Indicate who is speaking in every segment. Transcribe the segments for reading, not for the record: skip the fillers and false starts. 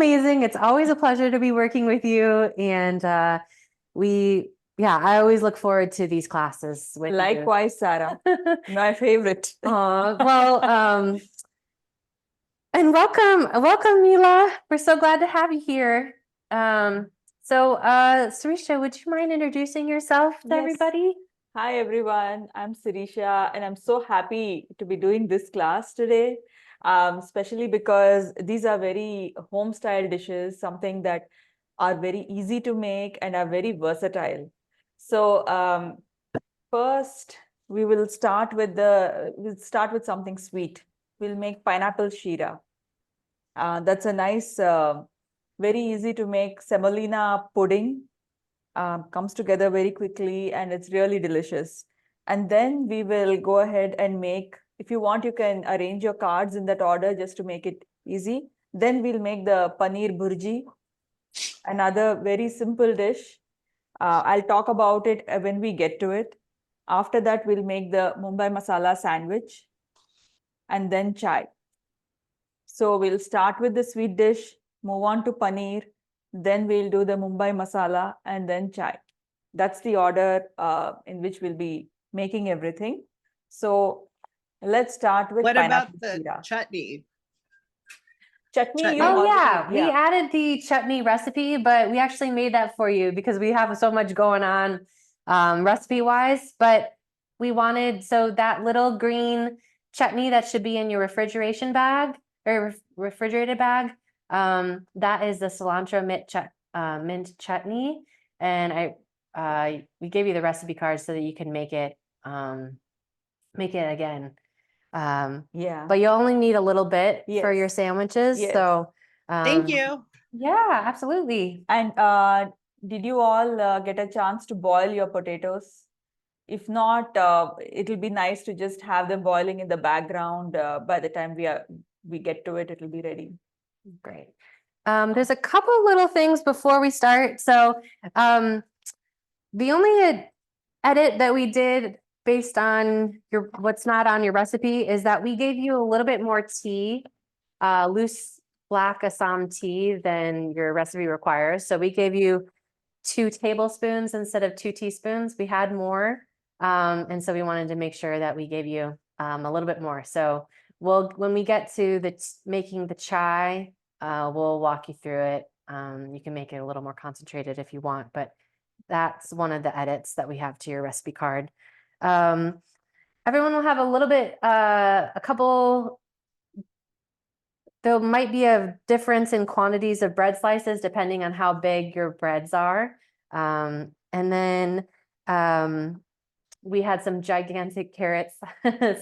Speaker 1: amazing. It's always a pleasure to be working with you. And I always look forward to these classes with
Speaker 2: Likewise, Sarah.
Speaker 1: you.
Speaker 2: My favorite.
Speaker 1: And welcome, Mila. We're so glad to have you here. Sirisha, would you mind introducing yourself to everybody?
Speaker 2: Hi, everyone. I'm Sirisha, and I'm so happy to be doing this class today, especially because these are very home style dishes, something that are very easy to make and are very versatile. So first, we'll start with something sweet. We'll make pineapple sheera. That's a nice, very easy to make semolina pudding. Comes together very quickly and it's really delicious. And then we will go ahead and make, if you want, you can arrange your cards in that order just to make it easy. Then we'll make the paneer bhurji, another very simple dish. I'll talk about it when we get to it. After that, we'll make the Mumbai masala sandwich and then chai. So we'll start with the sweet dish, move on to paneer, then we'll do the Mumbai masala and then chai. That's the order in which we'll be making everything. So let's start with
Speaker 3: what about the
Speaker 2: sheera.
Speaker 3: chutney?
Speaker 2: Chutney.
Speaker 1: We added the chutney recipe, but we actually made that for you because we have so much going on recipe wise. But we wanted, so that little green chutney that should be in your refrigeration bag or refrigerated bag, that is the cilantro mint chutney. And we gave you the recipe card so that you can make it again. But you only need a little bit for your sandwiches. So
Speaker 3: thank you.
Speaker 1: Yeah, absolutely.
Speaker 2: And did you all get a chance to boil your potatoes? If not, it'll be nice to just have them boiling in the background. By the time we get to it, it'll be ready.
Speaker 1: Great. There's a couple little things before we start. So the only edit that we did based on what's not on your recipe is that we gave you a little bit more tea, loose black Assam tea than your recipe requires. So we gave you 2 tablespoons instead of 2 teaspoons. We had more. And so we wanted to make sure that we gave you a little bit more. So when we get to making the chai, we'll walk you through it. You can make it a little more concentrated if you want, but that's one of the edits that we have to your recipe card. Everyone will have a little bit, there might be a difference in quantities of bread slices depending on how big your breads are. And then we had some gigantic carrots.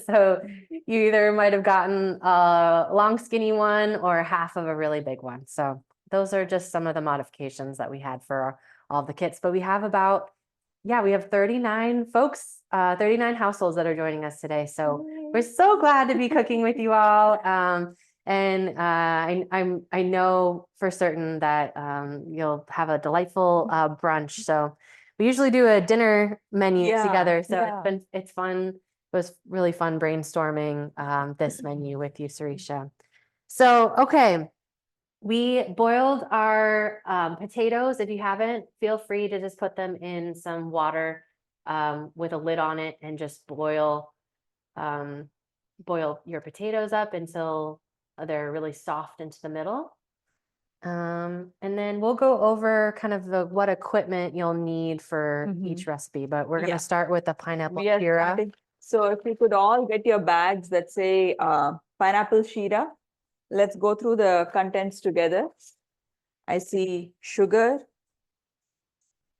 Speaker 1: So you either might have gotten a long skinny one or half of a really big one. So those are just some of the modifications that we had for all the kits. But we have we have 39 folks, 39 households that are joining us today. So we're so glad to be cooking with you all. I know for certain that you'll have a delightful brunch. So we usually do a dinner menu together. So it's fun. It was really fun brainstorming this menu with you, Sirisha. So, okay. We boiled our potatoes. If you haven't, feel free to just put them in some water with a lid on it and just boil your potatoes up until they're really soft into the middle. And then we'll go over kind of what equipment you'll need for each recipe, but we're going to start with the pineapple sheera.
Speaker 2: So if you could all get your bags that say pineapple sheera. Let's go through the contents together. I see sugar.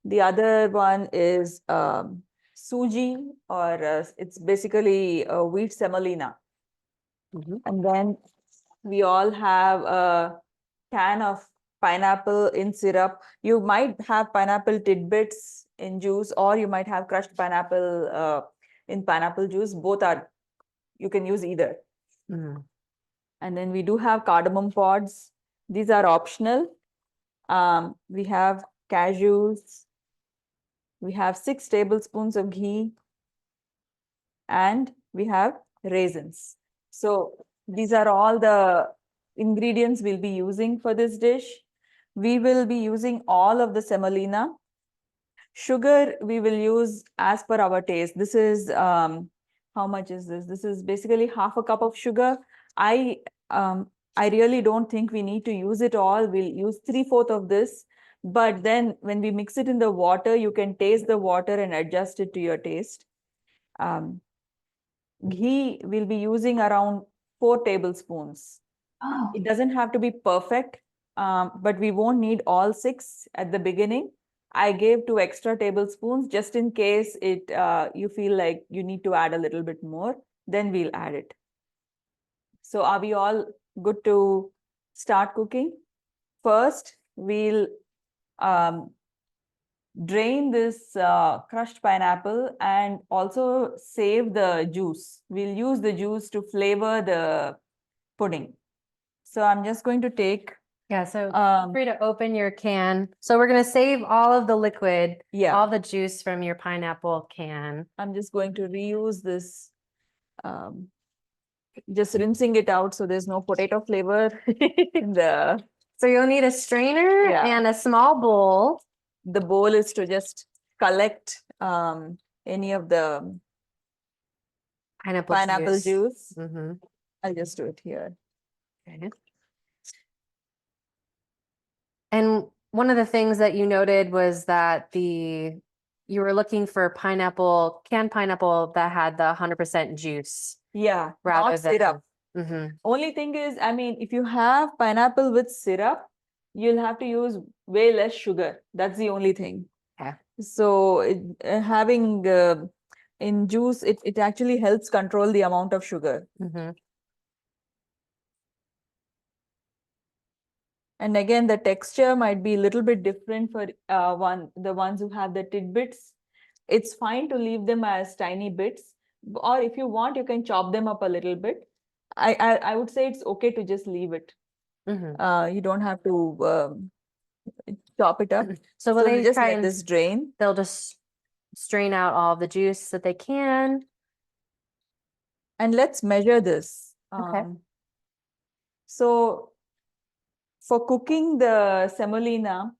Speaker 2: The other one is suji, or it's basically wheat semolina. And then we all have a can of pineapple in syrup. You might have pineapple tidbits in juice, or you might have crushed pineapple in pineapple juice. Both are, you can use either. And then we do have cardamom pods. These are optional. We have cashews. We have 6 tablespoons of ghee. And we have raisins. So these are all the ingredients we'll be using for this dish. We will be using all of the semolina. Sugar, we will use as per our taste. This is, how much is this? This is basically half a cup of sugar. Um, I really don't think we need to use it all. We'll use 3/4 of this. But then when we mix it in the water, you can taste the water and adjust it to your taste. Ghee, we'll be using around 4 tablespoons.
Speaker 1: Oh.
Speaker 2: It doesn't have to be perfect, but we won't need all 6 at the beginning. I gave 2 extra tablespoons just in case you feel like you need to add a little bit more, then we'll add it. So are we all good to start cooking? First, we'll drain this crushed pineapple and also save the juice. We'll use the juice to flavor the pudding. So I'm just going to take.
Speaker 1: Yeah, so feel free to open your can. So we're going to save all of the liquid, all the juice from your pineapple can.
Speaker 2: I'm just going to reuse this, just rinsing it out so there's no potato flavor in the.
Speaker 1: So you'll need a strainer and a small bowl.
Speaker 2: The bowl is to just collect any of the pineapple juice. I'll just do it here.
Speaker 1: Okay. And one of the things that you noted was that you were looking for canned pineapple that had the 100% juice.
Speaker 2: Yeah,
Speaker 1: rather
Speaker 2: not
Speaker 1: than
Speaker 2: syrup. Only thing is, I mean, if you have pineapple with syrup, you'll have to use way less sugar. That's the only thing.
Speaker 1: Okay.
Speaker 2: So having in juice, it actually helps control the amount of sugar. And again, the texture might be a little bit different for the ones who have the tidbits. It's fine to leave them as tiny bits, or if you want, you can chop them up a little bit. I would say it's okay to just leave it. You don't have to chop it up.
Speaker 1: So will they
Speaker 2: just
Speaker 1: try
Speaker 2: let
Speaker 1: and
Speaker 2: this drain?
Speaker 1: They'll just strain out all the juice that they can.
Speaker 2: And let's measure this.
Speaker 1: Okay.
Speaker 2: So for cooking the semolina,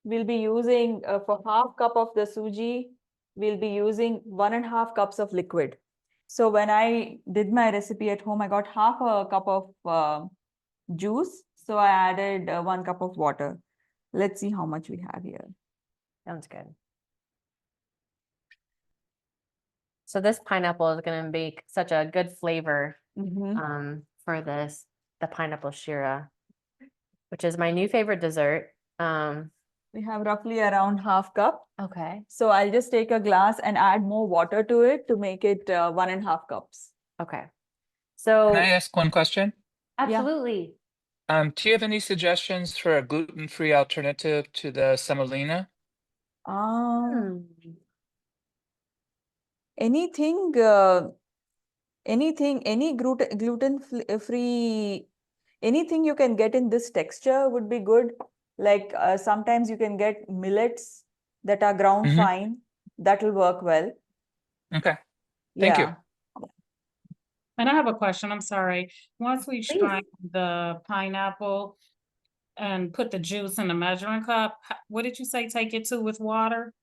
Speaker 2: we'll be using for half cup of the suji, we'll be using 1.5 cups of liquid. So when I did my recipe at home, I got half a cup of juice. So I added 1 cup of water. Let's see how much we have here.
Speaker 1: Sounds good. So this pineapple is going to make such a good flavor for the pineapple sheera, which is my new favorite dessert.
Speaker 2: We have roughly around half cup.
Speaker 1: Okay.
Speaker 2: So I'll just take a glass and add more water to it to make it 1.5 cups.
Speaker 1: Okay. So
Speaker 3: Can I ask one question?
Speaker 1: absolutely.
Speaker 3: Do you have any suggestions for a gluten-free alternative to the semolina?
Speaker 2: Anything, any gluten-free, anything you can get in this texture would be good. Like sometimes you can get millets that are ground fine. That will work well.
Speaker 3: Okay. Thank you.
Speaker 4: And I have a question, I'm sorry. Once we strain the pineapple and put the juice in the measuring cup, what did you say, take it to with water?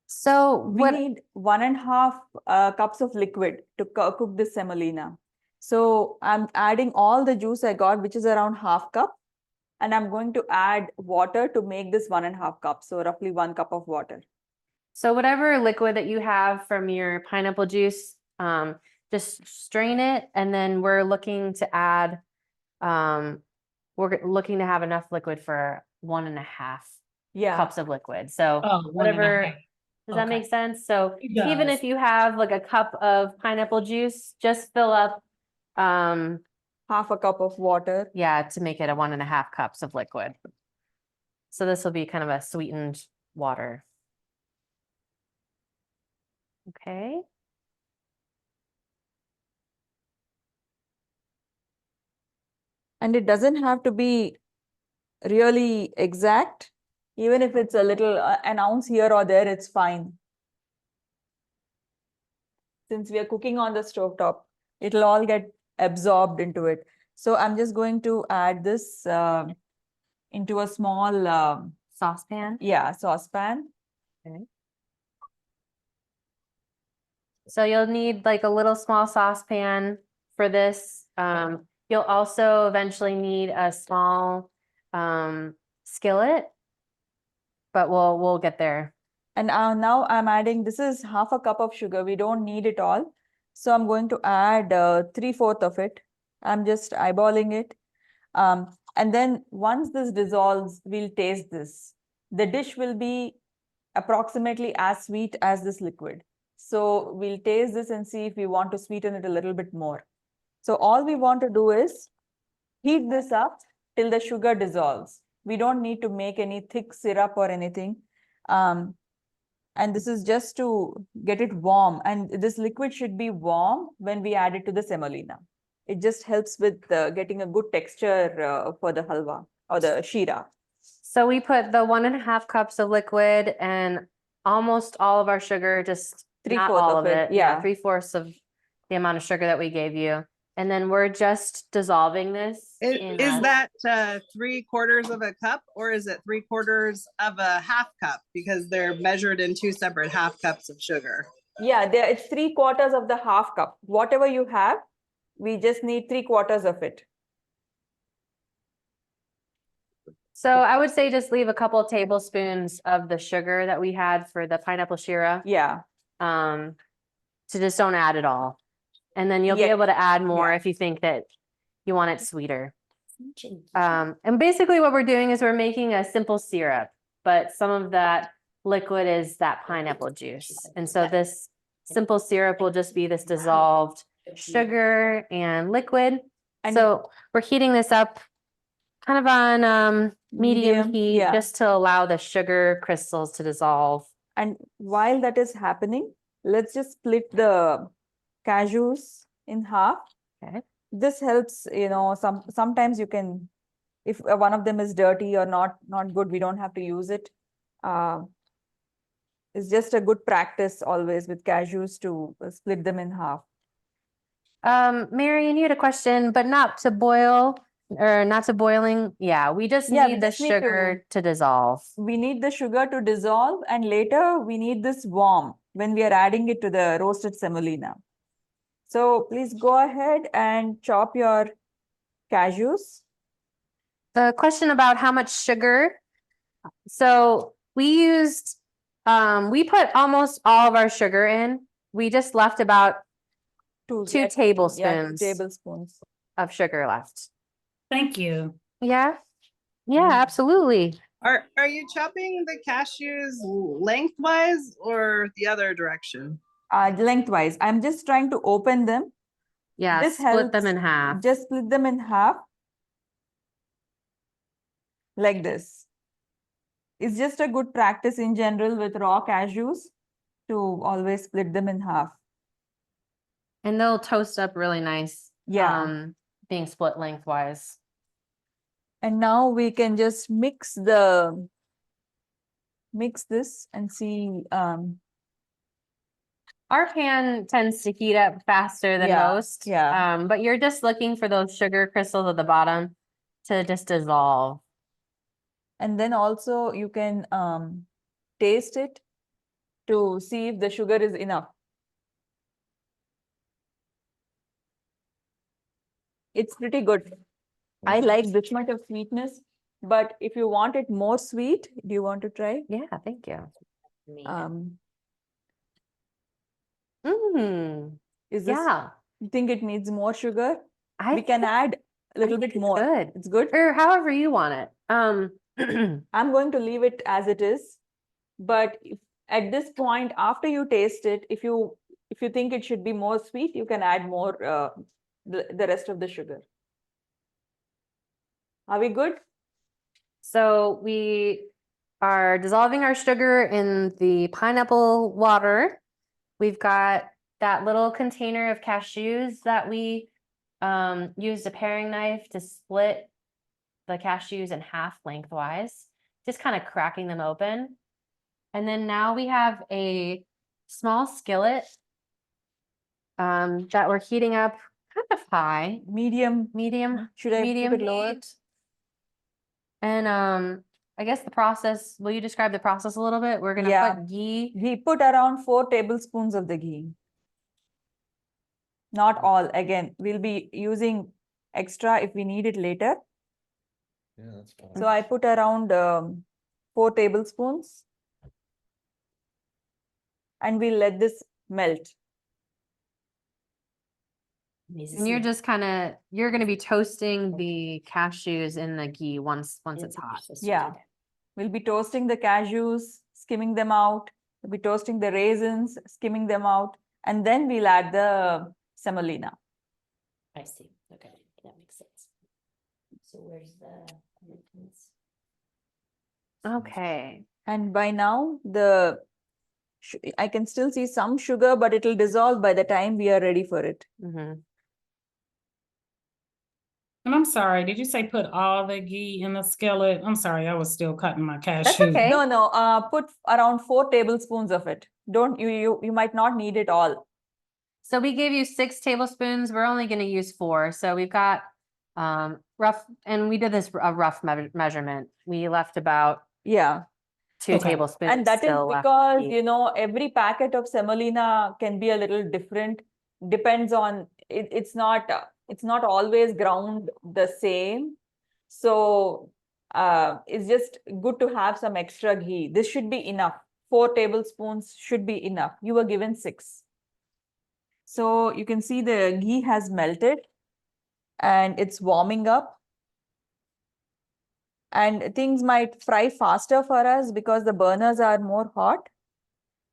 Speaker 1: So
Speaker 2: we need 1.5 cups of liquid to cook this semolina. So I'm adding all the juice I got, which is around half cup. And I'm going to add water to make this 1.5 cups. So roughly 1 cup of water.
Speaker 1: So whatever liquid that you have from your pineapple juice, just strain it. And then we're looking to add, we're looking to have enough liquid for 1.5 cups of liquid. So whatever, does that make sense? So even if you have like a cup of pineapple juice, just fill up,
Speaker 2: half a cup of water.
Speaker 1: Yeah, to make it a 1.5 cups of liquid. So this will be kind of a sweetened water. Okay.
Speaker 2: And it doesn't have to be really exact. Even if it's a little an ounce here or there, it's fine. Since we are cooking on the stovetop, it'll all get absorbed into it. So I'm just going to add this into a small,
Speaker 1: Saucepan.
Speaker 2: saucepan.
Speaker 1: So you'll need like a little small saucepan for this. You'll also eventually need a small skillet, but we'll get there.
Speaker 2: And now I'm adding, this is half a cup of sugar. We don't need it all. So I'm going to add 3/4 of it. I'm just eyeballing it. And then once this dissolves, we'll taste this. The dish will be approximately as sweet as this liquid. So we'll taste this and see if we want to sweeten it a little bit more. So all we want to do is heat this up till the sugar dissolves. We don't need to make any thick syrup or anything. And this is just to get it warm. And this liquid should be warm when we add it to the semolina. It just helps with getting a good texture for the halwa or the sheera.
Speaker 1: So we put the 1.5 cups of liquid and almost all of our sugar, just not
Speaker 2: 3/4
Speaker 1: all
Speaker 2: of
Speaker 1: of
Speaker 2: it,
Speaker 1: it.
Speaker 2: yeah.
Speaker 1: 3/4 of the amount of sugar that we gave you. And then we're just dissolving this.
Speaker 5: Is that 3/4 of a cup, or is it 3/4 of a half cup? Because they're measured in 2 separate half cups of sugar.
Speaker 2: Yeah, it's 3/4 of the half cup. Whatever you have, we just need 3/4 of it.
Speaker 1: So I would say just leave a couple of tablespoons of the sugar that we had for the pineapple sheera.
Speaker 2: Yeah.
Speaker 1: So just don't add it all. And then you'll be
Speaker 2: Yeah.
Speaker 1: able to add more
Speaker 2: Yeah.
Speaker 1: if you think that you want it sweeter. And basically what we're doing is we're making a simple syrup, but some of that liquid is that pineapple juice. And so this simple syrup will just be this dissolved sugar and liquid.
Speaker 2: And-
Speaker 1: So we're heating this up kind of on medium heat,
Speaker 2: yeah.
Speaker 1: just to allow the sugar crystals to dissolve.
Speaker 2: And while that is happening, let's just split the cashews in half.
Speaker 1: Okay.
Speaker 2: This helps, sometimes you can, if one of them is dirty or not good, we don't have to use it. It's just a good practice always with cashews to split them in half.
Speaker 1: Marion, you had a question, but not to boil or not to boiling. Yeah, we just
Speaker 2: Yeah, we
Speaker 1: need the
Speaker 2: just need to-
Speaker 1: sugar to dissolve.
Speaker 2: We need the sugar to dissolve, and later we need this warm when we are adding it to the roasted semolina. So please go ahead and chop your cashews.
Speaker 1: The question about how much sugar. So we used, we put almost all of our sugar in. We just left about 2
Speaker 2: Yeah,
Speaker 1: tablespoons
Speaker 2: 2 tablespoons.
Speaker 1: of sugar left.
Speaker 4: Thank you.
Speaker 1: Yeah. Yeah, absolutely.
Speaker 5: Are you chopping the cashews lengthwise or the other direction?
Speaker 2: Lengthwise. I'm just trying to open them.
Speaker 1: Yeah,
Speaker 2: This
Speaker 1: split them
Speaker 2: helps.
Speaker 1: in half.
Speaker 2: Just split them in half. Like this. It's just a good practice in general with raw cashews to always split them in half.
Speaker 1: And they'll toast up really nice.
Speaker 2: Yeah.
Speaker 1: Being split lengthwise.
Speaker 2: And now we can just mix this and see.
Speaker 1: Our pan tends to heat up faster than
Speaker 2: Yeah,
Speaker 1: most.
Speaker 2: yeah.
Speaker 1: But you're just looking for those sugar crystals at the bottom to just dissolve.
Speaker 2: And then also you can taste it to see if the sugar is enough. It's pretty good. I like this much of sweetness, but if you want it more sweet, do you want to try?
Speaker 1: Yeah, thank you.
Speaker 2: Is this,
Speaker 1: Yeah,
Speaker 2: you think it needs more sugar?
Speaker 1: I
Speaker 2: We can add a little bit more.
Speaker 1: good.
Speaker 2: It's good.
Speaker 1: Or however you want it.
Speaker 2: I'm going to leave it as it is, but at this point, after you taste it, if you think it should be more sweet, you can add more the rest of the sugar. Are we good?
Speaker 1: So we are dissolving our sugar in the pineapple water. We've got that little container of cashews that we used a paring knife to split the cashews in half lengthwise, just kind of cracking them open. And then now we have a small skillet that we're heating up kind of high,
Speaker 2: medium.
Speaker 1: medium,
Speaker 2: Should I keep
Speaker 1: medium
Speaker 2: it lower?
Speaker 1: heat. And I guess the process, will you describe the process a little bit? We're gonna
Speaker 2: Yeah.
Speaker 1: put ghee.
Speaker 2: We put around 4 tablespoons of the ghee. Not all. Again, we'll be using extra if we need it later.
Speaker 6: Yeah, that's fine.
Speaker 2: So I put around 4 tablespoons. And we'll let this melt.
Speaker 1: And you're just you're gonna be toasting the cashews in the ghee once it's hot.
Speaker 2: Yeah. We'll be toasting the cashews, skimming them out. We'll be toasting the raisins, skimming them out. And then we'll add the semolina.
Speaker 7: I see. Okay, that makes sense. So where's the?
Speaker 1: Okay.
Speaker 2: And by now, I can still see some sugar, but it'll dissolve by the time we are ready for it.
Speaker 1: Mhm.
Speaker 4: And I'm sorry, did you say put all the ghee in the skillet? I'm sorry, I was still cutting my cashew.
Speaker 1: okay.
Speaker 2: No, put around 4 tablespoons of it. Don't you might not need it all.
Speaker 1: So we gave you 6 tablespoons. We're only gonna use 4. So we've got rough, and we did this a rough measurement. We left about
Speaker 2: Yeah.
Speaker 1: 2
Speaker 4: Okay.
Speaker 1: tablespoons.
Speaker 2: And that is
Speaker 1: still left
Speaker 2: because,
Speaker 1: ghee.
Speaker 2: you know, every packet of semolina can be a little different. Depends on, it's not always ground the same. So it's just good to have some extra ghee. This should be enough. 4 tablespoons should be enough. You were given 6. So you can see the ghee has melted and it's warming up. And things might fry faster for us because the burners are more hot.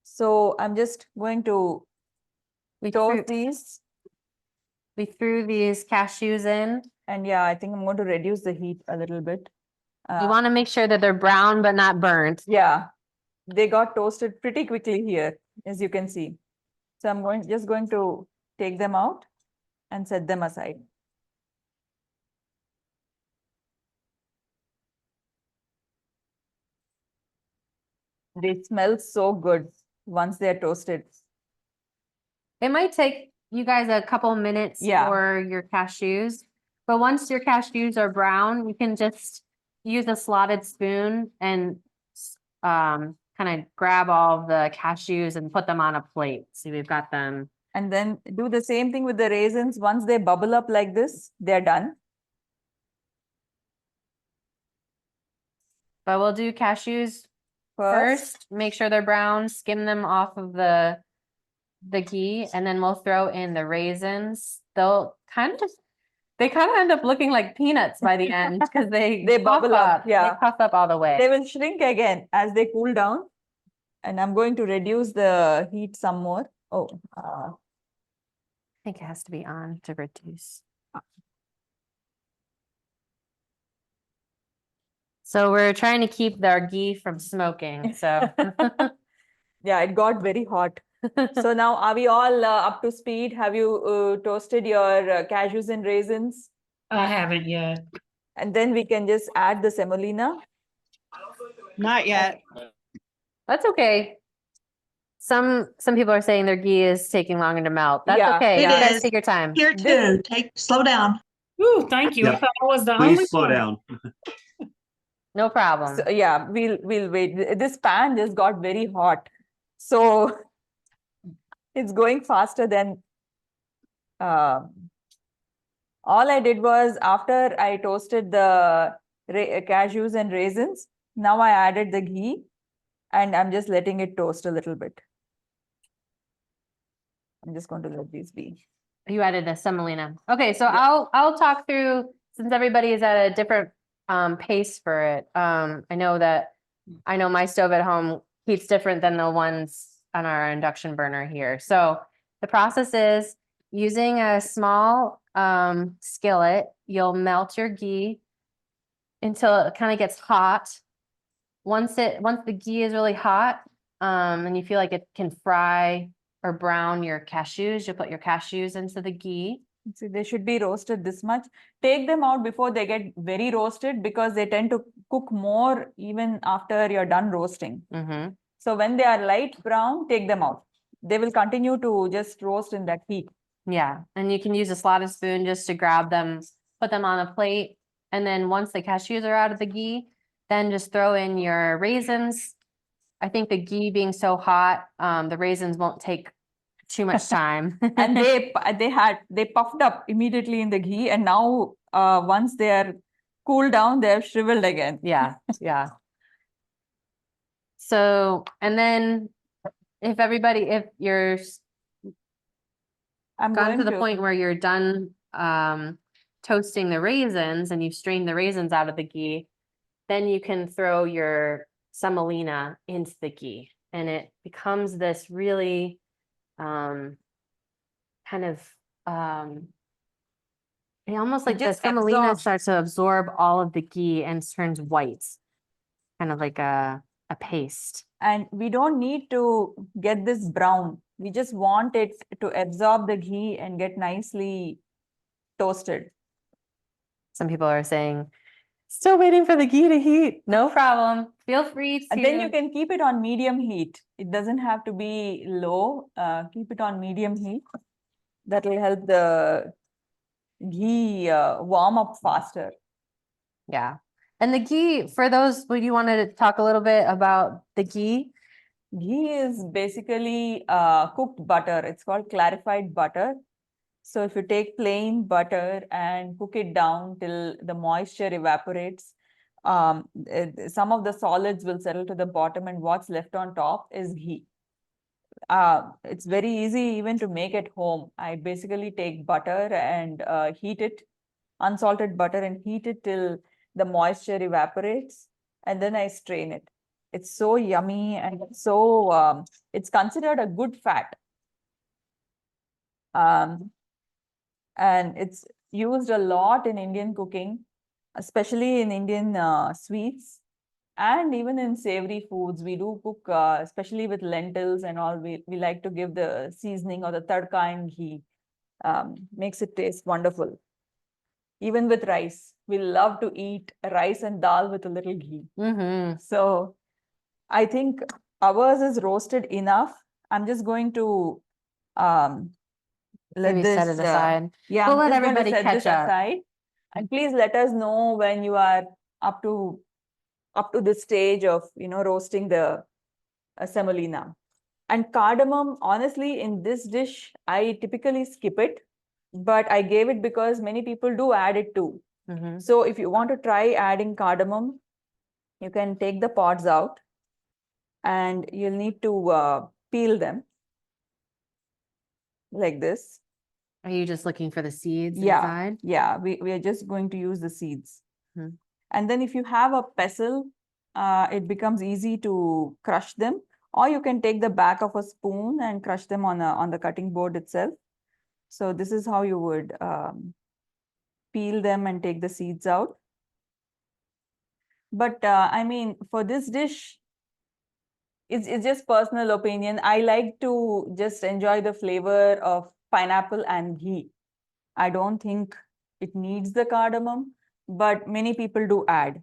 Speaker 2: So I'm just going to
Speaker 1: we
Speaker 2: toast
Speaker 1: threw,
Speaker 2: these.
Speaker 1: we threw these cashews in.
Speaker 2: And yeah, I think I'm going to reduce the heat a little bit.
Speaker 1: You want to make sure that they're brown but not burnt.
Speaker 2: Yeah, they got toasted pretty quickly here, as you can see. So I'm just going to take them out and set them aside. They smell so good once they're toasted.
Speaker 1: It might take you guys a couple minutes
Speaker 2: Yeah.
Speaker 1: for your cashews, but once your cashews are brown, you can just use a slotted spoon and kind of grab all of the cashews and put them on a plate. See, we've got them.
Speaker 2: And then do the same thing with the raisins. Once they bubble up like this, they're done.
Speaker 1: But we'll do cashews first. Make sure they're brown, skim them off of the ghee, and then we'll throw in the raisins. They kind of end up looking like peanuts by the end because they
Speaker 2: bubble up, yeah.
Speaker 1: They puff up all the way.
Speaker 2: They will shrink again as they cool down. And I'm going to reduce the heat some more. Oh,
Speaker 1: I think it has to be on to reduce. So we're trying to keep our ghee from smoking. So
Speaker 2: yeah, it got very hot. So now are we all up to speed? Have you toasted your cashews and raisins?
Speaker 4: I haven't yet.
Speaker 2: And then we can just add the semolina.
Speaker 5: Not yet.
Speaker 1: that's okay. Some people are saying their ghee is taking longer to melt. That's
Speaker 2: Yeah,
Speaker 1: okay.
Speaker 2: it
Speaker 1: You guys
Speaker 8: is.
Speaker 1: take your time.
Speaker 8: Here too, slow down.
Speaker 4: Ooh, thank you. I
Speaker 6: Yeah.
Speaker 4: thought I was the only
Speaker 6: Please slow
Speaker 4: one.
Speaker 6: down.
Speaker 1: No problem.
Speaker 2: So, yeah, we'll wait. This pan just got very hot. So it's going faster than all I did was after I toasted the cashews and raisins, now I added the ghee and I'm just letting it toast a little bit. I'm just going to let these be.
Speaker 1: You added the semolina. Okay, so I'll talk through, since everybody is at a different pace for it. I know my stove at home heats different than the ones on our induction burner here. So the process is using a small skillet, you'll melt your ghee until it kind of gets hot. Once the ghee is really hot, and you feel like it can fry or brown your cashews, you'll put your cashews into the ghee.
Speaker 2: See, they should be roasted this much. Take them out before they get very roasted because they tend to cook more even after you're done roasting.
Speaker 1: Mm-hmm.
Speaker 2: So when they are light brown, take them out. They will continue to just roast in that heat.
Speaker 1: Yeah, and you can use a slotted spoon just to grab them, put them on a plate. And then once the cashews are out of the ghee, then just throw in your raisins. I think the ghee being so hot, the raisins won't take too much time.
Speaker 2: And they puffed up immediately in the ghee, and now once they are cooled down, they're shriveled again.
Speaker 1: Yeah, yeah. So, and then if you're
Speaker 2: I'm
Speaker 1: gotten
Speaker 2: going
Speaker 1: to the point where you're done toasting the raisins and you've strained the raisins out of the ghee, then you can throw your semolina into the ghee, and it becomes this really kind of almost like the
Speaker 2: just
Speaker 1: semolina
Speaker 2: absorbs.
Speaker 1: starts to absorb all of the ghee and turns white, kind of like a paste.
Speaker 2: And we don't need to get this brown. We just want it to absorb the ghee and get nicely toasted.
Speaker 1: Some people are saying, still waiting for the ghee to heat. No problem. Feel free
Speaker 2: And
Speaker 1: to.
Speaker 2: then you can keep it on medium heat. It doesn't have to be low. Keep it on medium heat. That will help the ghee warm up faster.
Speaker 1: Yeah. And the ghee, for those, would you want to talk a little bit about the ghee?
Speaker 2: Ghee is basically cooked butter. It's called clarified butter. So if you take plain butter and cook it down till the moisture evaporates, some of the solids will settle to the bottom, and what's left on top is ghee. It's very easy even to make at home. I basically take butter and heat it, unsalted butter, and heat it till the moisture evaporates, and then I strain it. It's so yummy, and it's considered a good fat. And it's used a lot in Indian cooking, especially in Indian sweets, and even in savory foods. We do cook, especially with lentils and all. We like to give the seasoning or the tadka in ghee. Makes it taste wonderful. Even with rice, we love to eat rice and dal with a little ghee.
Speaker 1: Mm-hmm.
Speaker 2: So I think ours is roasted enough. I'm just going to let
Speaker 1: Maybe
Speaker 2: this
Speaker 1: set it aside.
Speaker 2: yeah,
Speaker 1: We'll
Speaker 2: I'm
Speaker 1: let
Speaker 2: just going to
Speaker 1: everybody
Speaker 2: set this
Speaker 1: catch up.
Speaker 2: aside. And please let us know when you are up to this stage of roasting the semolina. And cardamom, honestly, in this dish, I typically skip it, but I gave it because many people do add it too.
Speaker 1: Mm-hmm.
Speaker 2: So if you want to try adding cardamom, you can take the pods out, and you'll need to peel them like this.
Speaker 1: Are you just looking for the seeds
Speaker 2: Yeah,
Speaker 1: inside?
Speaker 2: yeah, we are just going to use the seeds.
Speaker 1: Hmm.
Speaker 2: And then if you have a pestle, it becomes easy to crush them, or you can take the back of a spoon and crush them on the cutting board itself. So this is how you would peel them and take the seeds out. But I mean, for this dish, it's just personal opinion. I like to just enjoy the flavor of pineapple and ghee. I don't think it needs the cardamom, but many people do add.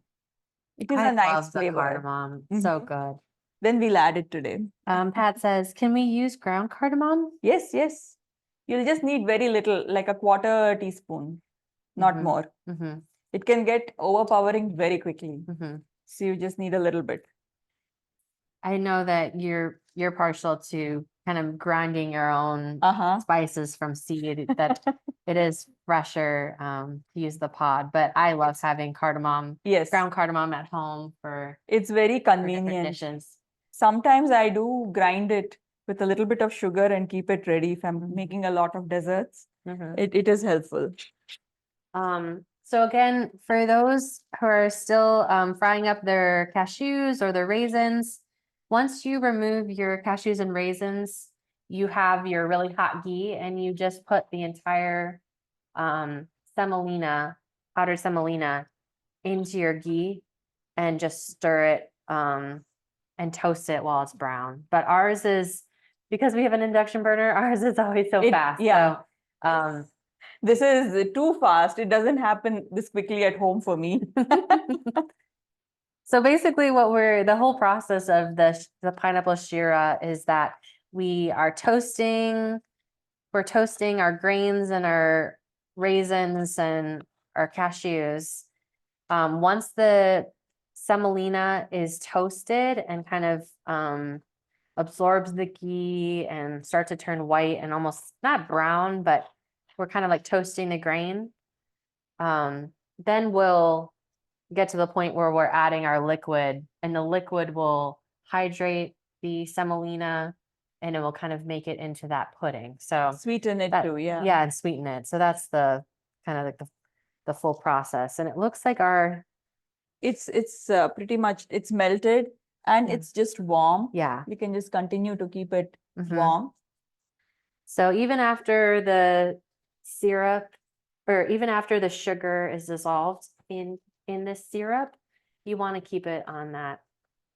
Speaker 2: It is
Speaker 1: I
Speaker 2: a nice
Speaker 1: love the
Speaker 2: flavor.
Speaker 1: cardamom. So
Speaker 2: Mhm.
Speaker 1: good.
Speaker 2: Then we'll add it today.
Speaker 1: Pat says, can we use ground cardamom?
Speaker 2: Yes, yes. You'll just need very little, like a quarter teaspoon, not
Speaker 1: Mhm.
Speaker 2: more.
Speaker 1: Mm-hmm.
Speaker 2: It can get overpowering very quickly.
Speaker 1: Mm-hmm.
Speaker 2: So you just need a little bit.
Speaker 1: I know that you're partial to kind of grinding your own
Speaker 2: Uh-huh.
Speaker 1: spices from seed, that it is fresher to use the pod, but I love having cardamom,
Speaker 2: Yes,
Speaker 1: ground cardamom at home for
Speaker 2: it's very
Speaker 1: different
Speaker 2: convenient.
Speaker 1: dishes.
Speaker 2: Sometimes I do grind it with a little bit of sugar and keep it ready if I'm making a lot of desserts.
Speaker 1: Mhm.
Speaker 2: It is helpful.
Speaker 1: So again, for those who are still frying up their cashews or their raisins, once you remove your cashews and raisins, you have your really hot ghee, and you just put the entire semolina, powdered semolina, into your ghee and just stir it and toast it while it's brown. But ours is, because we have an induction burner, ours is always so fast.
Speaker 2: Yeah.
Speaker 1: So
Speaker 2: This is too fast. It doesn't happen this quickly at home for me.
Speaker 1: so basically the whole process of the pineapple sheera is that we are toasting we're toasting our grains and our raisins and our cashews. Once the semolina is toasted and kind of absorbs the ghee and starts to turn white and almost not brown, but we're kind of like toasting the grain. Then we'll get to the point where we're adding our liquid, and the liquid will hydrate the semolina and it will kind of make it into that pudding. So
Speaker 2: Sweeten it
Speaker 1: that-
Speaker 2: too, yeah.
Speaker 1: yeah, and sweeten it. So that's the kind of like the full process. And it looks like our,
Speaker 2: It's pretty much, it's melted and
Speaker 1: Yeah.
Speaker 2: it's just warm.
Speaker 1: yeah.
Speaker 2: We can just continue to keep it
Speaker 1: Mhm.
Speaker 2: warm.
Speaker 1: So even after the syrup, or even after the sugar is dissolved in this syrup, you want to keep it on that.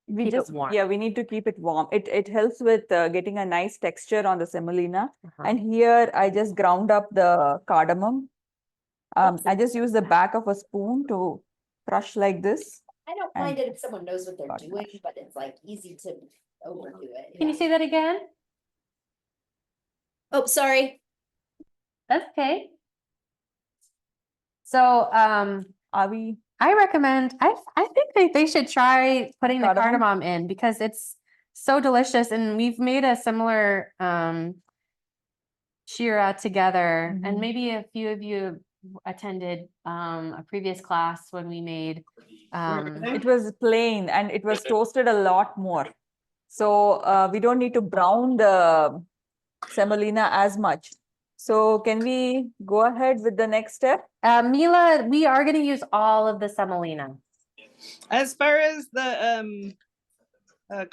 Speaker 2: We
Speaker 1: Keep it
Speaker 2: just,
Speaker 1: warm.
Speaker 2: yeah, we need to keep it warm. It helps with getting a nice texture on the semolina.
Speaker 1: Uh-huh.
Speaker 2: And here I just ground up the cardamom. I
Speaker 7: That's
Speaker 2: just use the back of a spoon to crush like this.
Speaker 7: I don't
Speaker 2: and-
Speaker 7: mind it if someone knows what they're
Speaker 2: God,
Speaker 7: doing, but it's like easy to overdo it.
Speaker 1: Can you
Speaker 7: yeah.
Speaker 1: say that again?
Speaker 7: Oh, sorry.
Speaker 1: That's okay. So
Speaker 2: Are we?
Speaker 1: I recommend, I think they should try putting the
Speaker 2: Cardamom?
Speaker 1: cardamom in because it's so delicious, and we've made a similar sheera together, and
Speaker 2: Mhm.
Speaker 1: maybe a few of you attended a previous class when we made
Speaker 2: It was plain and it was toasted a lot more. So we don't need to brown the semolina as much. So can we go ahead with the next step?
Speaker 1: Mila, we are going to use all of the semolina.
Speaker 5: As far as the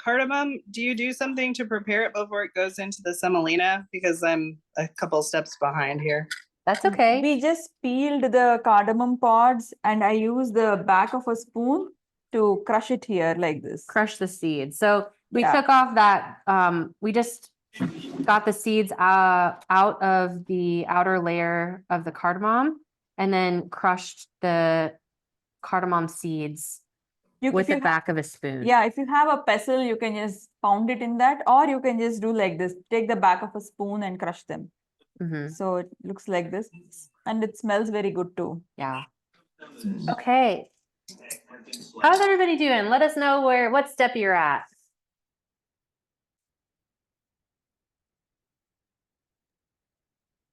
Speaker 5: cardamom, do you do something to prepare it before it goes into the semolina? Because I'm a couple steps behind here.
Speaker 1: That's okay.
Speaker 2: We just peeled the cardamom pods and I use the back of a spoon to crush it here like this.
Speaker 1: Crush the seeds. So we
Speaker 2: Yeah.
Speaker 1: took off that, we just got the seeds out of the outer layer of the cardamom and then crushed the cardamom seeds with
Speaker 2: If
Speaker 1: the
Speaker 2: you
Speaker 1: back of a spoon.
Speaker 2: Yeah, if you have a pestle, you can just pound it in that, or you can just do like this, take the back of a spoon and crush them.
Speaker 1: Mhm.
Speaker 2: So it looks like this, and it smells very good too.
Speaker 1: Yeah. Okay. How's everybody doing? Let us know what step you're at.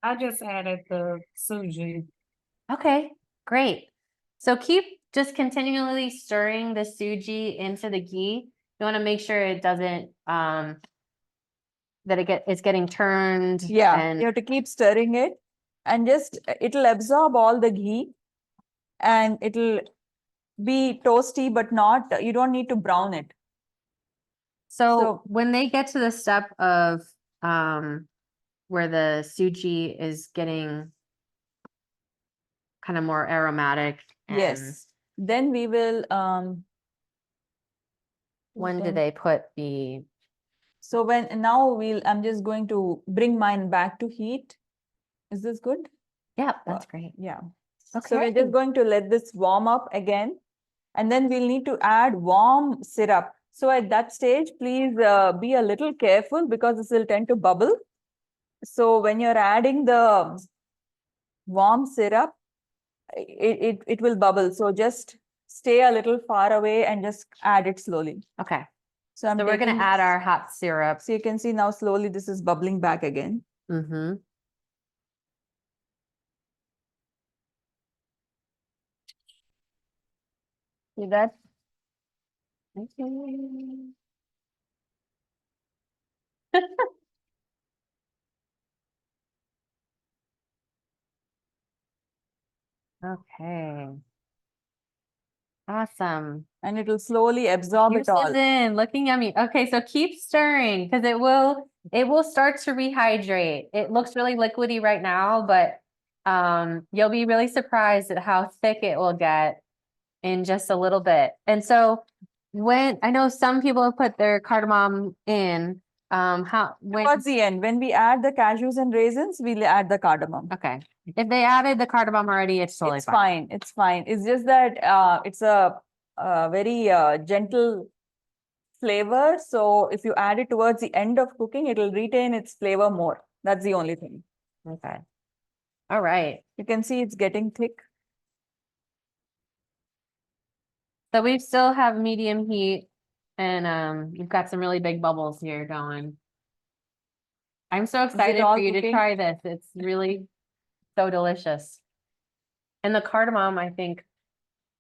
Speaker 4: I just added the suji.
Speaker 1: Okay, great. So keep just continually stirring the suji into the ghee. You want to make sure it doesn't that it's getting turned.
Speaker 2: Yeah,
Speaker 1: and
Speaker 2: you have to keep stirring it, and just it'll absorb all the ghee, and it'll be toasty, but not, you don't need to brown it.
Speaker 1: so
Speaker 2: so-
Speaker 1: when they get to the step of where the suji is getting kind of more aromatic, and
Speaker 2: Yes. Then we will,
Speaker 1: when do
Speaker 2: then-
Speaker 1: they put the
Speaker 2: so now I'm just going to bring mine back to heat. Is this good?
Speaker 1: yeah, that's great.
Speaker 2: Yeah.
Speaker 1: Okay.
Speaker 2: So we're just going to let this warm up again, and then we'll need to add warm syrup. So at that stage, please be a little careful because this will tend to bubble. So when you're adding the warm syrup, it will bubble. So just stay a little far away and just add it slowly.
Speaker 1: Okay.
Speaker 2: So I'm
Speaker 1: So we're going
Speaker 2: taking
Speaker 1: to add
Speaker 2: this-
Speaker 1: our hot syrup.
Speaker 2: So you can see now slowly this is bubbling back again.
Speaker 1: Mm-hmm. See that? Okay. Okay. Awesome.
Speaker 2: And it will slowly absorb
Speaker 1: Juice
Speaker 2: it all.
Speaker 1: is in, looking yummy. Okay, so keep stirring because it will start to rehydrate. It looks really liquidy right now, but you'll be really surprised at how thick it will get in just a little bit. And so when I know some people have put their cardamom in,
Speaker 2: Towards the end, when we add the cashews and raisins, we'll add the cardamom.
Speaker 1: okay. If they added the cardamom already, it's totally
Speaker 2: It's
Speaker 1: fine.
Speaker 2: fine. It's fine. It's just that it's a very gentle flavor. So if you add it towards the end of cooking, it will retain its flavor more. That's the only thing.
Speaker 1: Okay. All right.
Speaker 2: You can see it's getting thick.
Speaker 1: So we still have medium heat and you've got some really big bubbles here going. I'm so excited
Speaker 2: all
Speaker 1: for you to
Speaker 2: cooking?
Speaker 1: try this. It's really so delicious. And the cardamom, I think,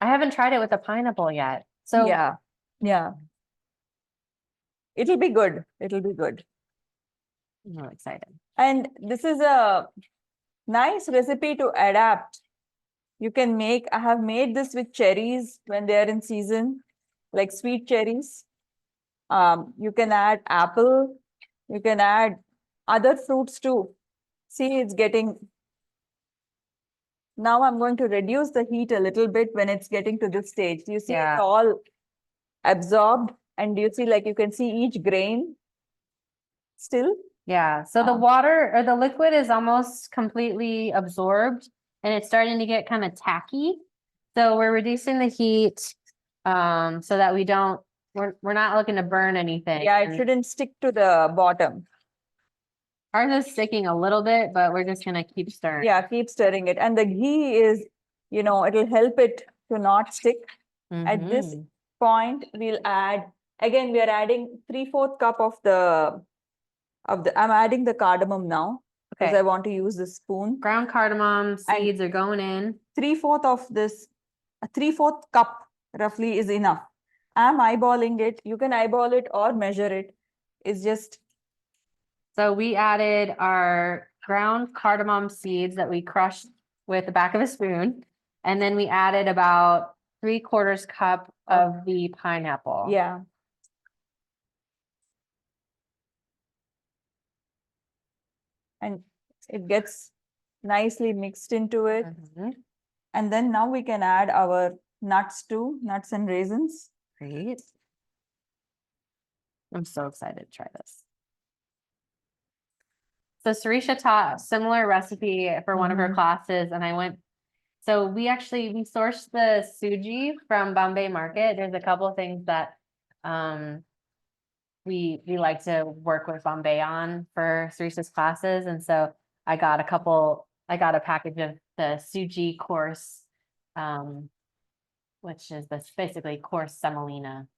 Speaker 1: I haven't tried it with the pineapple yet. So
Speaker 2: Yeah, yeah. It'll be good. It'll be good.
Speaker 1: I'm really excited.
Speaker 2: And this is a nice recipe to adapt. You can make, I have made this with cherries when they are in season, like sweet cherries. You can add apple, you can add other fruits too. See, it's getting, now I'm going to reduce the heat a little bit when it's getting to this stage. You see
Speaker 1: Yeah.
Speaker 2: it's all absorbed, and you see, like, you can see each grain still.
Speaker 1: Yeah, so the
Speaker 2: Um,
Speaker 1: water or the liquid is almost completely absorbed and it's starting to get kind of tacky. So we're reducing the heat so that we're not looking to burn anything.
Speaker 2: Yeah, it
Speaker 1: And
Speaker 2: shouldn't stick to the bottom.
Speaker 1: ours is sticking a little bit, but we're just gonna keep stirring.
Speaker 2: Yeah, keep stirring it. And the ghee is, it'll help it to not stick. At this
Speaker 1: Mhm.
Speaker 2: point, we'll add, again, we are adding 3/4 cup I'm adding the cardamom now because
Speaker 1: Okay.
Speaker 2: I want to use the spoon.
Speaker 1: Ground cardamom seeds are going in.
Speaker 2: 3/4 of this, a 3/4 cup roughly is enough. I'm eyeballing it. You can eyeball it or measure it. It's just,
Speaker 1: So we added our ground cardamom seeds that we crushed with the back of a spoon. And then we added about 3/4 cup of the pineapple.
Speaker 2: yeah. And it gets nicely mixed into it.
Speaker 1: Mhm.
Speaker 2: And then now we can add our nuts too, nuts and raisins.
Speaker 1: Great. I'm so excited to try this. So Sirisha taught a similar recipe for one of her
Speaker 2: Mhm.
Speaker 1: classes and I went, so we sourced the suji from Bombay market. There's a couple of things that we like to work with Bombay on for Sirisha's classes. And so I got a package of the suji course, which is basically course semolina.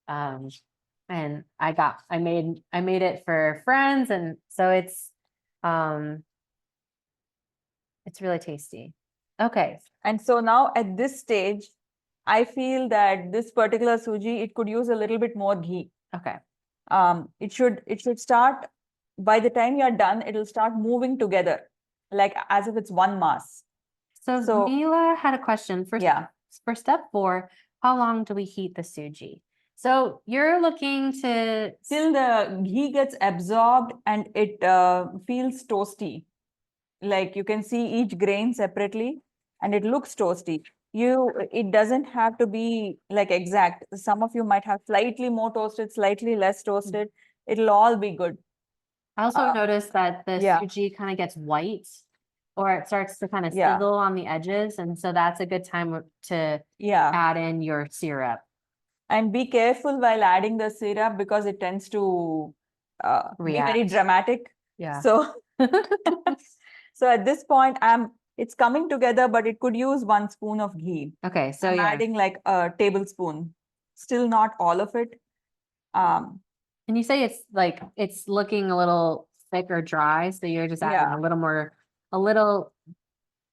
Speaker 1: And I made it for friends, and so it's really tasty. Okay.
Speaker 2: And so now at this stage, I feel that this particular suji, it could use a little bit more ghee.
Speaker 1: Okay.
Speaker 2: It should start, by the time you're done, it'll start moving together, like as if it's one mass.
Speaker 1: So Mila had a question for step 4. How long do we heat the suji? So you're looking to
Speaker 2: Till the ghee gets absorbed and it feels toasty. Like you can see each grain separately and it looks toasty. It doesn't have to be like exact. Some of you might have slightly more toasted, slightly less toasted. It'll all be good.
Speaker 1: I also noticed that the
Speaker 2: yeah.
Speaker 1: suji kind of gets white or it starts to kind of
Speaker 2: Yeah.
Speaker 1: sizzle on the edges. And so that's a good time to add in your syrup.
Speaker 2: And be careful while adding the syrup because it tends to be very
Speaker 1: React.
Speaker 2: dramatic.
Speaker 1: Yeah.
Speaker 2: So, so at this point, it's coming together, but it could use 1 spoon of ghee.
Speaker 1: Okay, so
Speaker 2: I'm adding like a tablespoon, still not all of it.
Speaker 1: And you say it's looking a little thick or dry, so you're just adding a little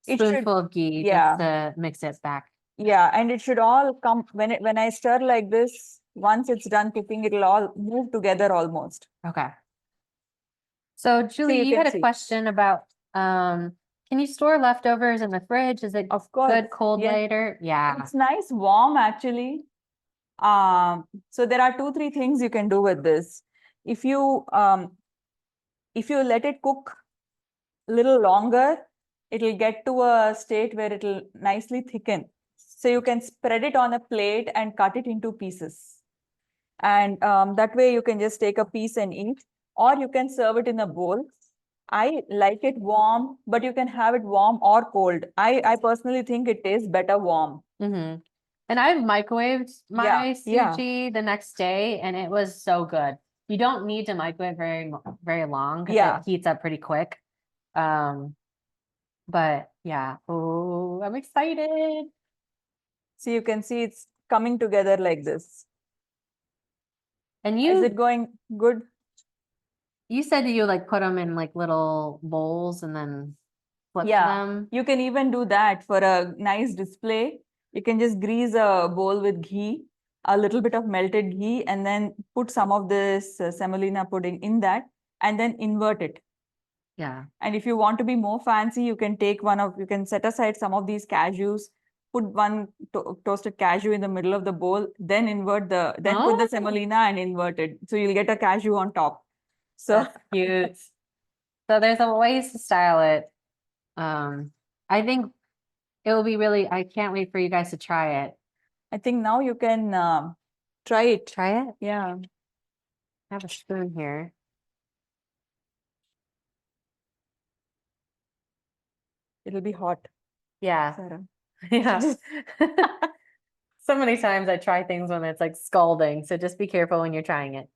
Speaker 1: spoonful of ghee just to mix it back.
Speaker 2: Yeah, and it should all come when I stir like this, once it's done cooking, it'll all move together almost.
Speaker 1: Okay. So Julie, you had a question about can you store leftovers in the fridge? Is it
Speaker 2: Of course.
Speaker 1: good cold
Speaker 2: Yes.
Speaker 1: later? Yeah.
Speaker 2: It's nice warm actually. So there are 2-3 things you can do with this. If you let it cook a little longer, it'll get to a state where it'll nicely thicken. So you can spread it on a plate and cut it into pieces. And that way you can just take a piece and eat, or you can serve it in a bowl. I like it warm, but you can have it warm or cold. I personally think it tastes better warm.
Speaker 1: Mm-hmm. And I've microwaved my
Speaker 2: Yeah.
Speaker 1: sushi the next day and it was so good. You don't need to microwave very long because
Speaker 2: Yeah.
Speaker 1: it heats up pretty quick. But yeah, oh, I'm excited.
Speaker 2: So you can see it's coming together like this.
Speaker 1: And
Speaker 2: Is it going good?
Speaker 1: you said you like put them in like little bowls and then flip
Speaker 2: Yeah.
Speaker 1: them.
Speaker 2: You can even do that for a nice display. You can just grease a bowl with ghee, a little bit of melted ghee, and then put some of this semolina pudding in that, and then invert it.
Speaker 1: Yeah.
Speaker 2: And if you want to be more fancy, you can you can set aside some of these cashews, put one toasted cashew in the middle of the bowl, then then put the
Speaker 1: Oh.
Speaker 2: semolina and invert it. So you'll get a cashew on top. So
Speaker 1: That's cute. So there's a ways to style it. I think it will be really, I can't wait for you guys to try it.
Speaker 2: I think now you can try it.
Speaker 1: Try it?
Speaker 2: Yeah.
Speaker 1: I have a spoon here.
Speaker 2: It'll be hot,
Speaker 1: Yeah.
Speaker 2: Sarah.
Speaker 1: Yeah. So many times I try things when it's like scalding, so just be careful when you're trying it.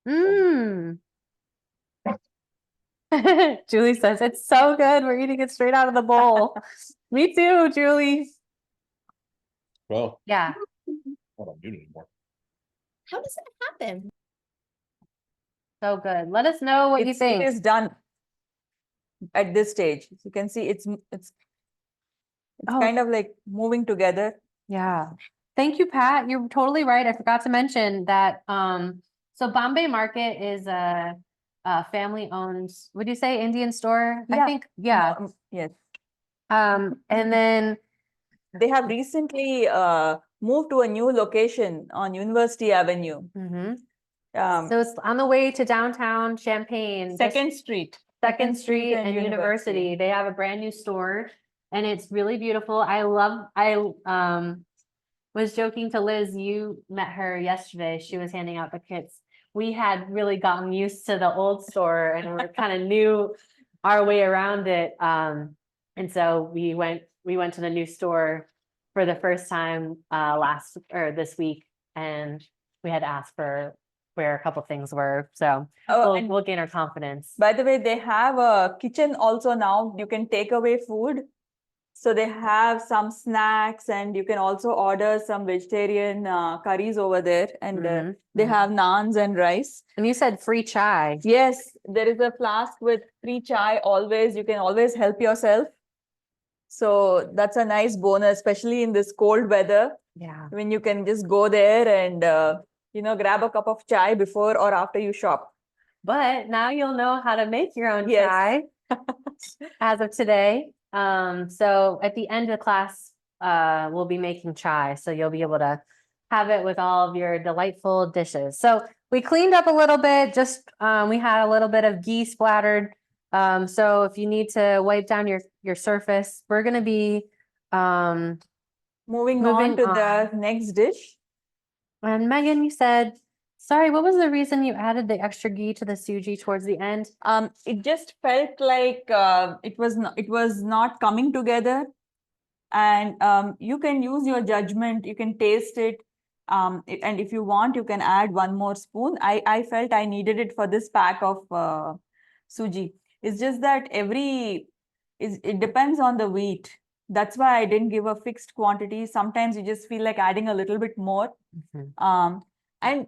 Speaker 1: Mmm. Julie says it's so good. We're eating it straight out of the bowl. Me too, Julie.
Speaker 6: Well,
Speaker 1: Yeah.
Speaker 6: I don't do it anymore.
Speaker 7: How does that happen?
Speaker 1: So good. Let us know what you
Speaker 2: It
Speaker 1: think.
Speaker 2: is done at this stage. You can see it's
Speaker 1: Oh.
Speaker 2: kind of like moving together.
Speaker 1: Yeah. Thank you, Pat. You're totally right. I forgot to mention that so Bombay Market is a family owned, would you say Indian store? I
Speaker 2: Yeah.
Speaker 1: think, yeah.
Speaker 2: Yes.
Speaker 1: And then
Speaker 2: They have recently moved to a new location on University Avenue.
Speaker 1: mhm.
Speaker 2: Um,
Speaker 1: So it's on the way to downtown Champaign. just
Speaker 2: Second Street.
Speaker 1: Second Street and University. They have a brand new store and it's really beautiful. I was joking to Liz, you met her yesterday. She was handing out the kits. We had really gotten used to the old store and we're kind of knew our way around it. And so we went to the new store for the first time this week, and we had asked for where a couple things were. So
Speaker 2: Oh,
Speaker 1: we'll gain our confidence.
Speaker 2: by the way, they have a kitchen also now. You can take away food. So they have some snacks and you can also order some vegetarian curries over there. And
Speaker 1: Mhm,
Speaker 2: they
Speaker 1: mhm.
Speaker 2: have naans and rice.
Speaker 1: And you said free chai.
Speaker 2: Yes, there is a flask with free chai always. You can always help yourself. So that's a nice bonus, especially in this cold weather,
Speaker 1: Yeah.
Speaker 2: when you can just go there and, grab a cup of chai before or after you shop.
Speaker 1: But now you'll know how to make your own
Speaker 2: Yes.
Speaker 1: chai as of today. So at the end of the class, we'll be making chai. So you'll be able to have it with all of your delightful dishes. So we cleaned up a little bit, we had a little bit of ghee splattered. So if you need to wipe down your surface, we're gonna be
Speaker 2: Moving
Speaker 1: Moving
Speaker 2: on to the
Speaker 1: on.
Speaker 2: next dish.
Speaker 1: and Megan, you said, sorry, what was the reason you added the extra ghee to the suji towards the end?
Speaker 2: It just felt like it was not coming together, and you can use your judgment. You can taste it, and if you want, you can add one more spoon. I felt I needed it for this pack of suji. It's just that it depends on the wheat. That's why I didn't give a fixed quantity. Sometimes you just feel like adding a little bit more,
Speaker 1: Mhm.
Speaker 2: and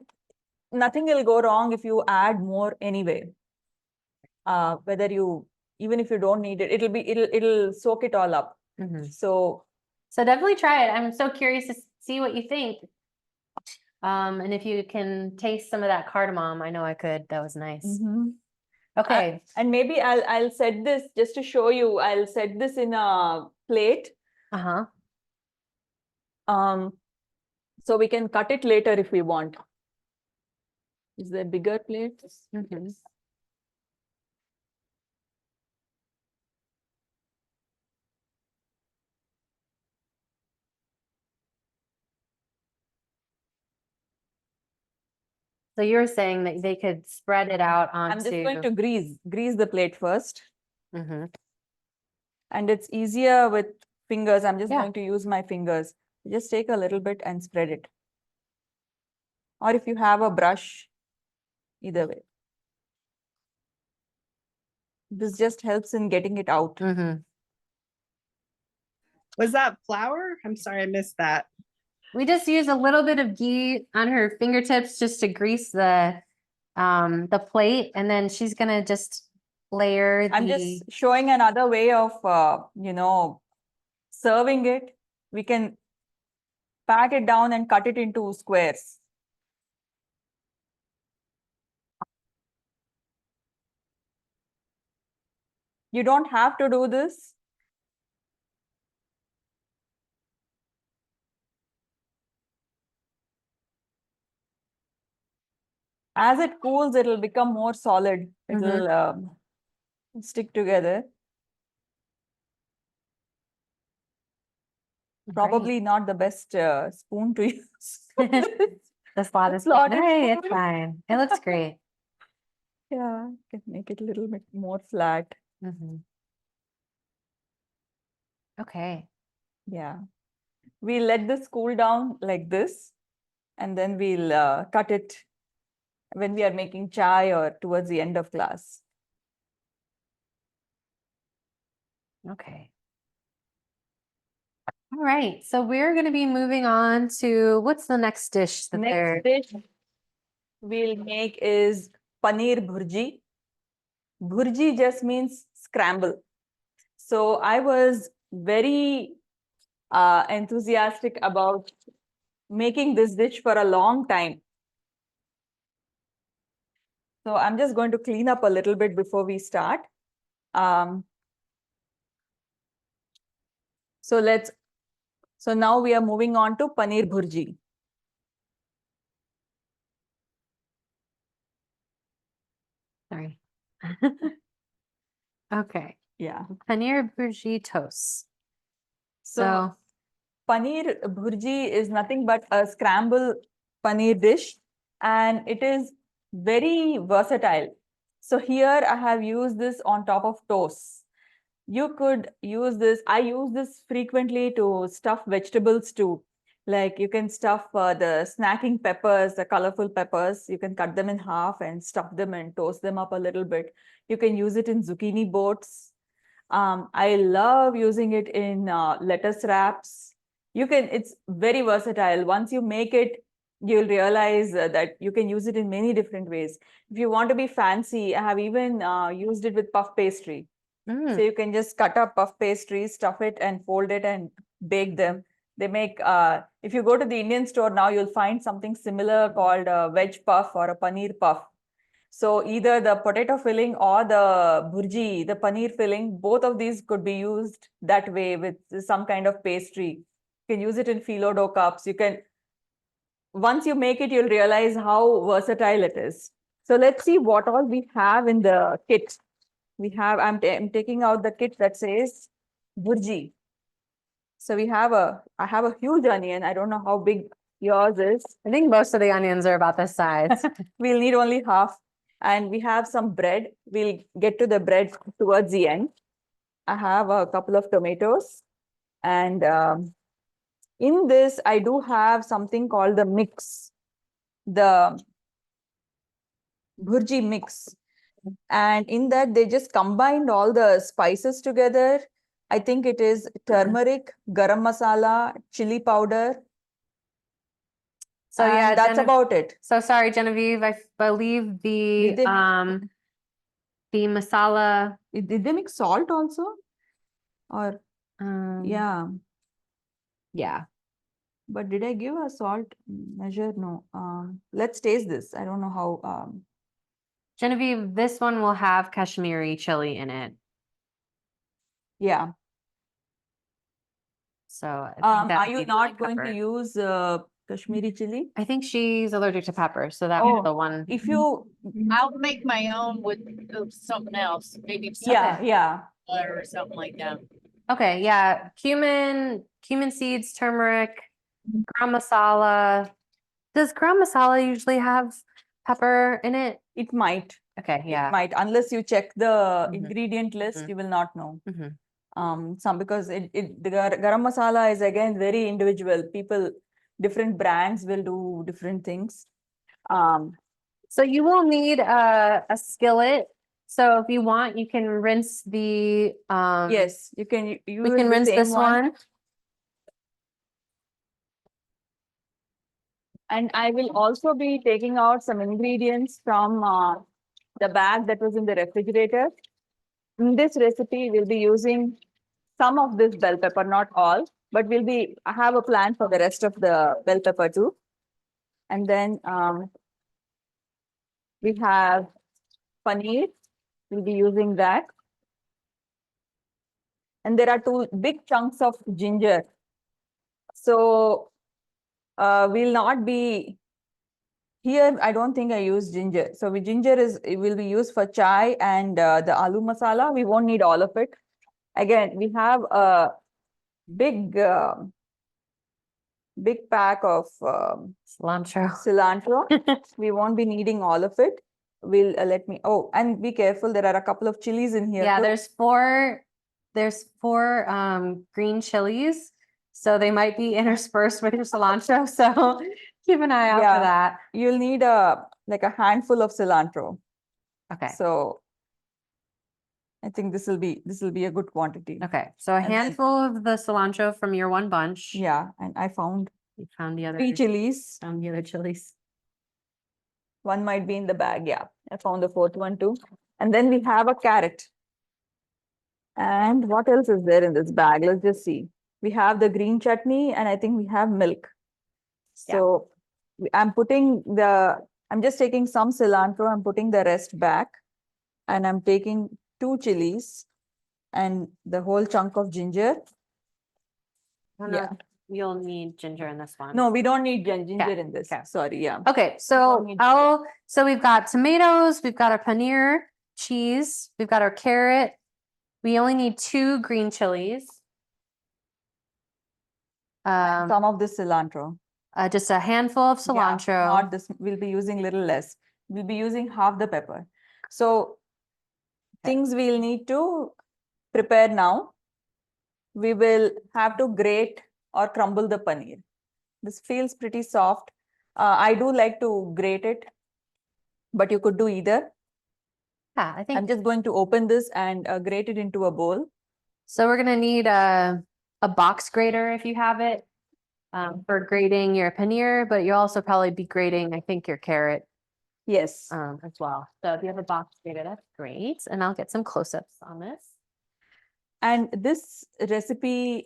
Speaker 2: nothing will go wrong if you add more anyway. Even if you don't need it, it'll soak it all up.
Speaker 1: Mhm.
Speaker 2: So
Speaker 1: So definitely try it. I'm so curious to see what you think. And if you can taste some of that cardamom, I know I could. That was nice. Okay.
Speaker 2: and maybe I'll set this just to show you. I'll set this in a plate.
Speaker 1: Uh-huh.
Speaker 2: So we can cut it later if we want. Is there a bigger plate?
Speaker 1: Mhm. So you were saying that they could spread it out onto.
Speaker 2: I'm just going to grease the plate first.
Speaker 1: Mhm.
Speaker 2: And it's easier with fingers. I'm just
Speaker 1: Yeah.
Speaker 2: going to use my fingers. Just take a little bit and spread it. Or if you have a brush, either way. This just helps in getting it out.
Speaker 1: Mhm.
Speaker 5: Was that flour? I'm sorry, I missed that.
Speaker 1: We just use a little bit of ghee on her fingertips just to grease the plate, and then she's gonna just layer
Speaker 2: I'm
Speaker 1: the.
Speaker 2: just showing another way of, serving it. We can pat it down and cut it into squares. You don't have to do this. As it cools, it'll become more solid. It'll stick together. Probably not the best spoon to use.
Speaker 1: The slot is
Speaker 2: Slotted
Speaker 1: hey, it's
Speaker 2: spoon.
Speaker 1: fine. It looks great.
Speaker 2: Yeah, can make it a little bit more flat.
Speaker 1: Mhm. Okay.
Speaker 2: Yeah. We'll let this cool down like this, and then we'll cut it when we are making chai or towards the end of class.
Speaker 1: Okay. All right. So we're going to be moving on to what's the next dish that they're.
Speaker 2: Next dish we'll make is paneer bhurji. Bhurji just means scramble. So I was very enthusiastic about making this dish for a long time. So I'm just going to clean up a little bit before we start. So now we are moving on to paneer bhurji.
Speaker 1: Sorry. Okay.
Speaker 2: Yeah.
Speaker 1: Paneer bhurji toast.
Speaker 2: So paneer bhurji is nothing but a scramble paneer dish, and it is very versatile. So here I have used this on top of toast. You could use this. I use this frequently to stuff vegetables too. Like you can stuff the snacking peppers, the colorful peppers. You can cut them in half and stuff them and toast them up a little bit. You can use it in zucchini boats. I love using it in lettuce wraps. It's very versatile. Once you make it, you'll realize that you can use it in many different ways. If you want to be fancy, I have even used it with puff pastry. So you can just cut up puff pastry, stuff it and fold it and bake them. They make, if you go to the Indian store now, you'll find something similar called a veg puff or a paneer puff. So either the potato filling or the bhurji, the paneer filling, both of these could be used that way with some kind of pastry. You can use it in phyllo dough cups. Once you make it, you'll realize how versatile it is. So let's see what all we have in the kit. I'm taking out the kit that says bhurji. So I have a huge onion. I don't know how big yours is.
Speaker 1: I think most of the onions are about this size.
Speaker 2: We'll need only half. And we have some bread. We'll get to the bread towards the end. I have a couple of tomatoes. And in this, I do have something called the mix, the bhurji mix. And in that, they just combined all the spices together. I think it is turmeric, garam masala, chili powder.
Speaker 1: So yeah,
Speaker 2: that's about it.
Speaker 1: So sorry, Genevieve, I believe the masala.
Speaker 2: Did they mix salt also? Or
Speaker 1: Yeah.
Speaker 2: But did I give a salt measure? No. Let's taste this. I don't know how.
Speaker 1: Genevieve, this one will have Kashmiri chili in it.
Speaker 2: Yeah.
Speaker 1: So I think that
Speaker 2: are
Speaker 1: would
Speaker 2: you
Speaker 1: be
Speaker 2: not
Speaker 1: pepper.
Speaker 2: going to use Kashmiri chili?
Speaker 1: I think she's allergic to pepper, so that was the one.
Speaker 2: If you,
Speaker 7: I'll make my own with something else, maybe
Speaker 2: yeah.
Speaker 7: or something like that.
Speaker 1: Okay, yeah, cumin seeds, turmeric, garam masala. Does garam masala usually have pepper in it?
Speaker 2: It might.
Speaker 1: Okay, yeah.
Speaker 2: It might, unless you check the
Speaker 1: Mhm.
Speaker 2: ingredient list,
Speaker 1: Mhm.
Speaker 2: you will not know.
Speaker 1: Mhm.
Speaker 2: Because the garam masala is again very individual. Different brands will do different things.
Speaker 1: So you will need a skillet. So if you want, you can rinse the,
Speaker 2: Yes, you can use
Speaker 1: we can
Speaker 2: the
Speaker 1: rinse
Speaker 2: same
Speaker 1: this one.
Speaker 2: And I will also be taking out some ingredients from the bag that was in the refrigerator. In this recipe, we'll be using some of this bell pepper, not all, but I have a plan for the rest of the bell pepper too. And then we have paneer. We'll be using that. And there are 2 big chunks of ginger. So we'll not be here. I don't think I use ginger. So ginger it will be used for chai and the aloo masala. We won't need all of it. Again, we have a big big pack of cilantro. We won't be needing all of it. We'll and be careful. There are a couple of chilies in here.
Speaker 1: Yeah,
Speaker 2: too.
Speaker 1: there's four green chilies. So they might be interspersed with your cilantro. So keep an eye out
Speaker 2: Yeah.
Speaker 1: for that.
Speaker 2: You'll need a handful of cilantro.
Speaker 1: Okay.
Speaker 2: So I think this will be a good quantity.
Speaker 1: Okay. So a
Speaker 2: And then-
Speaker 1: handful of the cilantro from your one bunch.
Speaker 2: Yeah, and I found
Speaker 1: You found the other
Speaker 2: 3 chilies.
Speaker 1: found the other chilies.
Speaker 2: One might be in the bag. Yeah, I found the 4th one too. And then we have a carrot. And what else is there in this bag? Let's just see. We have the green chutney, and I think we have milk.
Speaker 1: Yeah.
Speaker 2: So I'm just taking some cilantro. I'm putting the rest back, and I'm taking 2 chilies and the whole chunk of ginger.
Speaker 1: Oh,
Speaker 2: Yeah.
Speaker 1: no, you'll need ginger in this one.
Speaker 2: No, we don't need ginger
Speaker 1: Okay,
Speaker 2: in this.
Speaker 1: okay.
Speaker 2: Sorry, yeah.
Speaker 1: Okay, so
Speaker 2: need-
Speaker 1: so we've got tomatoes, we've got our paneer, cheese, we've got our carrot. We only need 2 green chilies.
Speaker 2: Some of this cilantro.
Speaker 1: Just a handful of
Speaker 2: Yeah,
Speaker 1: cilantro.
Speaker 2: not this, we'll be using little less. We'll be using half the pepper. So things we'll need to prepare now. We will have to grate or crumble the paneer. This feels pretty soft. I do like to grate it, but you could do either.
Speaker 1: Yeah, I think
Speaker 2: I'm just going to open this and grate it into a bowl.
Speaker 1: so. We're gonna need a box grater if you have it for grating your paneer, but you'll also probably be grating, I think, your carrot
Speaker 2: Yes.
Speaker 1: as well. So if you have a box grater, that's great. And I'll get some close-ups on this.
Speaker 2: And this recipe,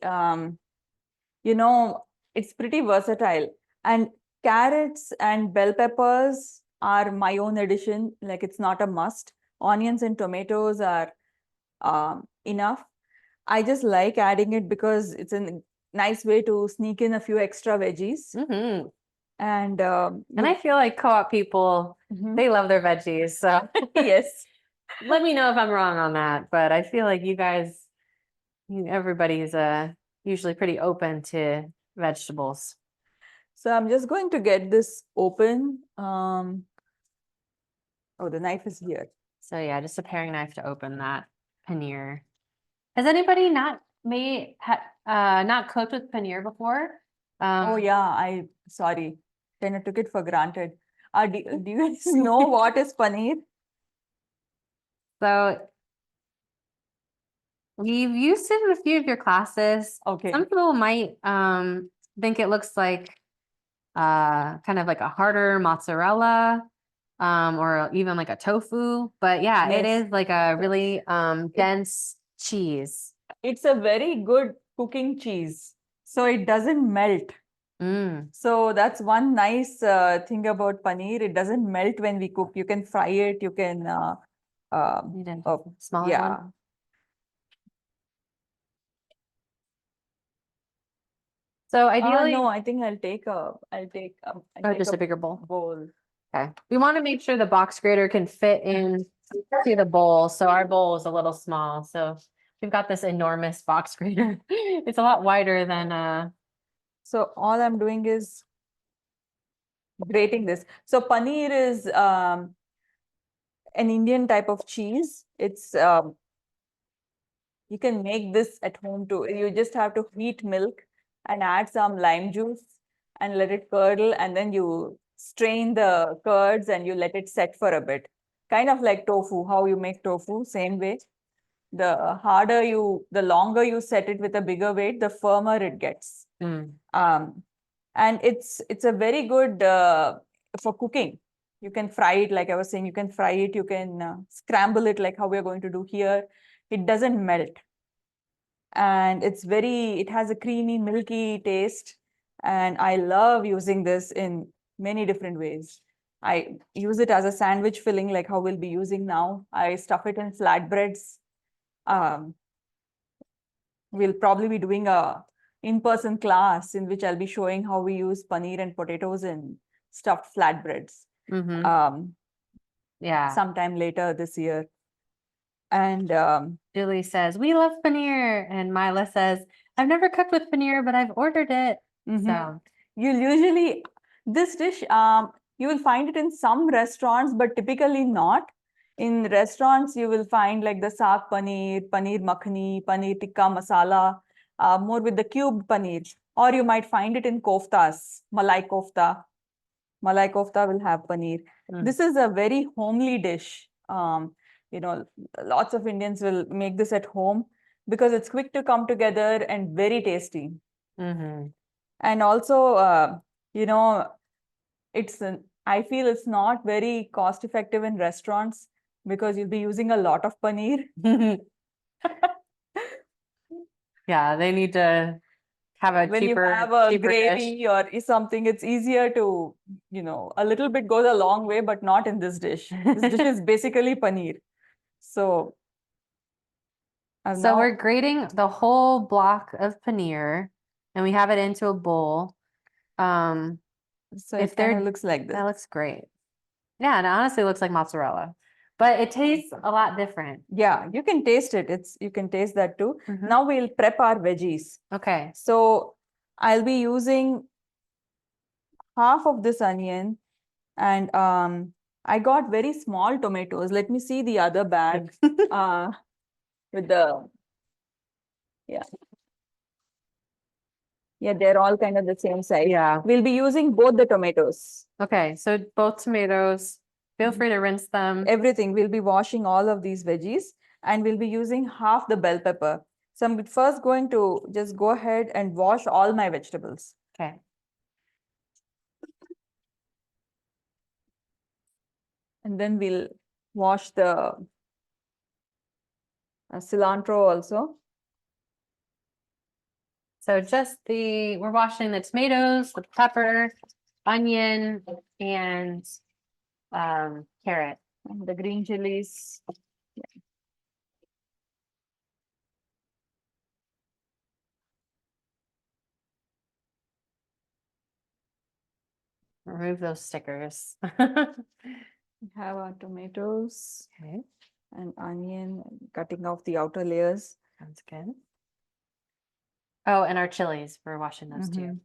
Speaker 2: it's pretty versatile. And carrots and bell peppers are my own addition. Like, it's not a must. Onions and tomatoes are enough. I just like adding it because it's a nice way to sneak in a few extra veggies.
Speaker 1: Mhm.
Speaker 2: And
Speaker 1: And I feel like co-op people,
Speaker 2: Mhm.
Speaker 1: they love their veggies. So
Speaker 2: yes.
Speaker 1: let me know if I'm wrong on that. But I feel like you guys, everybody's usually pretty open to vegetables.
Speaker 2: So I'm just going to get this open. Oh, the knife is here.
Speaker 1: So yeah, just a paring knife to open that paneer. Has anybody not cooked with paneer before?
Speaker 2: Oh yeah, sorry. Then I took it for granted. Do you guys know what is paneer?
Speaker 1: So we've used it in a few of your classes.
Speaker 2: Okay.
Speaker 1: Some people might think it looks like kind of like a harder mozzarella or even like a tofu. But yeah, it
Speaker 2: Yes.
Speaker 1: is like a really dense cheese.
Speaker 2: It's a very good cooking cheese. So it doesn't melt.
Speaker 1: Mm.
Speaker 2: So that's one nice thing about paneer. It doesn't melt when we cook. You can fry it. You can,
Speaker 1: Need a smaller
Speaker 2: yeah.
Speaker 1: one. So ideally,
Speaker 2: No, I think I'll take
Speaker 1: just a bigger bowl.
Speaker 2: bowl.
Speaker 1: Okay. We want to make sure the box grater can fit in to the bowl. So our bowl is a little small. So we've got this enormous box grater. It's a lot wider than
Speaker 2: So all I'm doing is grating this. So paneer is an Indian type of cheese. It's you can make this at home too. You just have to heat milk and add some lime juice and let it curdle, and then you strain the curds and you let it set for a bit. Kind of like tofu, how you make tofu, same way. The longer you set it with a bigger weight, the firmer it gets. And it's a very good for cooking. You can fry it, like I was saying, you can fry it, you can scramble it like how we're going to do here. It doesn't melt. And it has a creamy, milky taste. And I love using this in many different ways. I use it as a sandwich filling, like how we'll be using now. I stuff it in flatbreads. We'll probably be doing a in-person class in which I'll be showing how we use paneer and potatoes in stuffed flatbreads
Speaker 1: Yeah.
Speaker 2: sometime later this year. And
Speaker 1: Julie says, we love paneer. And Mila says, I've never cooked with paneer, but I've ordered it. So
Speaker 2: you'll usually, this dish, you will find it in some restaurants, but typically not. In restaurants, you will find like the saag paneer, paneer makhani, paneer tikka masala, more with the cubed paneer. Or you might find it in koftas, malai kofta. Malai kofta will have paneer. This is a very homely dish. Lots of Indians will make this at home because it's quick to come together and very tasty. And also, I feel it's not very cost effective in restaurants because you'll be using a lot of paneer.
Speaker 1: Yeah, they need to have a
Speaker 2: When
Speaker 1: cheaper,
Speaker 2: you have a
Speaker 1: cheaper
Speaker 2: gravy
Speaker 1: dish.
Speaker 2: or something, it's easier to, a little bit goes a long way, but not in this dish. This dish is basically paneer. So,
Speaker 1: So we're grating the whole block of paneer and we have it into a bowl.
Speaker 2: So it kind of looks like this.
Speaker 1: That looks great. Yeah, and it honestly looks like mozzarella, but it tastes a lot different.
Speaker 2: Yeah, you can taste it. You can taste that too. Now we'll prep our veggies.
Speaker 1: Okay.
Speaker 2: So I'll be using half of this onion and I got very small tomatoes. Let me see the other bag with the, yeah, they're all kind of the same size.
Speaker 1: Yeah.
Speaker 2: We'll be using both the tomatoes.
Speaker 1: Okay, so both tomatoes, feel free to rinse them.
Speaker 2: Everything. We'll be washing all of these veggies and we'll be using half the bell pepper. So I'm first going to just go ahead and wash all my vegetables.
Speaker 1: Okay.
Speaker 2: And then we'll wash the cilantro also.
Speaker 1: So we're washing the tomatoes, the pepper, onion, and carrot.
Speaker 2: And the green chilies.
Speaker 1: Remove those stickers.
Speaker 2: We have our tomatoes
Speaker 1: Okay,
Speaker 2: and onion, cutting off the outer layers.
Speaker 1: sounds good. Oh, and our chilies, we're washing those too.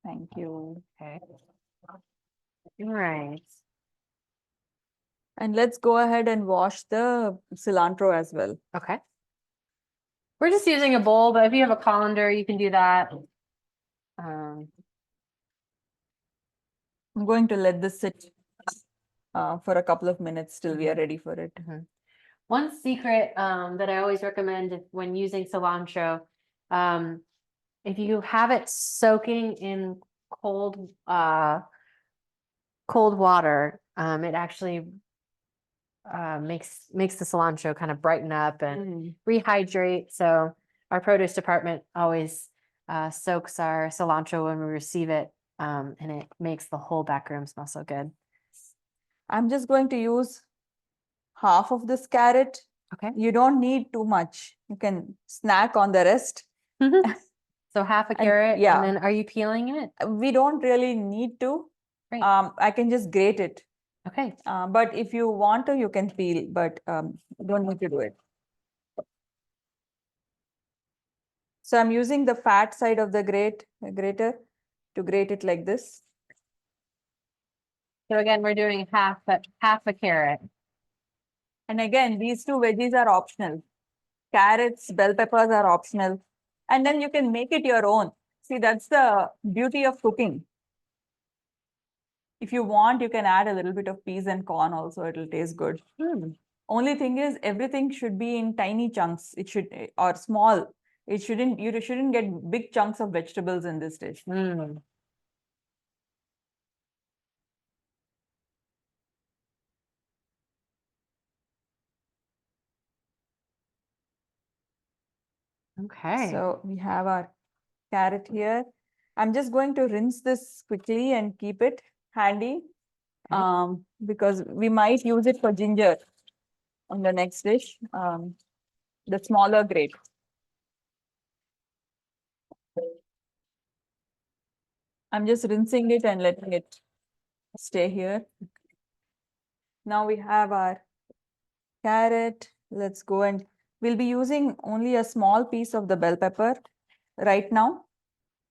Speaker 2: Thank you.
Speaker 1: Okay. All right.
Speaker 2: And let's go ahead and wash the cilantro as well.
Speaker 1: Okay. We're just using a bowl, but if you have a colander, you can do that.
Speaker 2: I'm going to let this sit for a couple of minutes till we are ready for it.
Speaker 1: One secret that I always recommend when using cilantro, if you have it soaking in cold water, it actually makes the cilantro kind of brighten up and rehydrate. So our produce department always soaks our cilantro when we receive it, and it makes the whole back room smell so good.
Speaker 2: I'm just going to use half of this carrot.
Speaker 1: Okay.
Speaker 2: You don't need too much. You can snack on the rest.
Speaker 1: So half a carrot,
Speaker 2: yeah.
Speaker 1: and then are you peeling it?
Speaker 2: We don't really need to.
Speaker 1: Great.
Speaker 2: I can just grate it.
Speaker 1: Okay.
Speaker 2: But if you want to, you can peel, but don't need to do it. So I'm using the fat side of the grater to grate it like this.
Speaker 1: So again, we're doing half a carrot.
Speaker 2: And again, these two veggies are optional. Carrots, bell peppers are optional. And then you can make it your own. See, that's the beauty of cooking. If you want, you can add a little bit of peas and corn also. It'll taste good. Only thing is, everything should be in tiny chunks. It should, or small. It shouldn't, you shouldn't get big chunks of vegetables in this dish.
Speaker 1: Okay.
Speaker 2: So we have our carrot here. I'm just going to rinse this quickly and keep it handy. Because we might use it for ginger on the next dish. The smaller grate. I'm just rinsing it and letting it stay here. Now we have our carrot. Let's go, and we'll be using only a small piece of the bell pepper right now,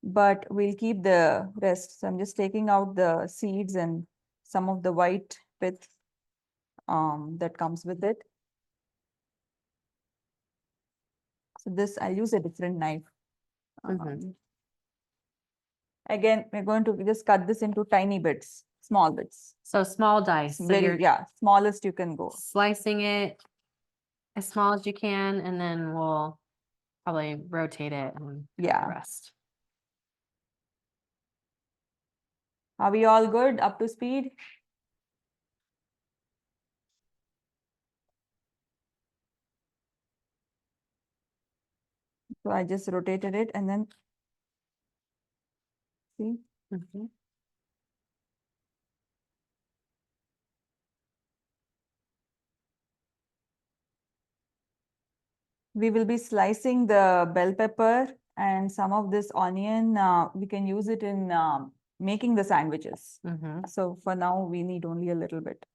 Speaker 2: but we'll keep the rest. So I'm just taking out the seeds and some of the white pith that comes with it. So this, I'll use a different knife. Again, we're going to just cut this into tiny bits, small bits.
Speaker 1: So small dice. So
Speaker 2: Very,
Speaker 1: you're
Speaker 2: yeah, smallest you can go.
Speaker 1: slicing it as small as you can, and then we'll probably rotate it and cut
Speaker 2: Yeah.
Speaker 1: the rest.
Speaker 2: Are we all good? Up to speed? So I just rotated it and then see.
Speaker 1: Mhm.
Speaker 2: We will be slicing the bell pepper and some of this onion. We can use it in making the sandwiches.
Speaker 1: Mhm.
Speaker 2: So for now, we need only a little bit.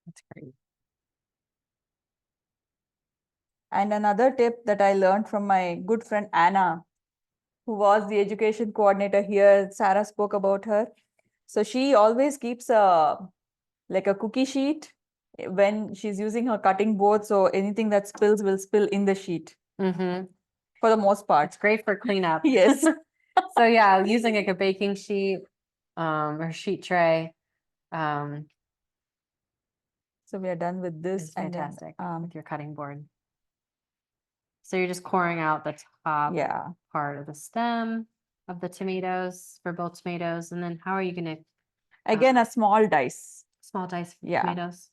Speaker 1: That's great.
Speaker 2: And another tip that I learned from my good friend Anna, who was the education coordinator here. Sarah spoke about her. So she always keeps like a cookie sheet when she's using her cutting board. So anything that spills will spill in the sheet
Speaker 1: Mhm.
Speaker 2: for the most part.
Speaker 1: It's great for cleanup.
Speaker 2: Yes.
Speaker 1: So yeah, using like a baking sheet, or sheet tray,
Speaker 2: So we are done with this.
Speaker 1: is
Speaker 2: And then,
Speaker 1: fantastic with your cutting board. So you're just coring out the top
Speaker 2: yeah.
Speaker 1: part of the stem of the tomatoes for both tomatoes, and then how are you gonna
Speaker 2: Again, a small dice.
Speaker 1: small dice
Speaker 2: Yeah.
Speaker 1: tomatoes?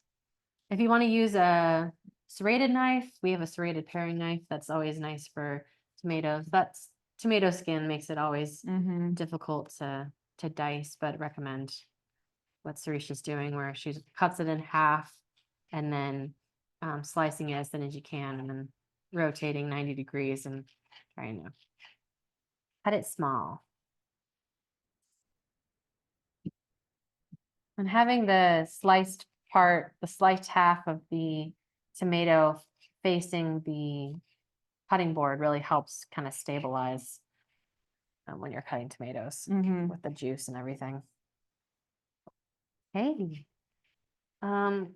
Speaker 1: If you want to use a serrated knife, we have a serrated paring knife. That's always nice for tomatoes. That's tomato skin makes it always
Speaker 2: Mm-hmm.
Speaker 1: difficult to dice, but recommend what Sirisha's doing, where she cuts it in half and then slicing it as thin as you can, and then rotating 90 degrees and trying to cut it small. And having the sliced part, the sliced half of the tomato facing the cutting board really helps kind of stabilize when you're cutting tomatoes
Speaker 2: Mm-hmm.
Speaker 1: with the juice and everything. Hey. And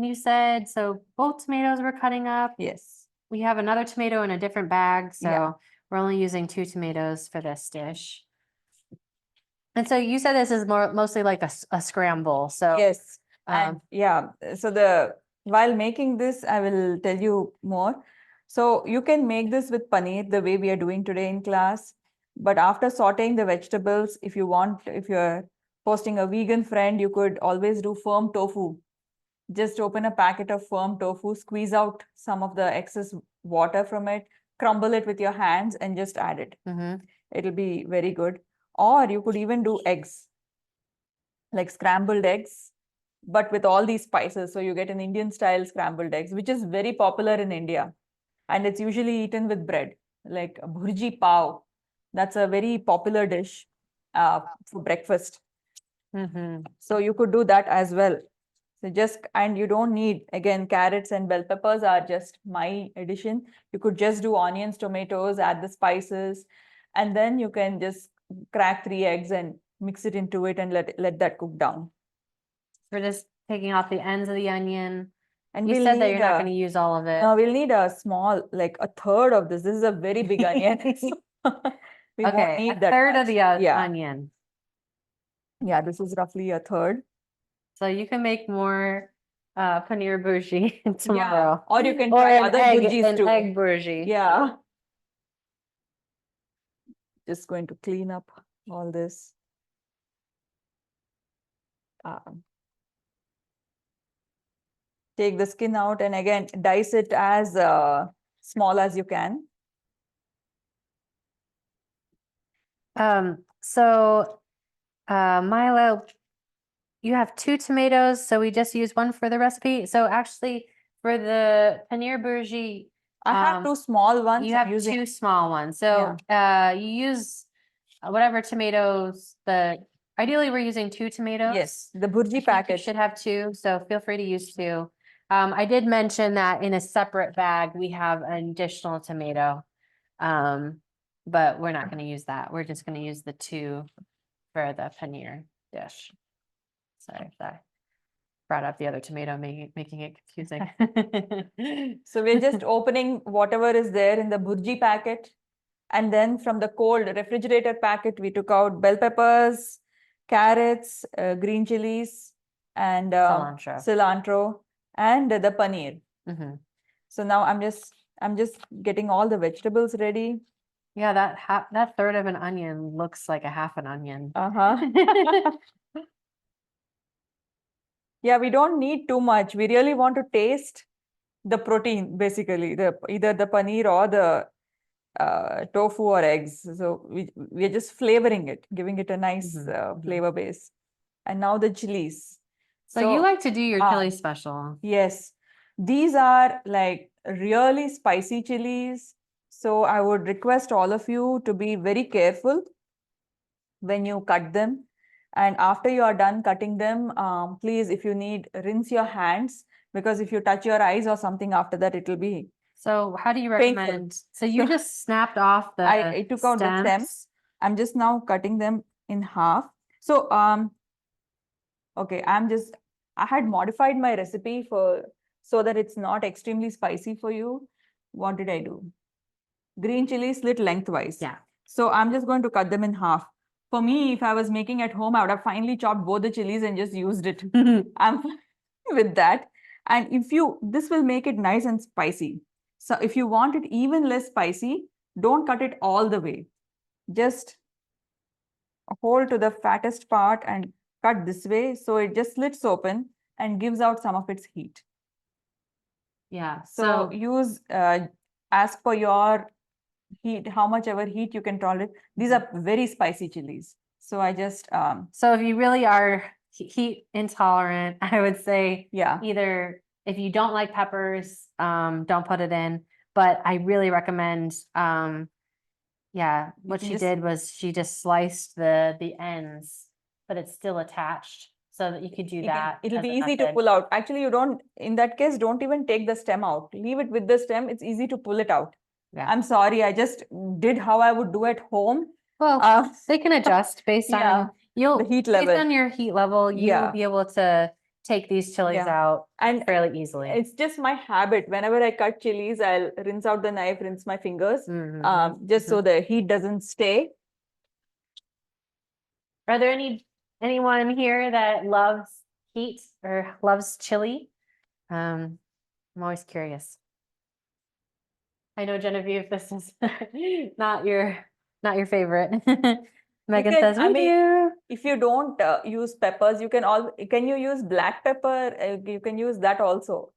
Speaker 1: you said, so both tomatoes we're cutting up.
Speaker 2: Yes.
Speaker 1: We have another tomato in a different bag, so
Speaker 2: Yeah.
Speaker 1: we're only using 2 tomatoes for this dish. And so you said this is mostly like a scramble. So
Speaker 2: Yes. And
Speaker 1: um,
Speaker 2: yeah, so while making this, I will tell you more. So you can make this with paneer the way we are doing today in class. But after sauteing the vegetables, if you're hosting a vegan friend, you could always do firm tofu. Just open a packet of firm tofu, squeeze out some of the excess water from it, crumble it with your hands and just add it.
Speaker 1: mhm.
Speaker 2: It'll be very good. Or you could even do eggs, like scrambled eggs, but with all these spices. So you get an Indian style scrambled eggs, which is very popular in India. And it's usually eaten with bread, like a bhurji pav. That's a very popular dish for breakfast.
Speaker 1: Mhm.
Speaker 2: So you could do that as well. So and you don't need, again, carrots and bell peppers are just my addition. You could just do onions, tomatoes, add the spices, and then you can just crack 3 eggs and mix it into it and let that cook down.
Speaker 1: For this taking off the ends of the onion.
Speaker 2: And
Speaker 1: You
Speaker 2: we'll
Speaker 1: said that you're
Speaker 2: need
Speaker 1: not
Speaker 2: a-
Speaker 1: going to use all of it.
Speaker 2: No, we'll need a small, like a third of this. This is a very big onion. We won't
Speaker 1: Okay,
Speaker 2: need
Speaker 1: a
Speaker 2: that
Speaker 1: third of
Speaker 2: much.
Speaker 1: the
Speaker 2: Yeah.
Speaker 1: onion.
Speaker 2: Yeah, this is roughly a third.
Speaker 1: So you can make more paneer bhurji tomorrow.
Speaker 2: Or you can
Speaker 1: Or
Speaker 2: try
Speaker 1: an
Speaker 2: other
Speaker 1: egg,
Speaker 2: bhurjis
Speaker 1: an
Speaker 2: too.
Speaker 1: egg bhurji.
Speaker 2: Yeah. Just going to clean up all this. Take the skin out and again dice it as small as you can.
Speaker 1: So Milo, you have 2 tomatoes, so we just use one for the recipe. So actually, for the paneer bhurji,
Speaker 2: I have 2 small ones.
Speaker 1: you
Speaker 2: I'm
Speaker 1: have
Speaker 2: using
Speaker 1: 2 small ones. So you use whatever tomatoes ideally we're using 2 tomatoes.
Speaker 2: Yes, the
Speaker 1: I
Speaker 2: bhurji
Speaker 1: think you
Speaker 2: packet.
Speaker 1: should have 2, so feel free to use 2. I did mention that in a separate bag, we have an additional tomato. But we're not going to use that. We're just going to use the 2 for the paneer dish. Sorry if that brought up the other tomato, making it confusing.
Speaker 2: So we're just opening whatever is there in the bhurji packet. And then from the cold refrigerator packet, we took out bell peppers, carrots, green chilies, and cilantro, and the paneer.
Speaker 1: Mhm.
Speaker 2: So now I'm just getting all the vegetables ready.
Speaker 1: Yeah, that third of an onion looks like a half an onion.
Speaker 2: Yeah, we don't need too much. We really want to taste the protein, basically, either the paneer or the tofu or eggs. So we're just flavoring it, giving it a nice flavor base. And now the chilies.
Speaker 1: So you like to do your chili special.
Speaker 2: Yes, these are like really spicy chilies. So I would request all of you to be very careful when you cut them. And after you are done cutting them, please, if you need, rinse your hands, because if you touch your eyes or something after that, it will be.
Speaker 1: So how do you
Speaker 2: Painful.
Speaker 1: recommend? So you just snapped off the
Speaker 2: I took out the stems. I'm just now cutting them in half. So okay, I had modified my recipe so that it's not extremely spicy for you. What did I do? Green chili slit lengthwise.
Speaker 1: Yeah.
Speaker 2: So I'm just going to cut them in half. For me, if I was making at home, I would have finely chopped both the chilies and just used it. I'm fine with that. And this will make it nice and spicy. So if you want it even less spicy, don't cut it all the way. Just hold to the fattest part and cut this way. So it just slits open and gives out some of its heat.
Speaker 1: Yeah.
Speaker 2: So use, as per your heat, how much ever heat you can tolerate. These are very spicy chilies. So I just
Speaker 1: So if you really are heat intolerant, I would say either if you don't like peppers, don't put it in. But I really recommend what she did was she just sliced the ends, but it's still attached, so that you could do that.
Speaker 2: It'll be easy to pull out. Actually, in that case, don't even take the stem out. Leave it with the stem. It's easy to pull it out.
Speaker 1: Yeah.
Speaker 2: I'm sorry, I just did how I would do at home.
Speaker 1: Well, they can adjust based on
Speaker 2: the heat level.
Speaker 1: Based on your heat level, you'll be able to take these chilies out
Speaker 2: and
Speaker 1: fairly easily.
Speaker 2: It's just my habit. Whenever I cut chilies, I'll rinse out the knife, rinse my fingers, just so the heat doesn't stay.
Speaker 1: Are there anyone here that loves heat or loves chili? I'm always curious. I know, Genevieve, this is not your favorite. Megan says, we do.
Speaker 2: If you don't use peppers, can you use black pepper? You can use that also.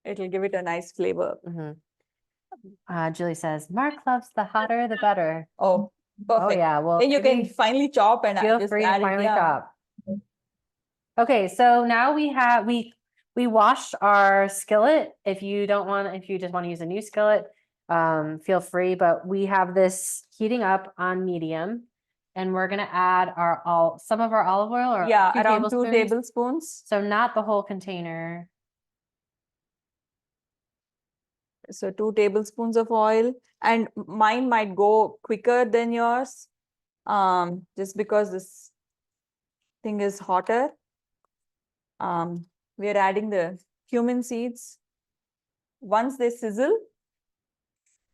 Speaker 2: It'll give it a nice flavor.
Speaker 1: Julie says, Mark loves the hotter, the better.
Speaker 2: Oh, perfect.
Speaker 1: Oh yeah, well,
Speaker 2: then you can finely chop and
Speaker 1: feel
Speaker 2: just
Speaker 1: free to
Speaker 2: add
Speaker 1: finely
Speaker 2: it.
Speaker 1: chop. Okay, so now we washed our skillet. If you just want to use a new skillet, feel free, but we have this heating up on medium, and we're gonna add some of our olive oil, or
Speaker 2: around 2 tablespoons.
Speaker 1: So not the whole container.
Speaker 2: So 2 tablespoons of oil, and mine might go quicker than yours, just because this thing is hotter. we are adding the cumin seeds. Once they sizzle,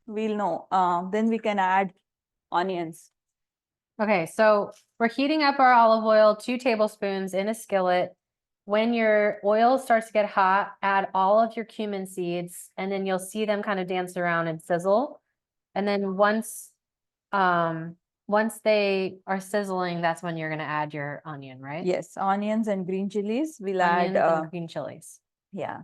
Speaker 2: we'll know. Then we can add onions.
Speaker 1: Okay, so we're heating up our olive oil, 2 tablespoons in a skillet. When your oil starts to get hot, add all of your cumin seeds, and then you'll see them kind of dance around and sizzle. And then once they are sizzling, that's when you're gonna add your onion, right?
Speaker 2: Yes, onions and green chilies. We'll
Speaker 1: Onions
Speaker 2: add,
Speaker 1: and green chilies.
Speaker 2: yeah.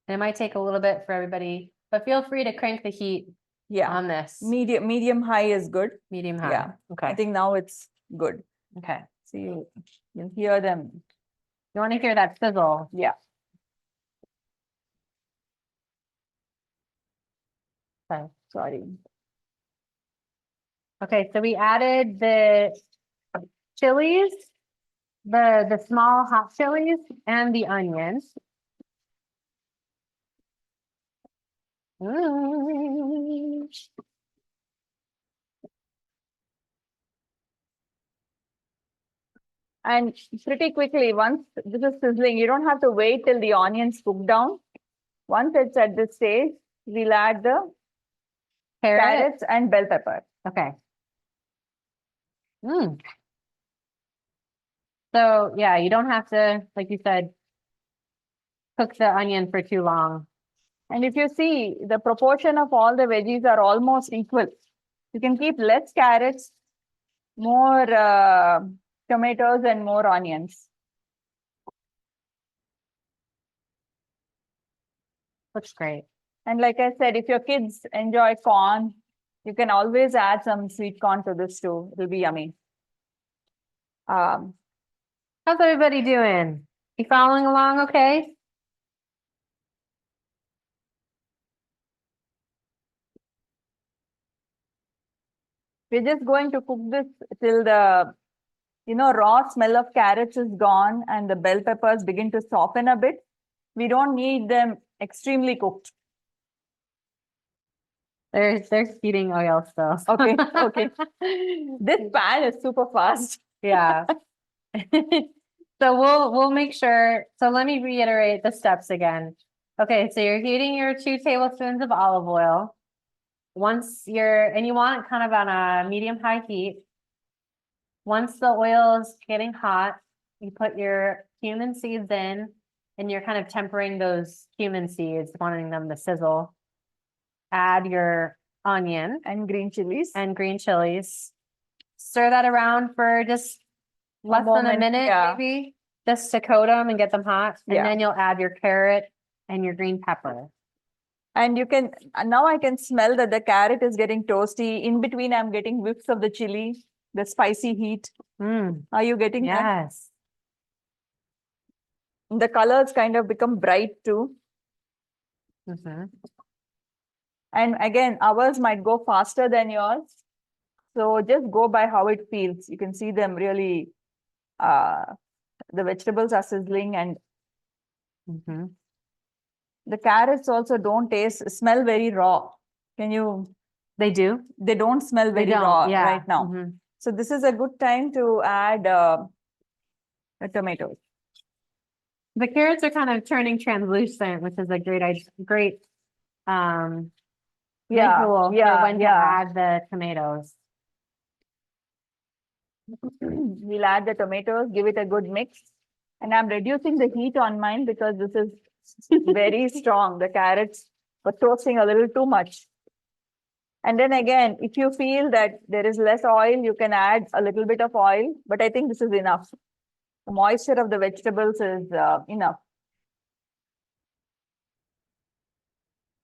Speaker 1: It might take a little bit for everybody, but feel free to crank the heat
Speaker 2: Yeah,
Speaker 1: on this.
Speaker 2: medium high is good.
Speaker 1: Medium high.
Speaker 2: Yeah, I
Speaker 1: Okay,
Speaker 2: think now it's good.
Speaker 1: okay.
Speaker 2: So you'll hear them.
Speaker 1: You want to hear that sizzle?
Speaker 2: Yeah.
Speaker 1: Okay.
Speaker 2: Sorry.
Speaker 1: Okay, so we added the chilies, the small hot chilies and the onions. Mm.
Speaker 2: And pretty quickly, once this is sizzling, you don't have to wait till the onions cook down. Once it's at this stage, we'll add the carrots and bell pepper.
Speaker 1: Okay. So yeah, you don't have to, like you said, cook the onion for too long.
Speaker 2: And if you see, the proportion of all the veggies are almost equal. You can keep less carrots, more tomatoes and more onions.
Speaker 1: Looks great.
Speaker 2: And like I said, if your kids enjoy corn, you can always add some sweet corn to this too. It'll be yummy.
Speaker 1: How's everybody doing? You following along okay?
Speaker 2: We're just going to cook this till the, raw smell of carrots is gone and the bell peppers begin to soften a bit. We don't need them extremely cooked.
Speaker 1: They're heating oil still.
Speaker 2: Okay, okay. This pan is super fast.
Speaker 1: Yeah. So we'll make sure. So let me reiterate the steps again. Okay, so you're heating your 2 tablespoons of olive oil. And you want it kind of on a medium-high heat. Once the oil is getting hot, you put your cumin seeds in, and you're kind of tempering those cumin seeds, wanting them to sizzle. Add your onion
Speaker 2: And green chilies.
Speaker 1: Stir that around for just less than a
Speaker 2: moment,
Speaker 1: minute,
Speaker 2: yeah.
Speaker 1: maybe, just to coat them and get them hot. And
Speaker 2: Yeah.
Speaker 1: then you'll add your carrot and your green pepper.
Speaker 2: And you can, now I can smell that the carrot is getting toasty. In between, I'm getting whiffs of the chili, the spicy heat. Are you getting that?
Speaker 1: Yes.
Speaker 2: The colors kind of become bright too.
Speaker 1: Mhm.
Speaker 2: And again, ours might go faster than yours. So just go by how it feels. You can see them really, the vegetables are sizzling and
Speaker 1: Mhm.
Speaker 2: the carrots also don't smell very raw.
Speaker 1: They do?
Speaker 2: They don't smell
Speaker 1: They
Speaker 2: very
Speaker 1: don't,
Speaker 2: raw
Speaker 1: yeah.
Speaker 2: right now.
Speaker 1: Mhm.
Speaker 2: So this is a good time to add the tomatoes.
Speaker 1: The carrots are kind of turning translucent, which is a great visual for when to add the tomatoes.
Speaker 2: We'll add the tomatoes, give it a good mix. And I'm reducing the heat on mine because this is very strong. The carrots were toasting a little too much. And then again, if you feel that there is less oil, you can add a little bit of oil, but I think this is enough. The moisture of the vegetables is enough.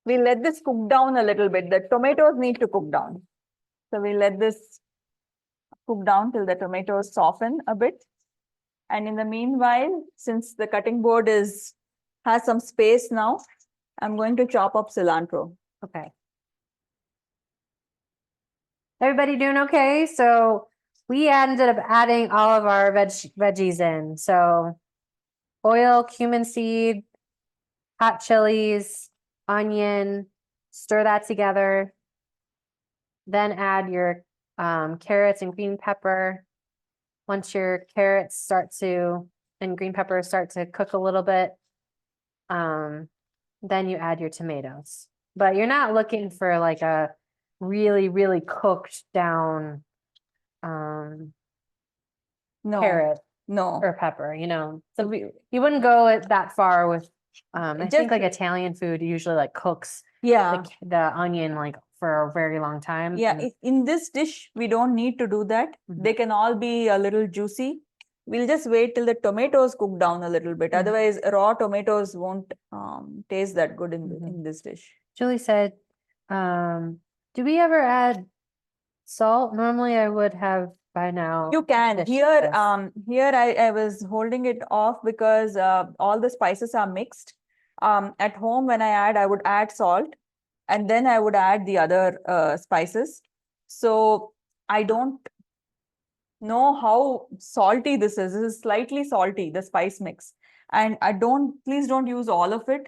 Speaker 2: We'll let this cook down a little bit. The tomatoes need to cook down. So we'll let this cook down till the tomatoes soften a bit. And in the meanwhile, since the cutting board has some space now, I'm going to chop up cilantro.
Speaker 1: Okay. Everybody doing okay? So we ended up adding all of our veggies in. So oil, cumin seed, hot chilies, onion, stir that together. Then add your carrots and green pepper. once your carrots start to, and green peppers start to cook a little bit, then you add your tomatoes. But you're not looking for like a really, really cooked down
Speaker 2: No,
Speaker 1: carrot
Speaker 2: no.
Speaker 1: or pepper, you know. So you wouldn't go that far with, I think
Speaker 2: Just-
Speaker 1: like Italian food usually like cooks
Speaker 2: Yeah.
Speaker 1: the onion like for a very long time.
Speaker 2: Yeah,
Speaker 1: and-
Speaker 2: in this dish, we don't need to do that.
Speaker 1: Mhm.
Speaker 2: They can all be a little juicy. We'll just wait till the tomatoes cook down a little bit.
Speaker 1: Mhm.
Speaker 2: Otherwise, raw tomatoes won't taste that good
Speaker 1: Mhm.
Speaker 2: in this dish.
Speaker 1: Julie said, do we ever add salt? Normally I would have by now.
Speaker 2: You can.
Speaker 1: dished
Speaker 2: Here,
Speaker 1: this.
Speaker 2: here I was holding it off because all the spices are mixed. At home, when I would add salt, and then I would add the other spices. So I don't know how salty this is. This is slightly salty, the spice mix. And please don't use all of it.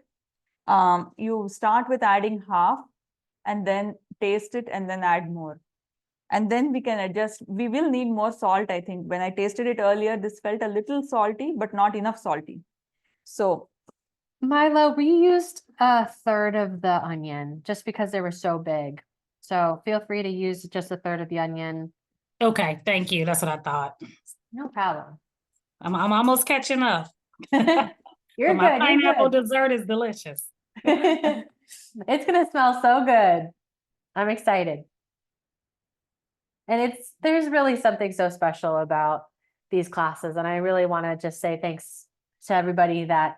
Speaker 2: You start with adding half and then taste it and then add more. And then we can adjust. We will need more salt, I think. When I tasted it earlier, this felt a little salty, but not enough salty. So
Speaker 1: Milo, we used a third of the onion just because they were so big. So feel free to use just a third of the onion.
Speaker 4: Okay, thank you. That's what I thought.
Speaker 1: No problem.
Speaker 4: I'm almost catching up.
Speaker 1: You're
Speaker 4: But my
Speaker 1: good.
Speaker 4: pineapple
Speaker 1: You're good.
Speaker 4: dessert is delicious.
Speaker 1: It's gonna smell so good. I'm excited. And there's really something so special about these classes. And I really want to just say thanks to everybody that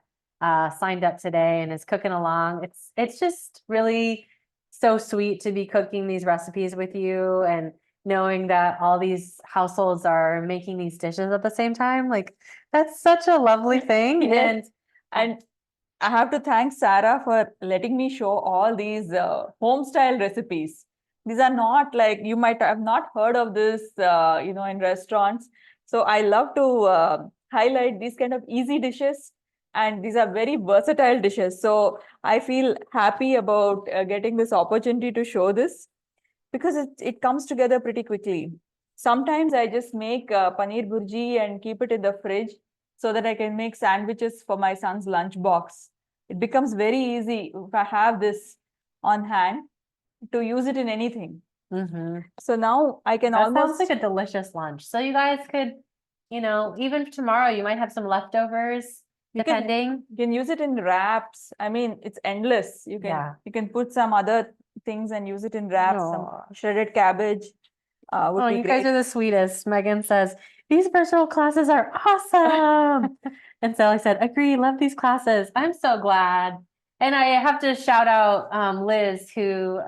Speaker 1: signed up today and is cooking along. It's just really so sweet to be cooking these recipes with you and knowing that all these households are making these dishes at the same time. Like that's such a lovely thing.
Speaker 2: Yes.
Speaker 1: And
Speaker 2: And I have to thank Sarah for letting me show all these home style recipes. These are not like, you might have not heard of this, in restaurants. So I love to highlight these kind of easy dishes. And these are very versatile dishes. So I feel happy about getting this opportunity to show this because it comes together pretty quickly. Sometimes I just make paneer bhurji and keep it in the fridge so that I can make sandwiches for my son's lunch box. It becomes very easy if I have this on hand to use it in anything.
Speaker 1: mhm.
Speaker 2: So now I can
Speaker 1: That sounds
Speaker 2: almost,
Speaker 1: like a delicious lunch. So you guys could, even tomorrow you might have some leftovers,
Speaker 2: You can-
Speaker 1: depending.
Speaker 2: you can use it in wraps. I mean, it's endless. You
Speaker 1: Yeah.
Speaker 2: can put some other things and use it in wraps, some
Speaker 1: Aw.
Speaker 2: shredded cabbage. Would
Speaker 1: Oh,
Speaker 2: be
Speaker 1: you guys
Speaker 2: great.
Speaker 1: are the sweetest. Megan says, these virtual classes are awesome. And Sally said, agree, love these classes. I'm so glad. And I have to shout out Liz, who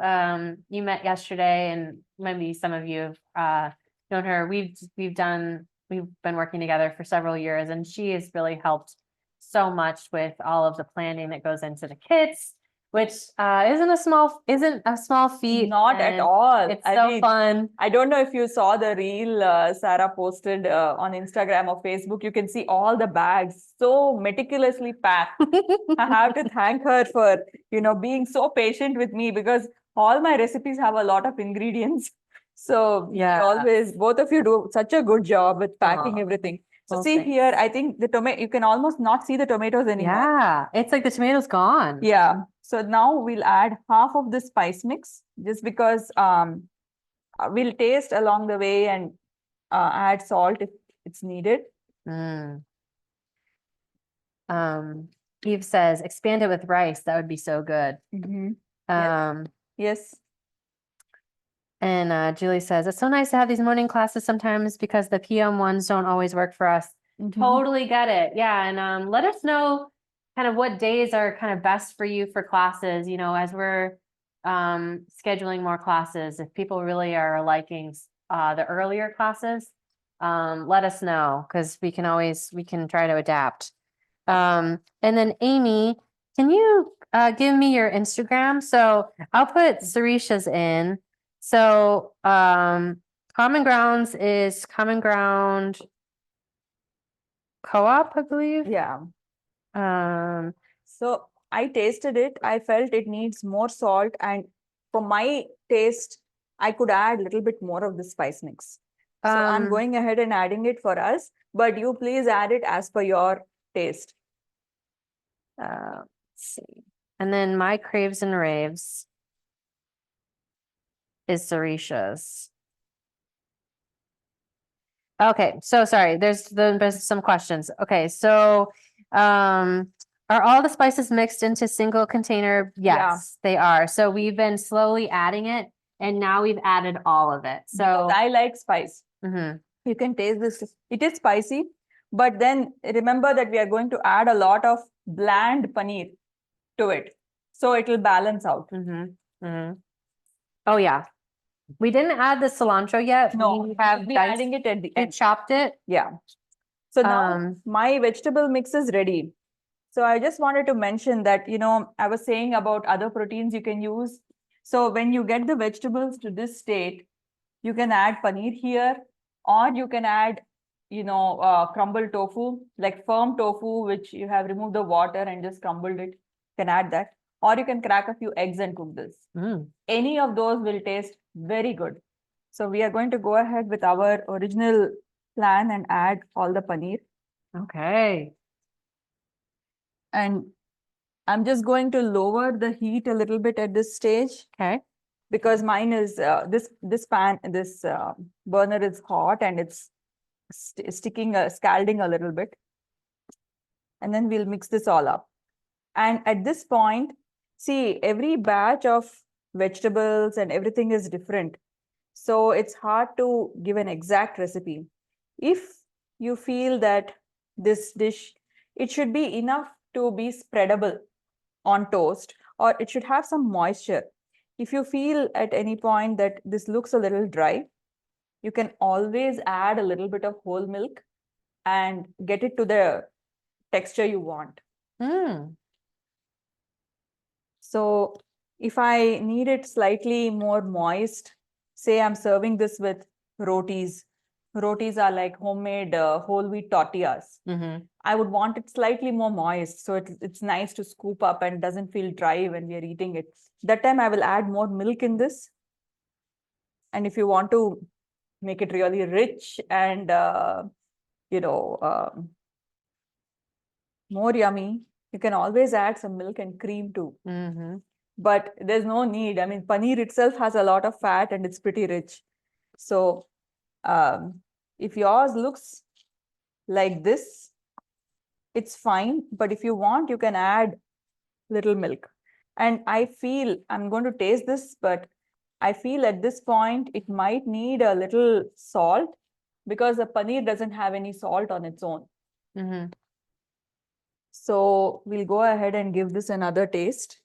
Speaker 1: you met yesterday, and maybe some of you have known her. We've been working together for several years, and she has really helped so much with all of the planning that goes into the kits, which isn't a small feat.
Speaker 2: Not at
Speaker 1: and
Speaker 2: all.
Speaker 1: It's
Speaker 2: I
Speaker 1: so
Speaker 2: mean,
Speaker 1: fun.
Speaker 2: I don't know if you saw the reel Sarah posted on Instagram or Facebook. You can see all the bags so meticulously packed. I have to thank her for, being so patient with me because all my recipes have a lot of ingredients. So
Speaker 1: Yeah.
Speaker 2: always, both of you do such a good job with packing
Speaker 1: Aw.
Speaker 2: everything. So
Speaker 1: Well,
Speaker 2: see
Speaker 1: thanks.
Speaker 2: here, I think the tomato, you can almost not see the tomatoes anymore.
Speaker 1: Yeah, it's like the tomato's gone.
Speaker 2: Yeah. So now we'll add half of the spice mix just because we'll taste along the way and add salt if it's needed.
Speaker 1: Mm. Eve says, expand it with rice. That would be so good.
Speaker 2: Yes.
Speaker 1: And Julie says, it's so nice to have these morning classes sometimes because the PM ones don't always work for us. Totally get it. Yeah. And let us know kind of what days are kind of best for you for classes, as we're scheduling more classes. If people really are liking the earlier classes, let us know because we can try to adapt. And then Amy, can you give me your Instagram? So I'll put Sirisha's in. So Common Grounds is Common Ground Co-op, I believe.
Speaker 2: Yeah.
Speaker 1: Um,
Speaker 2: So I tasted it. I felt it needs more salt. And for my taste, I could add a little bit more of the spice mix. So I'm
Speaker 1: Um,
Speaker 2: going ahead and adding it for us, but you please add it as per your taste.
Speaker 1: let's see. And then my craves and raves is Sirisha's. Okay, so sorry, there's some questions. Okay, so are all the spices mixed into single container?
Speaker 2: Yeah.
Speaker 1: Yes, they are. So we've been slowly adding it and now we've added all of it.
Speaker 2: Because
Speaker 1: So
Speaker 2: I like spice.
Speaker 1: mhm,
Speaker 2: You can taste this. It is spicy, but then remember that we are going to add a lot of bland paneer to it. So it will balance out.
Speaker 1: mhm. Oh yeah. We didn't add the cilantro yet.
Speaker 2: No,
Speaker 1: We have
Speaker 2: be
Speaker 1: diced,
Speaker 2: adding it at the
Speaker 1: we
Speaker 2: end.
Speaker 1: chopped it.
Speaker 2: Yeah. So now
Speaker 1: Um,
Speaker 2: my vegetable mix is ready. So I just wanted to mention that, I was saying about other proteins you can use. So when you get the vegetables to this state, you can add paneer here, or you can add, crumbled tofu, like firm tofu, which you have removed the water and just crumbled it. You can add that, or you can crack a few eggs and cook this.
Speaker 1: mm,
Speaker 2: Any of those will taste very good. So we are going to go ahead with our original plan and add all the paneer.
Speaker 1: okay.
Speaker 2: And I'm just going to lower the heat a little bit at this stage
Speaker 1: Okay.
Speaker 2: because mine is this burner is hot and it's scalding a little bit. And then we'll mix this all up. And at this point, see, every batch of vegetables and everything is different. So it's hard to give an exact recipe. If you feel that this dish, it should be enough to be spreadable on toast, or it should have some moisture. If you feel at any point that this looks a little dry, you can always add a little bit of whole milk and get it to the texture you want.
Speaker 1: Mm,
Speaker 2: So if I need it slightly more moist, say I'm serving this with rotis. Rotis are like homemade whole wheat tortillas.
Speaker 1: mhm.
Speaker 2: I would want it slightly more moist, so it's nice to scoop up and doesn't feel dry when we are eating it. That time I will add more milk in this. And if you want to make it really rich and more yummy, you can always add some milk and cream too.
Speaker 1: Mhm.
Speaker 2: But there's no need. I mean, paneer itself has a lot of fat and it's pretty rich. So if yours looks like this, it's fine. But if you want, you can add little milk. And I feel, I'm going to taste this, but I feel at this point, it might need a little salt because the paneer doesn't have any salt on its own.
Speaker 1: Mhm.
Speaker 2: So we'll go ahead and give this another taste.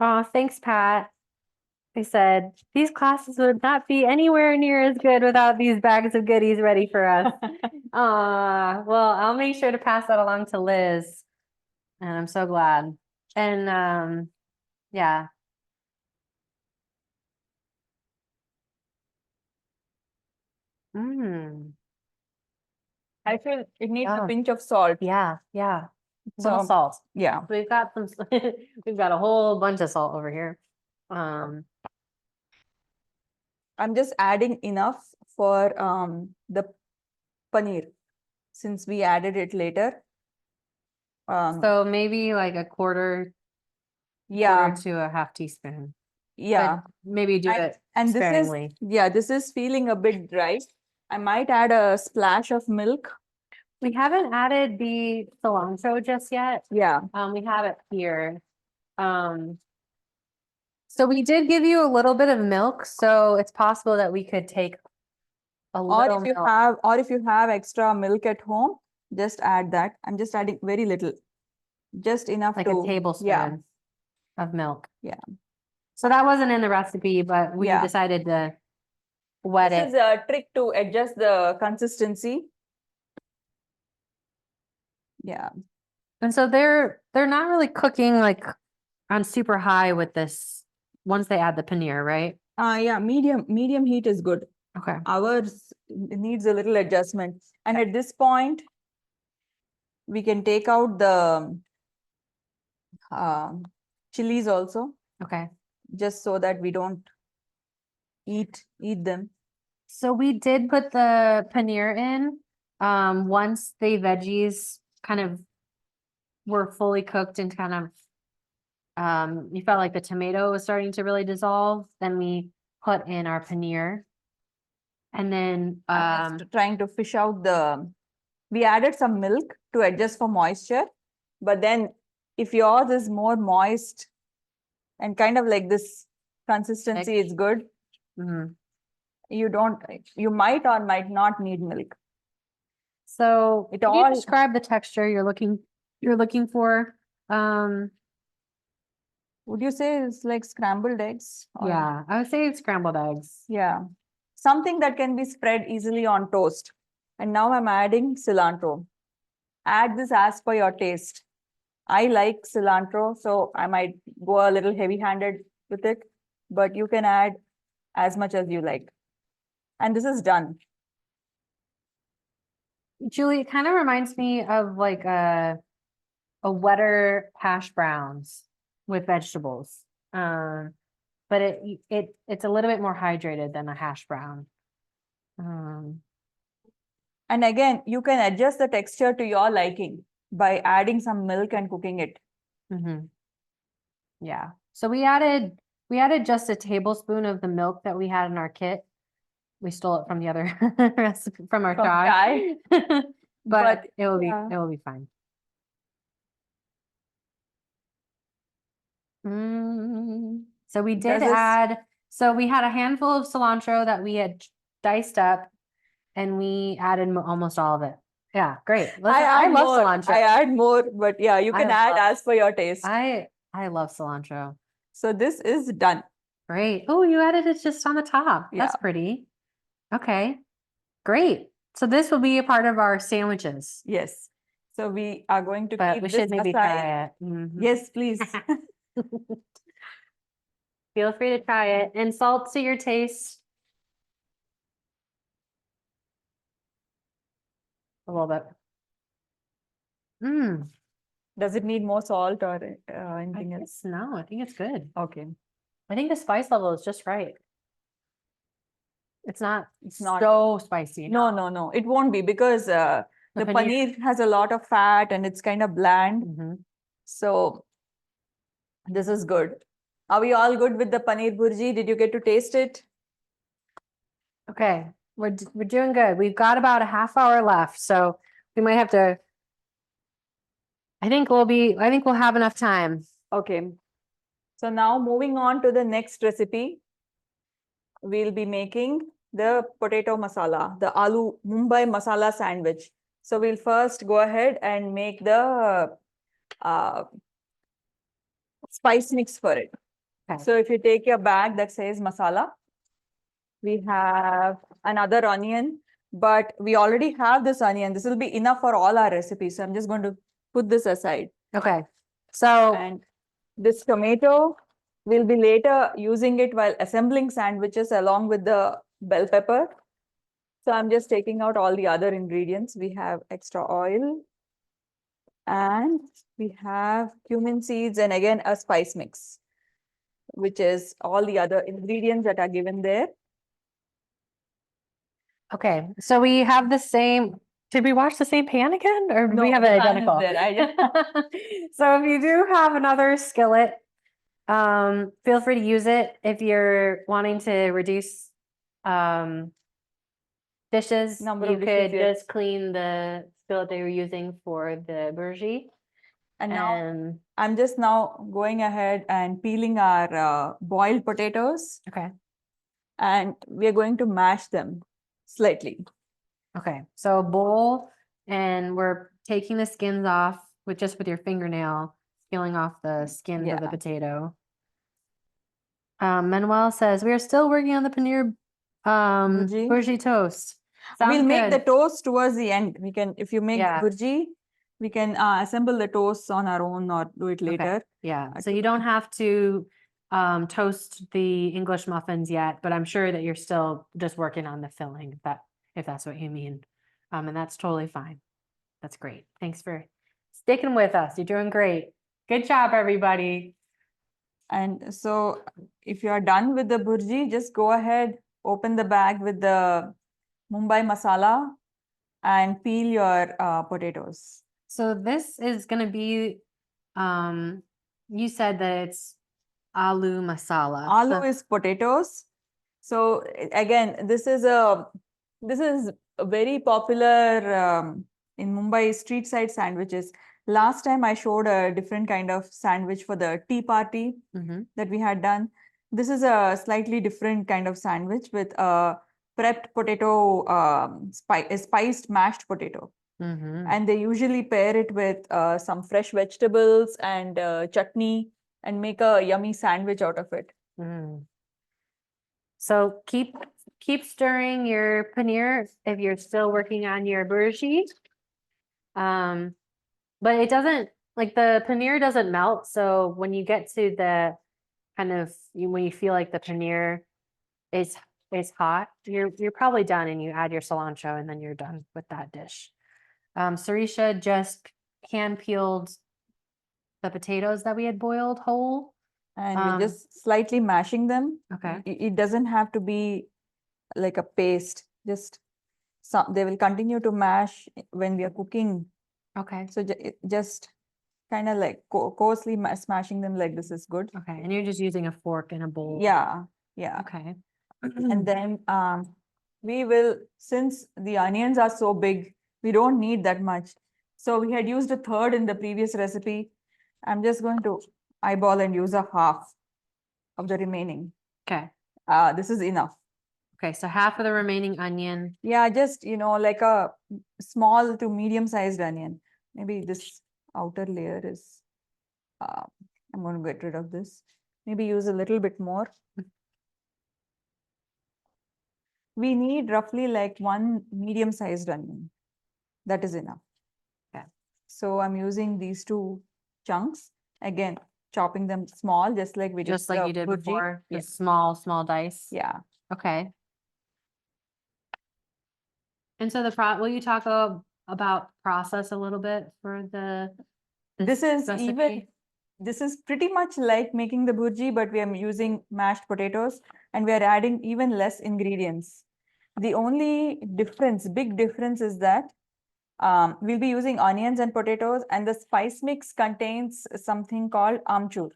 Speaker 1: Oh, thanks, Pat. I said these classes would not be anywhere near as good without these bags of goodies ready for us. Well, I'll make sure to pass that along to Liz. And I'm so glad. And yeah. Mm,
Speaker 2: I feel it needs
Speaker 1: Yeah.
Speaker 2: a pinch of salt.
Speaker 1: yeah, yeah. Some
Speaker 2: So,
Speaker 1: salt.
Speaker 2: yeah.
Speaker 1: We've got some, we've got a whole bunch of salt over here.
Speaker 2: I'm just adding enough for the paneer since we added it later.
Speaker 1: So maybe like a quarter
Speaker 2: Yeah,
Speaker 1: to a half teaspoon.
Speaker 2: yeah.
Speaker 1: But maybe do it
Speaker 2: And this is,
Speaker 1: sparingly.
Speaker 2: yeah, this is feeling a bit dry. I might add a splash of milk.
Speaker 1: We haven't added the cilantro just yet.
Speaker 2: Yeah.
Speaker 1: We have it here. So we did give you a little bit of milk, so it's possible that we could take a
Speaker 2: Or
Speaker 1: little
Speaker 2: if you
Speaker 1: milk.
Speaker 2: have extra milk at home, just add that. I'm just adding very little, just enough
Speaker 1: Like
Speaker 2: to,
Speaker 1: a tablespoon of milk.
Speaker 2: Yeah.
Speaker 1: So that wasn't in the recipe, but we
Speaker 2: Yeah.
Speaker 1: decided to wet
Speaker 2: This
Speaker 1: it.
Speaker 2: is a trick to adjust the consistency. Yeah.
Speaker 1: And so they're not really cooking like on super high with this once they add the paneer, right?
Speaker 2: Yeah, medium heat is good.
Speaker 1: Okay.
Speaker 2: Ours needs a little adjustment. And at this point, we can take out the chilies also,
Speaker 1: Okay.
Speaker 2: just so that we don't eat them?
Speaker 1: So we did put the paneer in, once the veggies kind of were fully cooked and kind of, you felt like the tomato was starting to really dissolve, then we put in our paneer. And then,
Speaker 2: I'm just trying to fish out we added some milk to adjust for moisture, but then if yours is more moist and kind of like this consistency
Speaker 1: Thick.
Speaker 2: is good,
Speaker 1: mhm.
Speaker 2: you might or might not need milk.
Speaker 1: So
Speaker 2: It
Speaker 1: can you
Speaker 2: all-
Speaker 1: describe the texture you're looking for?
Speaker 2: Would you say it's like scrambled eggs? or-
Speaker 1: Yeah, I would say scrambled eggs.
Speaker 2: Yeah, something that can be spread easily on toast. And now I'm adding cilantro. Add this as per your taste. I like cilantro, so I might go a little heavy-handed with it, but you can add as much as you like. And this is done.
Speaker 1: Julie, it kind of reminds me of like a wetter hash browns with vegetables. But it's a little bit more hydrated than a hash brown.
Speaker 2: And again, you can adjust the texture to your liking by adding some milk and cooking it.
Speaker 1: Mhm. Yeah, so we added just a tablespoon of the milk that we had in our kit. We stole it from the other recipe from our
Speaker 2: From
Speaker 1: chai. But
Speaker 2: But,
Speaker 1: it will
Speaker 2: yeah.
Speaker 1: be fine. So we did
Speaker 2: Does this-
Speaker 1: add, so we had a handful of cilantro that we had diced up and we added almost all of it. Yeah, great. Listen, I
Speaker 2: add
Speaker 1: love
Speaker 2: more.
Speaker 1: cilantro.
Speaker 2: I add more, but yeah, you can
Speaker 1: I
Speaker 2: add
Speaker 1: love-
Speaker 2: as per your taste.
Speaker 1: I love cilantro.
Speaker 2: So this is done.
Speaker 1: Great. Oh, you added it just on the top. That's
Speaker 2: Yeah.
Speaker 1: pretty. Okay, great. So this will be a part of our sandwiches,
Speaker 2: Yes. So we are going to
Speaker 1: but
Speaker 2: keep
Speaker 1: we
Speaker 2: this
Speaker 1: should maybe
Speaker 2: aside.
Speaker 1: try it. Mhm.
Speaker 2: Yes, please.
Speaker 1: Feel free to try it and salt to your taste. A little bit.
Speaker 2: Does it need more salt or
Speaker 1: I
Speaker 2: anything else?
Speaker 1: guess no, I think it's good.
Speaker 2: Okay.
Speaker 1: I think the spice level is just right. It's not
Speaker 2: not-
Speaker 1: so spicy.
Speaker 2: No. It won't be because the
Speaker 1: paneer-
Speaker 2: paneer has a lot of fat and it's kind of bland.
Speaker 1: Mhm.
Speaker 2: So this is good. Are we all good with the paneer bhurji? Did you get to taste it?
Speaker 1: Okay, we're doing good. We've got about a half hour left, so we might have to. I think we'll have enough time.
Speaker 2: Okay. So now moving on to the next recipe, we'll be making the potato masala, the aloo Mumbai masala sandwich. So we'll first go ahead and make the spice mix for it.
Speaker 1: Okay.
Speaker 2: So if you take your bag that says masala, we have another onion, but we already have this onion. This will be enough for all our recipes. So I'm just going to put this aside.
Speaker 1: Okay, so
Speaker 2: And this tomato, we'll be later using it while assembling sandwiches along with the bell pepper. So I'm just taking out all the other ingredients. We have extra oil and we have cumin seeds and again a spice mix, which is all the other ingredients that are given there.
Speaker 1: okay, so we have the same. Did we wash the same pan again, or do we
Speaker 2: No,
Speaker 1: have
Speaker 2: the
Speaker 1: it
Speaker 2: pan is
Speaker 1: identical?
Speaker 2: there.
Speaker 1: So if you do have another skillet, feel free to use it if you're wanting to reduce dishes.
Speaker 2: Number
Speaker 1: You
Speaker 2: of dishes,
Speaker 1: could
Speaker 2: yes.
Speaker 1: just clean the skillet they were using for the bhurji.
Speaker 2: And now
Speaker 1: And
Speaker 2: I'm just now going ahead and peeling our boiled potatoes
Speaker 1: okay,
Speaker 2: and we're going to mash them slightly.
Speaker 1: okay. So a bowl, and we're taking the skins off with your fingernail, peeling off the skins of the
Speaker 2: Yeah.
Speaker 1: potato. Manuel says we are still working on the paneer
Speaker 2: Bhurji.
Speaker 1: bhurji toast.
Speaker 2: We'll
Speaker 1: Sounds
Speaker 2: make the
Speaker 1: good.
Speaker 2: toast towards the end. We can, if you make
Speaker 1: Yeah.
Speaker 2: bhurji, we can assemble the toasts on our own or do it later.
Speaker 1: Yeah, so
Speaker 2: Okay.
Speaker 1: you don't have to toast the English muffins yet, but I'm sure that you're still just working on the filling, if that's what you mean. And that's totally fine. That's great. Thanks for sticking with us. You're doing great. Good job, everybody.
Speaker 2: And so if you are done with the bhurji, just go ahead, open the bag with the Mumbai masala and peel your potatoes.
Speaker 1: So this is gonna be, you said that it's aloo masala.
Speaker 2: Aloo is potatoes. So again, this is a very popular in Mumbai street side sandwiches. Last time I showed a different kind of sandwich for the tea party
Speaker 1: Mhm.
Speaker 2: that we had done. This is a slightly different kind of sandwich with a prepped potato, a spiced mashed potato.
Speaker 1: Mhm.
Speaker 2: And they usually pair it with some fresh vegetables and chutney and make a yummy sandwich out of it.
Speaker 1: Mm. So keep stirring your paneer if you're still working on your bhurji. But it doesn't, like, the paneer doesn't melt. So when you get to the kind of when you feel like the paneer is hot, you're probably done, and you add your cilantro, and then you're done with that dish. Sirisha just hand peeled the potatoes that we had boiled whole.
Speaker 2: And we're just slightly mashing them.
Speaker 1: Okay.
Speaker 2: It doesn't have to be like a paste. Just they will continue to mash when we are cooking.
Speaker 1: Okay.
Speaker 2: So just kind of like coarsely smashing them like this is good.
Speaker 1: Okay. And you're just using a fork and a bowl.
Speaker 2: Yeah, yeah.
Speaker 1: Okay.
Speaker 2: And then we will, since the onions are so big, we don't need that much. So we had used a third in the previous recipe. I'm just going to eyeball and use a half of the remaining.
Speaker 1: Okay.
Speaker 2: This is enough.
Speaker 1: Okay. So half of the remaining onion.
Speaker 2: Yeah, just, like a small to medium sized onion. Maybe this outer layer is, I'm going to get rid of this. Maybe use a little bit more. We need roughly like one medium sized onion. That is enough.
Speaker 1: Okay.
Speaker 2: So I'm using these two chunks. Again, chopping them small, just like we did.
Speaker 1: Just like
Speaker 2: the
Speaker 1: you did
Speaker 2: bhurji.
Speaker 1: before,
Speaker 2: Yeah.
Speaker 1: just small dice.
Speaker 2: Yeah.
Speaker 1: Okay. And so will you talk about process a little bit for
Speaker 2: This is
Speaker 1: recipe?
Speaker 2: this is pretty much like making the bhurji, but we are using mashed potatoes and we are adding even less ingredients. The only difference, big difference is that we'll be using onions and potatoes, and the spice mix contains something called amchur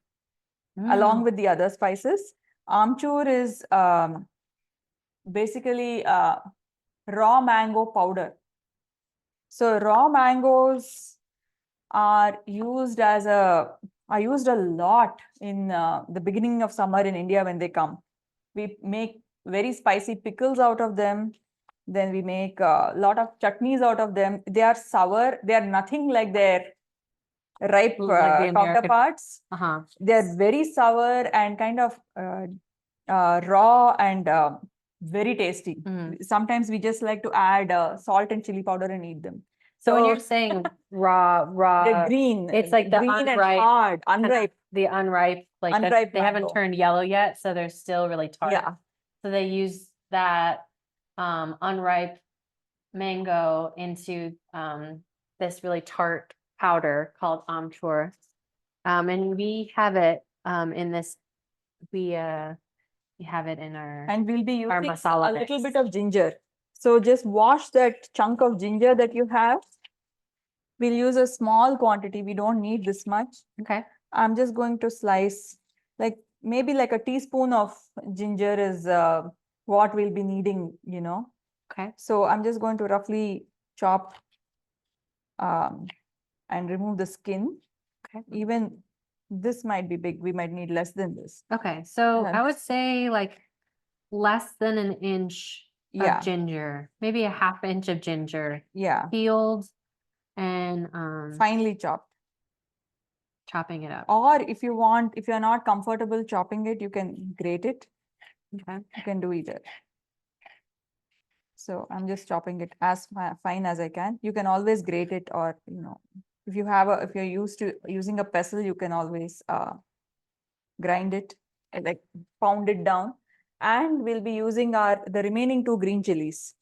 Speaker 2: along with the other spices. Amchur is basically raw mango powder. So raw mangoes are used a lot in the beginning of summer in India when they come. We make very spicy pickles out of them. Then we make a lot of chutneys out of them. They are sour. They are nothing like their ripe
Speaker 1: Like the American-
Speaker 2: counterparts.
Speaker 1: Uh-huh.
Speaker 2: They're very sour and kind of raw and very tasty.
Speaker 1: Mhm.
Speaker 2: Sometimes we just like to add salt and chili powder and eat them.
Speaker 1: So when you're saying raw,
Speaker 2: They're green.
Speaker 1: it's like the
Speaker 2: green and
Speaker 1: unripe,
Speaker 2: hard, unripe.
Speaker 1: the unripe, like
Speaker 2: Unripe
Speaker 1: they haven't
Speaker 2: mango.
Speaker 1: turned yellow yet, so they're still really tart.
Speaker 2: Yeah.
Speaker 1: So they use that unripe mango into this really tart powder called amchur. And we have it in this, we have it in our
Speaker 2: And we'll be using
Speaker 1: masala
Speaker 2: a little
Speaker 1: mix.
Speaker 2: bit of ginger. So just wash that chunk of ginger that you have. We'll use a small quantity. We don't need this much.
Speaker 1: Okay.
Speaker 2: I'm just going to slice like maybe like a teaspoon of ginger is what we'll be needing,
Speaker 1: Okay.
Speaker 2: So I'm just going to roughly chop and remove the skin.
Speaker 1: Okay.
Speaker 2: Even this might be big. We might need less than this.
Speaker 1: Okay. So
Speaker 2: And
Speaker 1: I would say like less than an inch
Speaker 2: Yeah.
Speaker 1: of ginger, maybe a half inch of ginger
Speaker 2: Yeah.
Speaker 1: peeled and
Speaker 2: Finely chopped.
Speaker 1: chopping it up.
Speaker 2: Or if you're not comfortable chopping it, you can grate it.
Speaker 1: Okay.
Speaker 2: You can do either. So I'm just chopping it as fine as I can. You can always grate it, or if you're used to using a pestle, you can always grind it and like pound it down. And we'll be using the remaining 2 green chilies.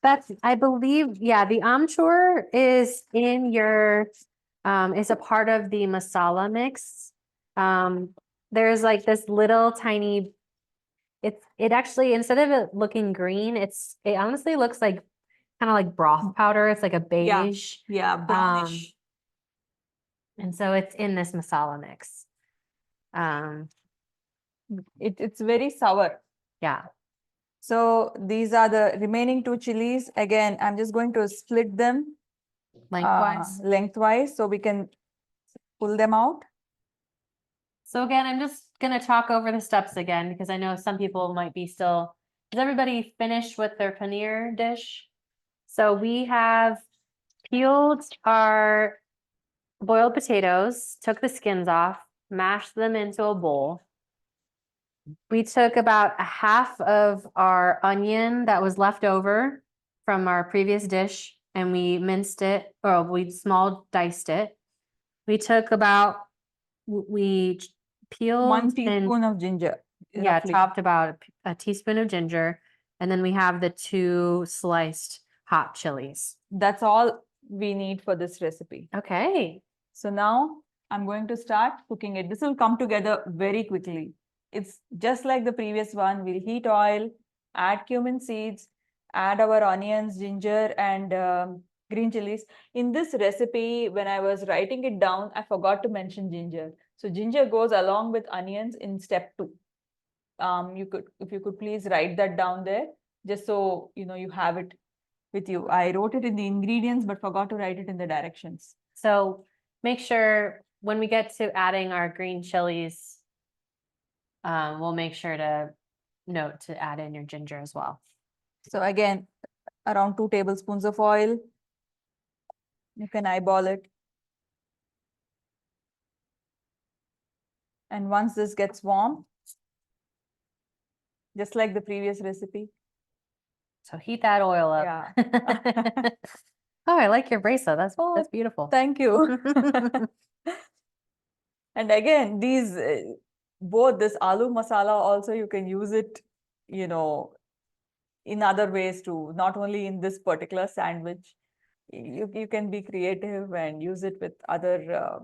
Speaker 1: That's, I believe, yeah, the amchur is in your is a part of the masala mix. There's like this little tiny, it actually, instead of it looking green, it honestly looks like kind of like broth powder. It's like a beige.
Speaker 2: Yeah, brownish.
Speaker 1: And so it's in this masala mix.
Speaker 2: It's very sour.
Speaker 1: Yeah.
Speaker 2: So these are the remaining 2 chilies. Again, I'm just going to split them lengthwise so we can pull them out.
Speaker 1: So again, I'm just gonna talk over the steps again because I know some people might be still. Is everybody finished with their paneer dish? So we have peeled our boiled potatoes, took the skins off, mashed them into a bowl. We took about a half of our onion that was left over from our previous dish and we minced it, or we small diced it. We took about, we peeled
Speaker 2: 1
Speaker 1: and
Speaker 2: teaspoon of ginger.
Speaker 1: yeah,
Speaker 2: roughly.
Speaker 1: chopped about a teaspoon of ginger. And then we have the 2 sliced hot chilies.
Speaker 2: That's all we need for this recipe.
Speaker 1: Okay.
Speaker 2: So now I'm going to start cooking it. This will come together very quickly. It's just like the previous one. We'll heat oil, add cumin seeds, add our onions, ginger, and green chilies. In this recipe, when I was writing it down, I forgot to mention ginger. So ginger goes along with onions in step 2. If you could please write that down there, just so you have it with you. I wrote it in the ingredients, but forgot to write it in the directions.
Speaker 1: So make sure when we get to adding our green chilies, we'll make sure to note to add in your ginger as well.
Speaker 2: So again, around 2 tablespoons of oil. You can eyeball it. And once this gets warm, just like the previous recipe.
Speaker 1: So heat that oil up.
Speaker 2: Yeah.
Speaker 1: Oh, I like your bracelet. That's beautiful.
Speaker 2: Thank you. And again, these both this aloo masala also you can use it, in other ways too, not only in this particular sandwich. You can be creative and use it with other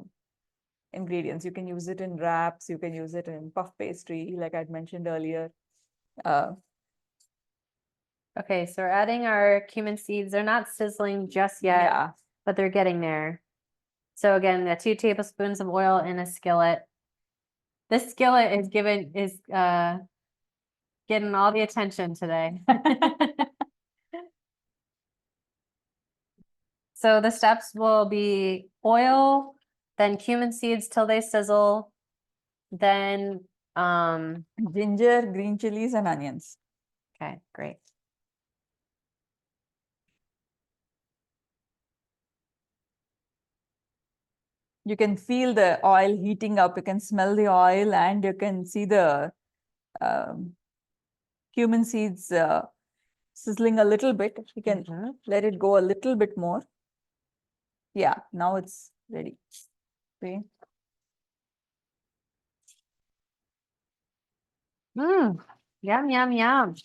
Speaker 2: ingredients. You can use it in wraps, you can use it in puff pastry, like I'd mentioned earlier.
Speaker 1: Okay, so we're adding our cumin seeds. They're not sizzling just yet,
Speaker 2: Yeah.
Speaker 1: but they're getting there. So again, the 2 tablespoons of oil in a skillet. This skillet is getting all the attention today. So the steps will be oil, then cumin seeds till they sizzle, then
Speaker 2: Ginger, green chilies, and onions.
Speaker 1: okay, great.
Speaker 2: You can feel the oil heating up. You can smell the oil, and you can see the cumin seeds sizzling a little bit. You can let it go a little bit more. Yeah, now it's ready. See?
Speaker 1: Yum, yum, yum.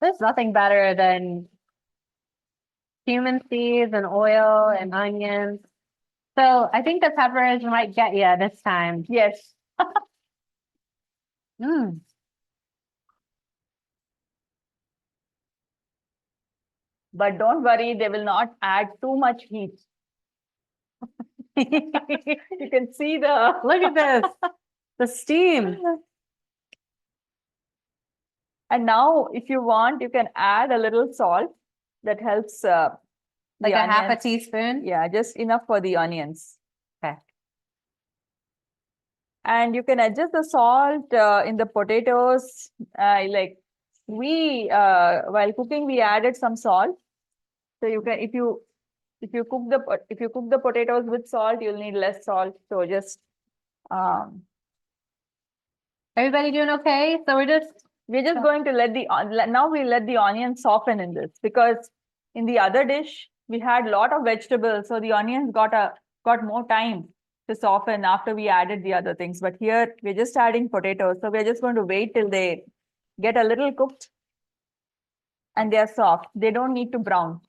Speaker 1: There's nothing better than cumin seeds and oil and onions. So I think the peppers might get you this time.
Speaker 2: Yes.
Speaker 1: Mm.
Speaker 2: But don't worry, they will not add too much heat. You can see the
Speaker 1: Look at this, the steam.
Speaker 2: And now, if you want, you can add a little salt. That helps.
Speaker 1: Like a half a
Speaker 2: onions.
Speaker 1: teaspoon?
Speaker 2: Yeah, just enough for the onions.
Speaker 1: Okay.
Speaker 2: And you can adjust the salt in the potatoes. Like while cooking, we added some salt. So you can, if you cook the potatoes with salt, you'll need less salt. So just
Speaker 1: Everybody doing okay? So we're just
Speaker 2: going to let now we let the onions soften in this, because in the other dish we had a lot of vegetables, so the onions got more time to soften after we added the other things. But here we're just adding potatoes, so we're just going to wait till they get a little cooked and they are soft. They don't need to brown.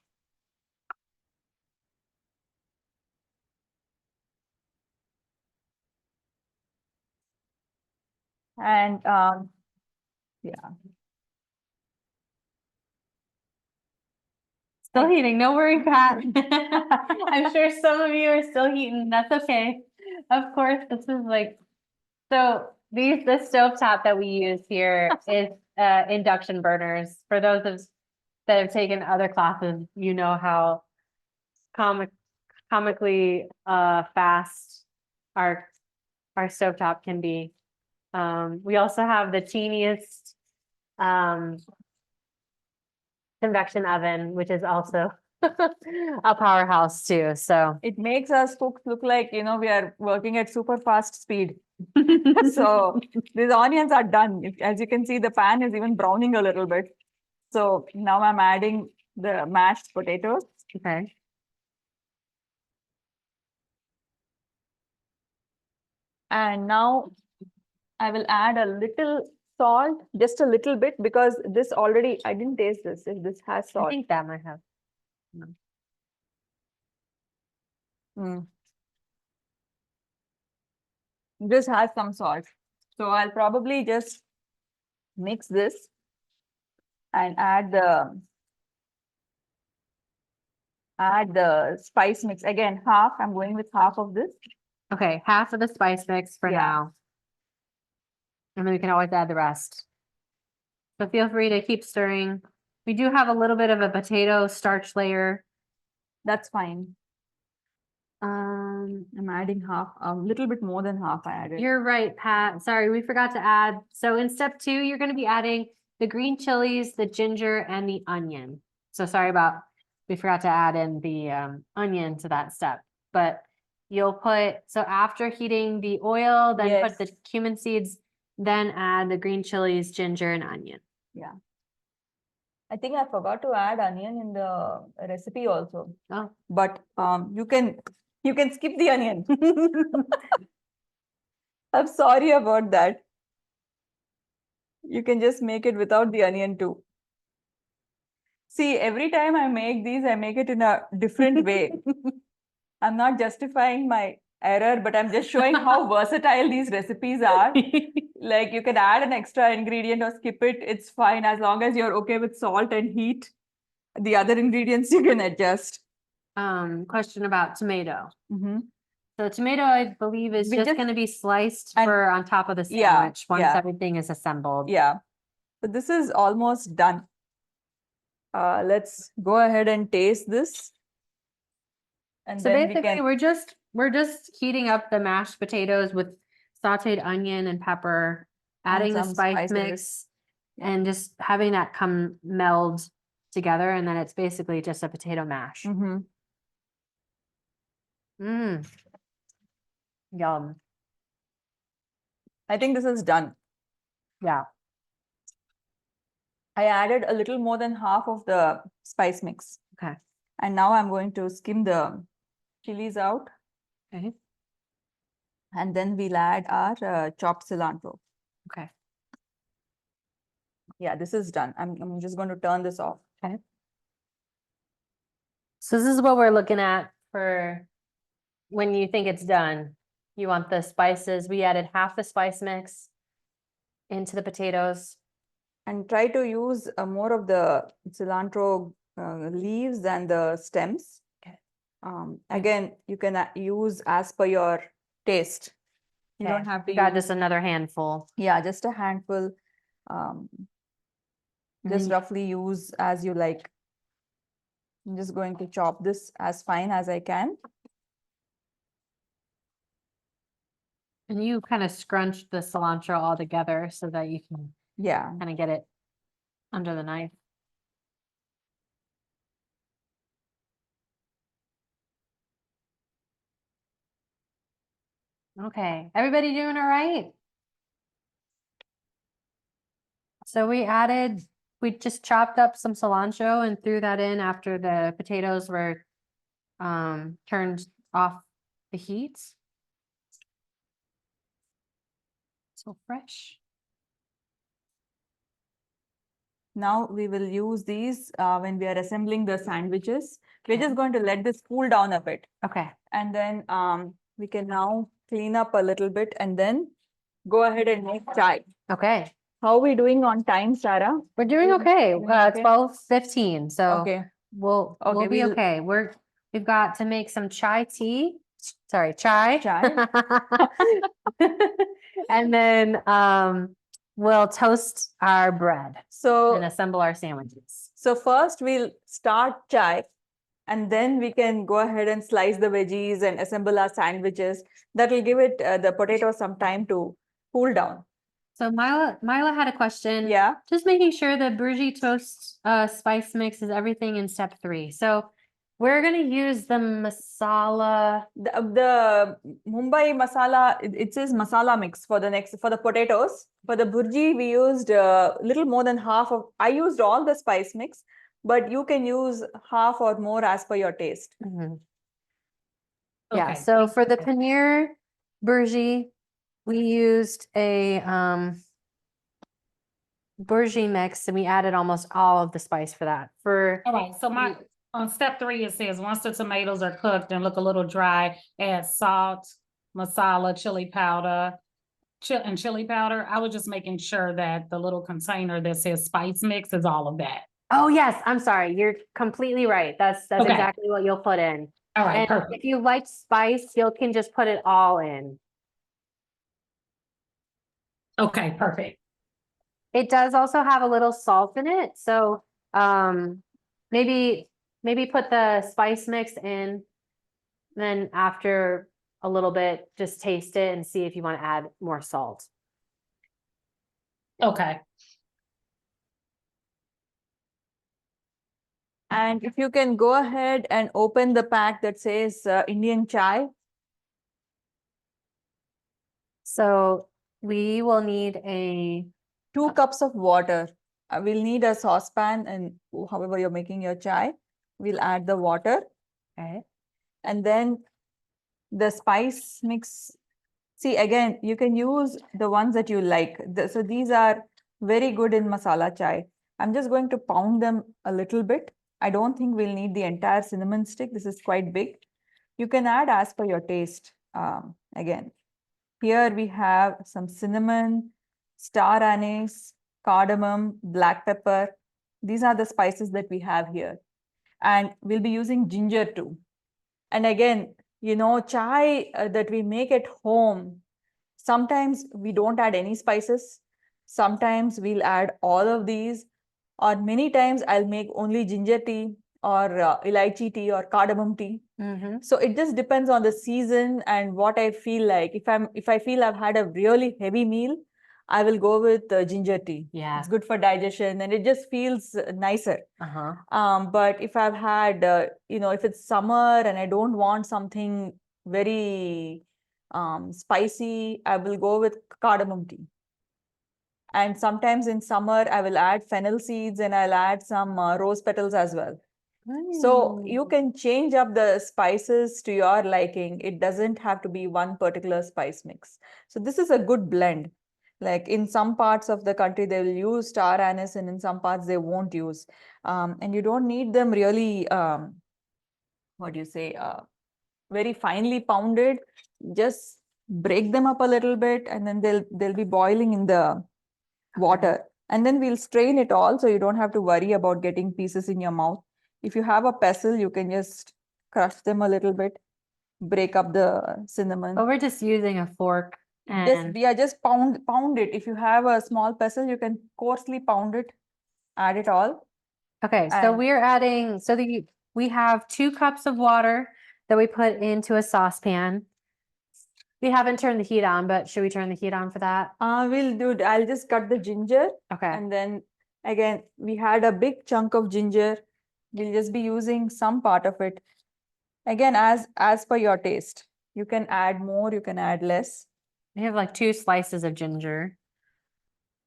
Speaker 2: And yeah,
Speaker 1: Still heating, no worry, Pat. I'm sure some of you are still heating, that's okay. Of course, this is like, so the stovetop that we use here is induction burners. For those of that have taken other classes, you know how comically fast our stovetop can be. We also have the teeniest convection oven, which is also a powerhouse too, so.
Speaker 2: it makes us cooks look like, we are working at super fast speed. So these onions are done. As you can see, the pan is even browning a little bit. So now I'm adding the mashed potatoes.
Speaker 1: Okay,
Speaker 2: And now I will add a little salt, just a little bit, because this already, I didn't taste this, if this has
Speaker 1: I
Speaker 2: salt.
Speaker 1: think that might have.
Speaker 2: Mm. This has some salt. So I'll probably just mix this and add the spice mix. Again, half, I'm going with half of this.
Speaker 1: Okay, half of the spice mix for
Speaker 2: Yeah.
Speaker 1: now. And then we can always add the rest. So feel free to keep stirring. We do have a little bit of a potato starch layer.
Speaker 2: That's fine. I'm adding half, a little bit more than half I added.
Speaker 1: You're right, Pat. Sorry, we forgot to add. So in step 2, you're going to be adding the green chilies, the ginger, and the onion. So sorry about, we forgot to add in the onion to that step. But you'll put, so after heating the oil, then put the cumin seeds, then add the green chilies, ginger, and onion.
Speaker 2: Yeah. I think I forgot to add onion in the recipe also.
Speaker 1: Oh.
Speaker 2: But you can skip the onion. I'm sorry about that. You can just make it without the onion too. See, every time I make these, I make it in a different way. I'm not justifying my error, but I'm just showing how versatile these recipes are. Like you can add an extra ingredient or skip it, it's fine as long as you're okay with salt and heat. The other ingredients you can adjust.
Speaker 1: Question about tomato.
Speaker 2: Mm-hmm.
Speaker 1: So tomato, I believe, is
Speaker 2: We
Speaker 1: just
Speaker 2: just-
Speaker 1: going to be sliced
Speaker 2: and-
Speaker 1: for on top of the
Speaker 2: Yeah,
Speaker 1: sandwich once
Speaker 2: yeah.
Speaker 1: everything is assembled.
Speaker 2: Yeah, so this is almost done. Let's go ahead and taste this. And
Speaker 1: So
Speaker 2: then
Speaker 1: basically, we're just heating up the mashed potatoes with sautéed onion and pepper, adding the
Speaker 2: some
Speaker 1: spice
Speaker 2: spices.
Speaker 1: mix, and just having that come meld together, and then it's basically just a potato mash.
Speaker 2: Mm-hmm.
Speaker 1: Mmm. Yum.
Speaker 2: I think this is done.
Speaker 1: Yeah.
Speaker 2: I added a little more than half of the spice mix.
Speaker 1: Okay.
Speaker 2: And now I'm going to skim the chilies out.
Speaker 1: Okay.
Speaker 2: And then we'll add our chopped cilantro.
Speaker 1: Okay.
Speaker 2: Yeah, this is done. I'm just going to turn this off.
Speaker 1: Okay. So this is what we're looking at for when you think it's done. You want the spices. We added half the spice mix into the potatoes.
Speaker 2: And try to use more of the cilantro leaves than the stems.
Speaker 1: Okay.
Speaker 2: Again, you can use as per your taste. You
Speaker 1: Okay.
Speaker 2: don't have to
Speaker 1: You got
Speaker 2: use,
Speaker 1: just another handful.
Speaker 2: yeah, just a handful. Just
Speaker 1: then-
Speaker 2: roughly use as you like. I'm just going to chop this as fine as I can.
Speaker 1: And you kind of scrunch the cilantro all together so that you can
Speaker 2: Yeah.
Speaker 1: kind of get it under the knife. Okay, everybody doing all right? So we just chopped up some cilantro and threw that in after the potatoes were turned off the heat. So fresh.
Speaker 2: Now we will use these when we are assembling the sandwiches. We're just going to let this cool down a bit.
Speaker 1: Okay.
Speaker 2: And then we can now clean up a little bit and then go ahead and make chai.
Speaker 1: Okay,
Speaker 2: How are we doing on time, Sarah?
Speaker 1: we're doing okay.
Speaker 2: Doing okay?
Speaker 1: 12:15, so
Speaker 2: Okay.
Speaker 1: we'll
Speaker 2: Okay,
Speaker 1: be
Speaker 2: we'll-
Speaker 1: okay. We've got to make some chai tea. Sorry, chai.
Speaker 2: Chai.
Speaker 1: And then we'll toast our bread and
Speaker 2: So,
Speaker 1: assemble our sandwiches.
Speaker 2: so first we'll start chai, and then we can go ahead and slice the veggies and assemble our sandwiches. That will give it the potato some time to cool down.
Speaker 1: So Mila had a question.
Speaker 2: Yeah.
Speaker 1: Just making sure the bhurji toast spice mix is everything in step 3. So we're gonna use the masala.
Speaker 2: The Mumbai masala, it says masala mix for the potatoes. For the bhurji, we used little more than half of, I used all the spice mix, but you can use half or more as per your taste.
Speaker 1: Mhm. Yeah,
Speaker 4: Okay,
Speaker 1: so
Speaker 4: thank
Speaker 1: for the
Speaker 4: you.
Speaker 1: paneer bhurji, we used a bhurji mix and we added almost all of the spice for that. For
Speaker 4: All right, so on step 3, it says, once the tomatoes are cooked and look a little dry, add salt, masala, chili powder, and chili powder. I was just making sure that the little container that says spice mix is all of that.
Speaker 1: oh yes, I'm sorry, you're completely right. That's
Speaker 4: Okay.
Speaker 1: exactly what you'll put in.
Speaker 4: All right,
Speaker 1: And
Speaker 4: perfect.
Speaker 1: if you like spice, you can just put it all in.
Speaker 4: Okay, perfect.
Speaker 1: It does also have a little salt in it, so maybe put the spice mix in. Then after a little bit, just taste it and see if you want to add more salt.
Speaker 4: Okay.
Speaker 2: And if you can go ahead and open the pack that says Indian chai.
Speaker 1: So we will need
Speaker 2: 2 cups of water. We'll need a saucepan, and however you're making your chai, we'll add the water.
Speaker 1: okay.
Speaker 2: And then the spice mix. See, again, you can use the ones that you like. So these are very good in masala chai. I'm just going to pound them a little bit. I don't think we'll need the entire cinnamon stick. This is quite big. You can add as per your taste. Again, here we have some cinnamon, star anise, cardamom, black pepper. These are the spices that we have here. And we'll be using ginger too. And again, you know, chai that we make at home, sometimes we don't add any spices. Sometimes we'll add all of these, or many times I'll make only ginger tea or elaichi tea or cardamom tea. So it just depends on the season and what I feel like. If I feel I've had a really heavy meal, I will go with ginger tea.
Speaker 1: Yeah.
Speaker 2: It's good for digestion and it just feels nicer.
Speaker 1: Uh-huh.
Speaker 2: But if I've had, if it's summer and I don't want something very spicy, I will go with cardamom tea. And sometimes in summer, I will add fennel seeds and I'll add some rose petals as well. So you can change up the spices to your liking. It doesn't have to be one particular spice mix. So this is a good blend. Like in some parts of the country, they will use star anise and in some parts they won't use. And you don't need them really, very finely pounded. Just break them up a little bit and then they'll be boiling in the water. And then we'll strain it all so you don't have to worry about getting pieces in your mouth. If you have a pestle, you can just crush them a little bit, break up the cinnamon.
Speaker 1: But we're just using a fork and
Speaker 2: Just pound it. If you have a small pestle, you can coarsely pound it, add it all.
Speaker 1: okay, so
Speaker 2: and-
Speaker 1: we're adding, we have 2 cups of water that we put into a saucepan. We haven't turned the heat on, but should we turn the heat on for that?
Speaker 2: We'll do it. I'll just cut the ginger.
Speaker 1: Okay.
Speaker 2: And then again, we had a big chunk of ginger. We'll just be using some part of it. Again, as per your taste. You can add more, you can add less.
Speaker 1: We have like 2 slices of ginger.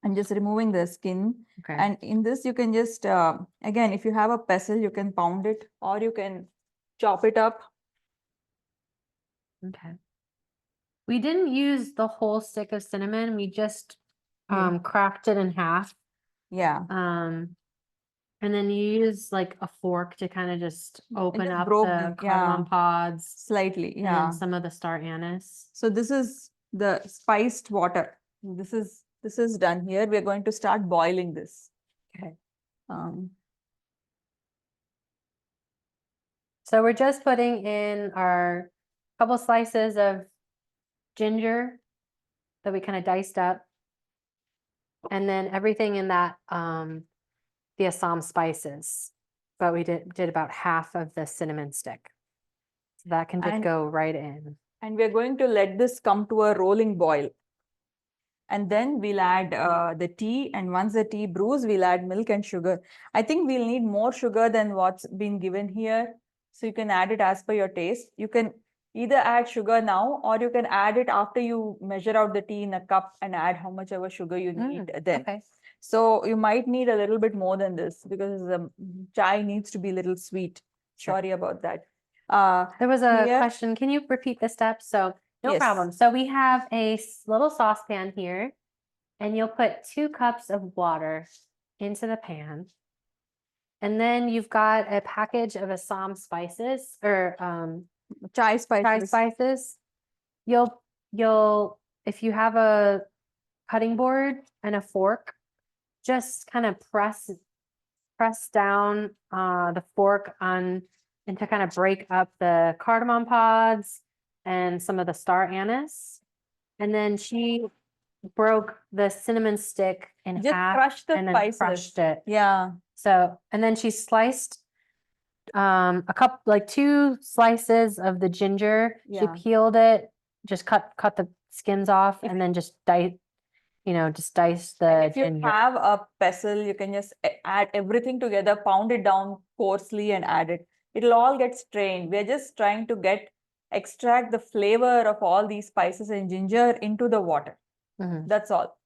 Speaker 2: And just removing the skin.
Speaker 1: Okay.
Speaker 2: And in this, you can just, again, if you have a pestle, you can pound it or you can chop it up.
Speaker 1: Okay. We didn't use the whole stick of cinnamon. We just
Speaker 2: Yeah.
Speaker 1: cracked it in half.
Speaker 2: Yeah.
Speaker 1: And then you use like a fork to kind of just open
Speaker 2: just
Speaker 1: up
Speaker 2: broke
Speaker 1: the
Speaker 2: them,
Speaker 1: cardamom
Speaker 2: yeah.
Speaker 1: pods
Speaker 2: Slightly,
Speaker 1: and
Speaker 2: yeah.
Speaker 1: then some of the star anise.
Speaker 2: So this is the spiced water. This is done here. We're going to start boiling this.
Speaker 1: Okay.
Speaker 2: Um,
Speaker 1: So we're just putting in our couple slices of ginger that we kind of diced up. And then everything in that, the Assam spices. But we did about half of the cinnamon stick. So that can just
Speaker 2: And-
Speaker 1: go right in.
Speaker 2: and we're going to let this come to a rolling boil. And then we'll add the tea, and once the tea brews, we'll add milk and sugar. I think we'll need more sugar than what's been given here. So you can add it as per your taste. You can either add sugar now, or you can add it after you measure out the tea in a cup and add how much ever sugar you need then.
Speaker 1: Okay.
Speaker 2: So you might need a little bit more than this because the chai needs to be a little sweet.
Speaker 1: Sure.
Speaker 2: Sorry about that.
Speaker 1: There was a
Speaker 2: Here-
Speaker 1: question. Can you repeat the steps? So no
Speaker 2: Yes.
Speaker 1: problem. So we have a little saucepan here, and you'll put 2 cups of water into the pan. And then you've got a package of Assam spices or
Speaker 2: chai spices.
Speaker 1: chai spices. You'll if you have a cutting board and a fork, just kind of press down the fork on and to kind of break up the cardamom pods and some of the star anise. And then she broke the cinnamon stick in
Speaker 2: Just
Speaker 1: half
Speaker 2: crush the
Speaker 1: and then
Speaker 2: spices.
Speaker 1: crushed it.
Speaker 2: Yeah.
Speaker 1: So, and then she sliced a cup, like 2 slices of the ginger. She
Speaker 2: Yeah.
Speaker 1: peeled it, just cut the skins off,
Speaker 2: If-
Speaker 1: and then just dice the
Speaker 2: And if you
Speaker 1: ginger.
Speaker 2: have a pestle, you can just add everything together, pound it down coarsely and add it. It'll all get strained. We're just trying to extract the flavor of all these spices and ginger into the water.
Speaker 1: Mhm.
Speaker 2: That's all.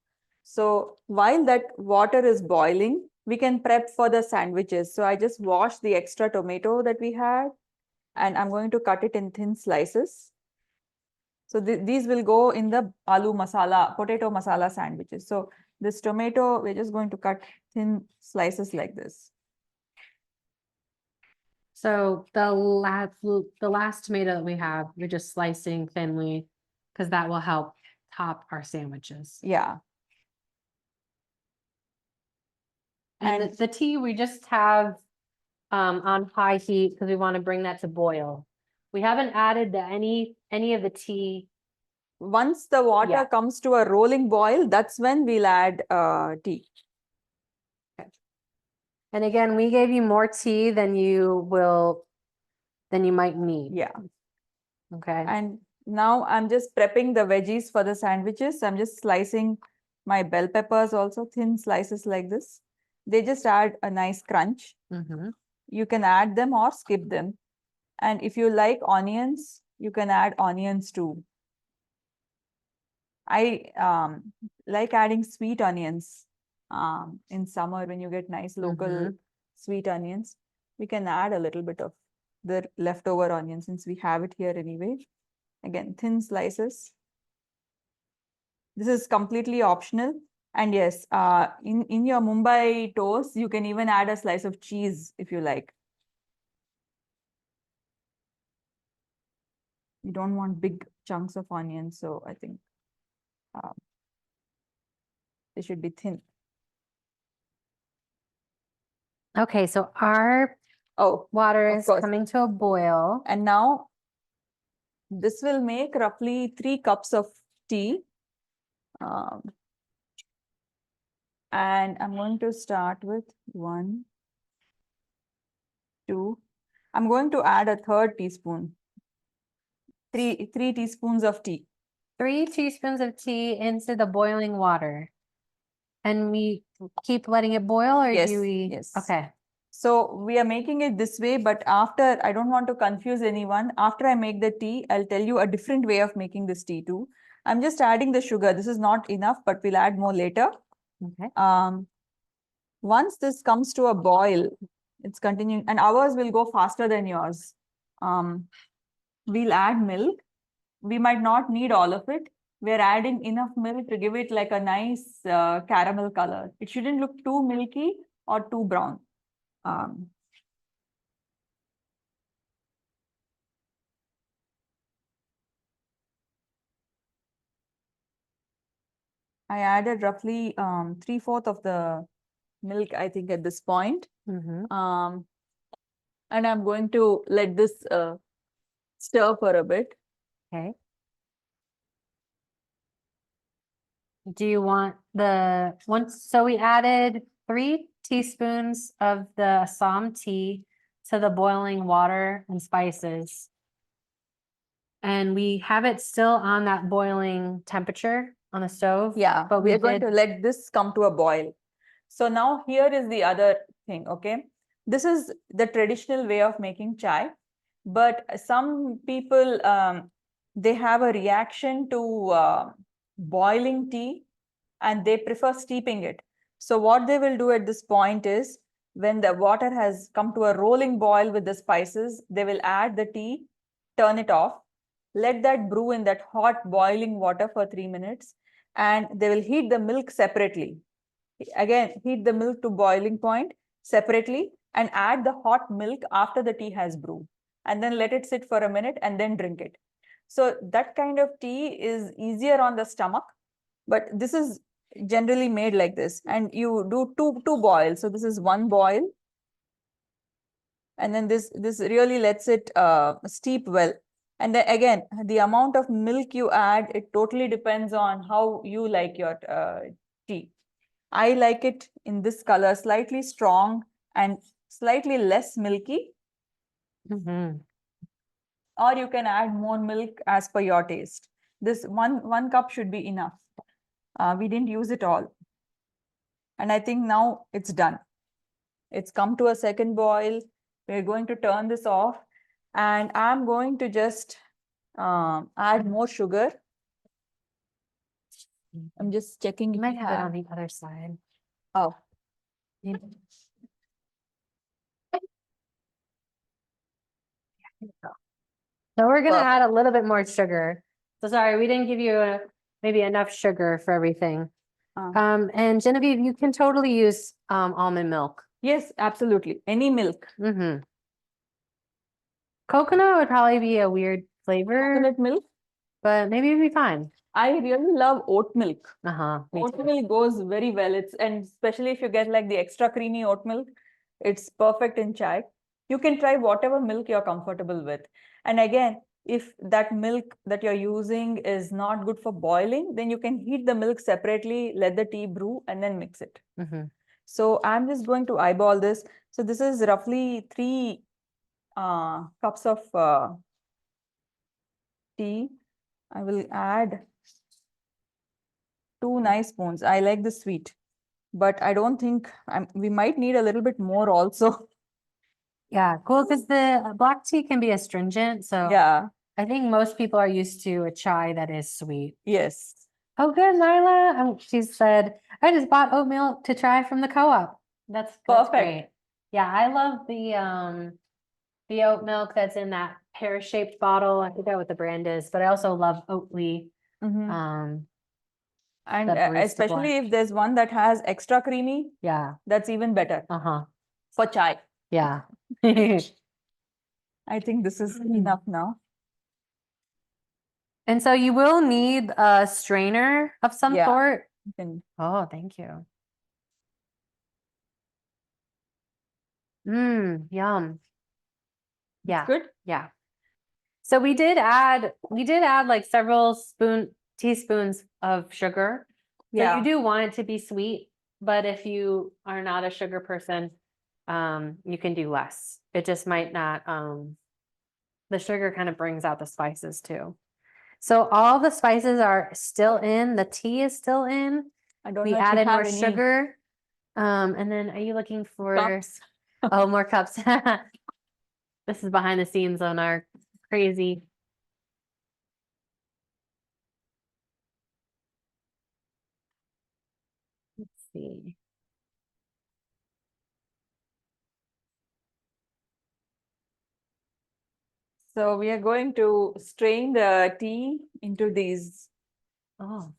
Speaker 2: So while that water is boiling, we can prep for the sandwiches. So I just washed the extra tomato that we had, and I'm going to cut it in thin slices. So these will go in the aloo masala, potato masala sandwiches. So this tomato, we're just going to cut thin slices like this.
Speaker 1: So the last tomato that we have, we're just slicing thinly because that will help top our sandwiches.
Speaker 2: Yeah.
Speaker 1: And
Speaker 2: And-
Speaker 1: the tea we just have on high heat because we want to bring that to boil. We haven't added any of the tea.
Speaker 2: Once the water
Speaker 1: Yeah.
Speaker 2: comes to a rolling boil, that's when we'll add tea.
Speaker 1: And again, we gave you more tea than you might need.
Speaker 2: Yeah.
Speaker 1: Okay.
Speaker 2: And now I'm just prepping the veggies for the sandwiches. I'm just slicing my bell peppers also, thin slices like this. They just add a nice crunch.
Speaker 1: Mhm.
Speaker 2: You can add them or skip them. And if you like onions, you can add onions too. I like adding sweet onions in summer when you get nice local sweet onions. We can add a little bit of the leftover onions since we have it here anyway. Again, thin slices. This is completely optional. And yes, in your Mumbai toast, you can even add a slice of cheese if you like. You don't want big chunks of onion, so I think they should be thin.
Speaker 1: Okay, so our
Speaker 2: Oh,
Speaker 1: water
Speaker 2: Of
Speaker 1: is
Speaker 2: course.
Speaker 1: coming to a boil.
Speaker 2: and now this will make roughly 3 cups of tea. And I'm going to start with 1, 2. I'm going to add a 3rd teaspoon. 3 teaspoons of tea.
Speaker 1: 3 teaspoons of tea into the boiling water. And we keep letting it boil, or
Speaker 2: Yes,
Speaker 1: do we?
Speaker 2: yes.
Speaker 1: Okay.
Speaker 2: So we are making it this way, but after, I don't want to confuse anyone. After I make the tea, I'll tell you a different way of making this tea too. I'm just adding the sugar. This is not enough, but we'll add more later.
Speaker 1: Okay.
Speaker 2: Once this comes to a boil, it's continuing, and ours will go faster than yours. We'll add milk. We might not need all of it. We're adding enough milk to give it like a nice caramel color. It shouldn't look too milky or too brown. I added roughly 3/4 of the milk, I think, at this point.
Speaker 1: Mhm.
Speaker 2: And I'm going to let this stir for a bit.
Speaker 1: Okay. Do you want the once, so we added 3 teaspoons of the Assam tea to the boiling water and spices. And we have it still on that boiling temperature on the stove.
Speaker 2: Yeah,
Speaker 1: but we
Speaker 2: we're going to
Speaker 1: did,
Speaker 2: let this come to a boil. So now here is the other thing, okay? This is the traditional way of making chai, but some people, they have a reaction to boiling tea and they prefer steeping it. So what they will do at this point is when the water has come to a rolling boil with the spices, they will add the tea, turn it off, let that brew in that hot boiling water for 3 minutes, and they will heat the milk separately. Again, heat the milk to boiling point separately and add the hot milk after the tea has brewed, and then let it sit for a minute and then drink it. So that kind of tea is easier on the stomach, but this is generally made like this, and you do two boils. So this is one boil, and then this really lets it steep well. And then again, the amount of milk you add, it totally depends on how you like your tea. I like it in this color, slightly strong and slightly less milky,
Speaker 1: Mhm.
Speaker 2: or you can add more milk as per your taste. This one cup should be enough. We didn't use it all. And I think now it's done. It's come to a second boil. We're going to turn this off, and I'm going to just add more sugar. I'm just checking
Speaker 1: You
Speaker 2: if
Speaker 1: might
Speaker 2: we
Speaker 1: have it on the other side.
Speaker 2: Oh,
Speaker 1: You- So we're gonna
Speaker 2: Perfect.
Speaker 1: add a little bit more sugar. So sorry, we didn't give you maybe enough sugar for everything. And Genevieve, you can totally use almond milk.
Speaker 2: yes, absolutely. Any milk.
Speaker 1: Mm-hmm. Coconut would probably be a weird flavor,
Speaker 2: Coconut milk.
Speaker 1: but maybe it'd be fine.
Speaker 2: I really love oat milk.
Speaker 1: Uh-huh. Me
Speaker 2: Oat
Speaker 1: too.
Speaker 2: milk goes very well. And especially if you get like the extra creamy oat milk, it's perfect in chai. You can try whatever milk you're comfortable with. And again, if that milk that you're using is not good for boiling, then you can heat the milk separately, let the tea brew, and then mix it.
Speaker 1: Mm-hmm.
Speaker 2: So I'm just going to eyeball this. So this is roughly 3 cups of tea. I will add 2 nice spoons. I like the sweet, but I don't think we might need a little bit more also.
Speaker 1: Yeah, cool, because the black tea can be astringent, so
Speaker 2: Yeah,
Speaker 1: I think most people are used to a chai that is sweet.
Speaker 2: yes.
Speaker 1: Oh, good, Nyla. She said, I just bought oat milk to try from the co-op. That's
Speaker 2: Perfect.
Speaker 1: great. Yeah, I love the oat milk that's in that pear-shaped bottle. I forget what the brand is, but I also love Oatly.
Speaker 2: Mhm. And
Speaker 1: the barista
Speaker 2: especially
Speaker 1: blend.
Speaker 2: if there's one that has extra creamy,
Speaker 1: Yeah.
Speaker 2: that's even better
Speaker 1: Uh-huh.
Speaker 2: for chai.
Speaker 1: Yeah.
Speaker 2: I think this is enough now.
Speaker 1: And so you will need a strainer of some
Speaker 2: Yeah.
Speaker 1: sort.
Speaker 2: You can-
Speaker 1: Oh, thank you. Yum. Yeah.
Speaker 2: Good.
Speaker 1: Yeah. So we did add like several teaspoons of sugar. So
Speaker 2: Yeah.
Speaker 1: you do want it to be sweet, but if you are not a sugar person, you can do less. It just might not, the sugar kind of brings out the spices too. So all the spices are still in, the tea is still in.
Speaker 2: I don't
Speaker 1: We
Speaker 2: know if you
Speaker 1: added more
Speaker 2: have any
Speaker 1: sugar. And then are you looking for,
Speaker 2: cups.
Speaker 1: oh, more cups? This is behind the scenes on our crazy. Let's see.
Speaker 2: So we are going to strain the tea into these.
Speaker 1: Oh.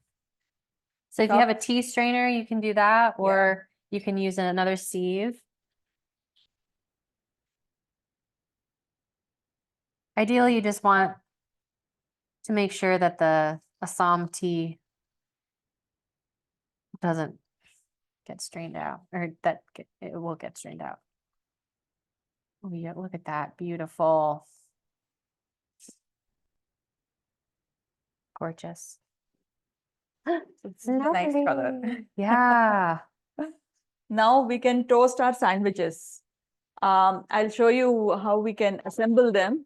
Speaker 1: So if you have a
Speaker 2: Cups.
Speaker 1: tea strainer, you can do that, or you can use another sieve. Ideally, you just want to make sure that the Assam tea doesn't get strained out, or that it will get strained out. Oh yeah, look at that, beautiful. Gorgeous.
Speaker 2: It's a nice color.
Speaker 1: Lovely. Yeah.
Speaker 2: Now we can toast our sandwiches. I'll show you how we can assemble them.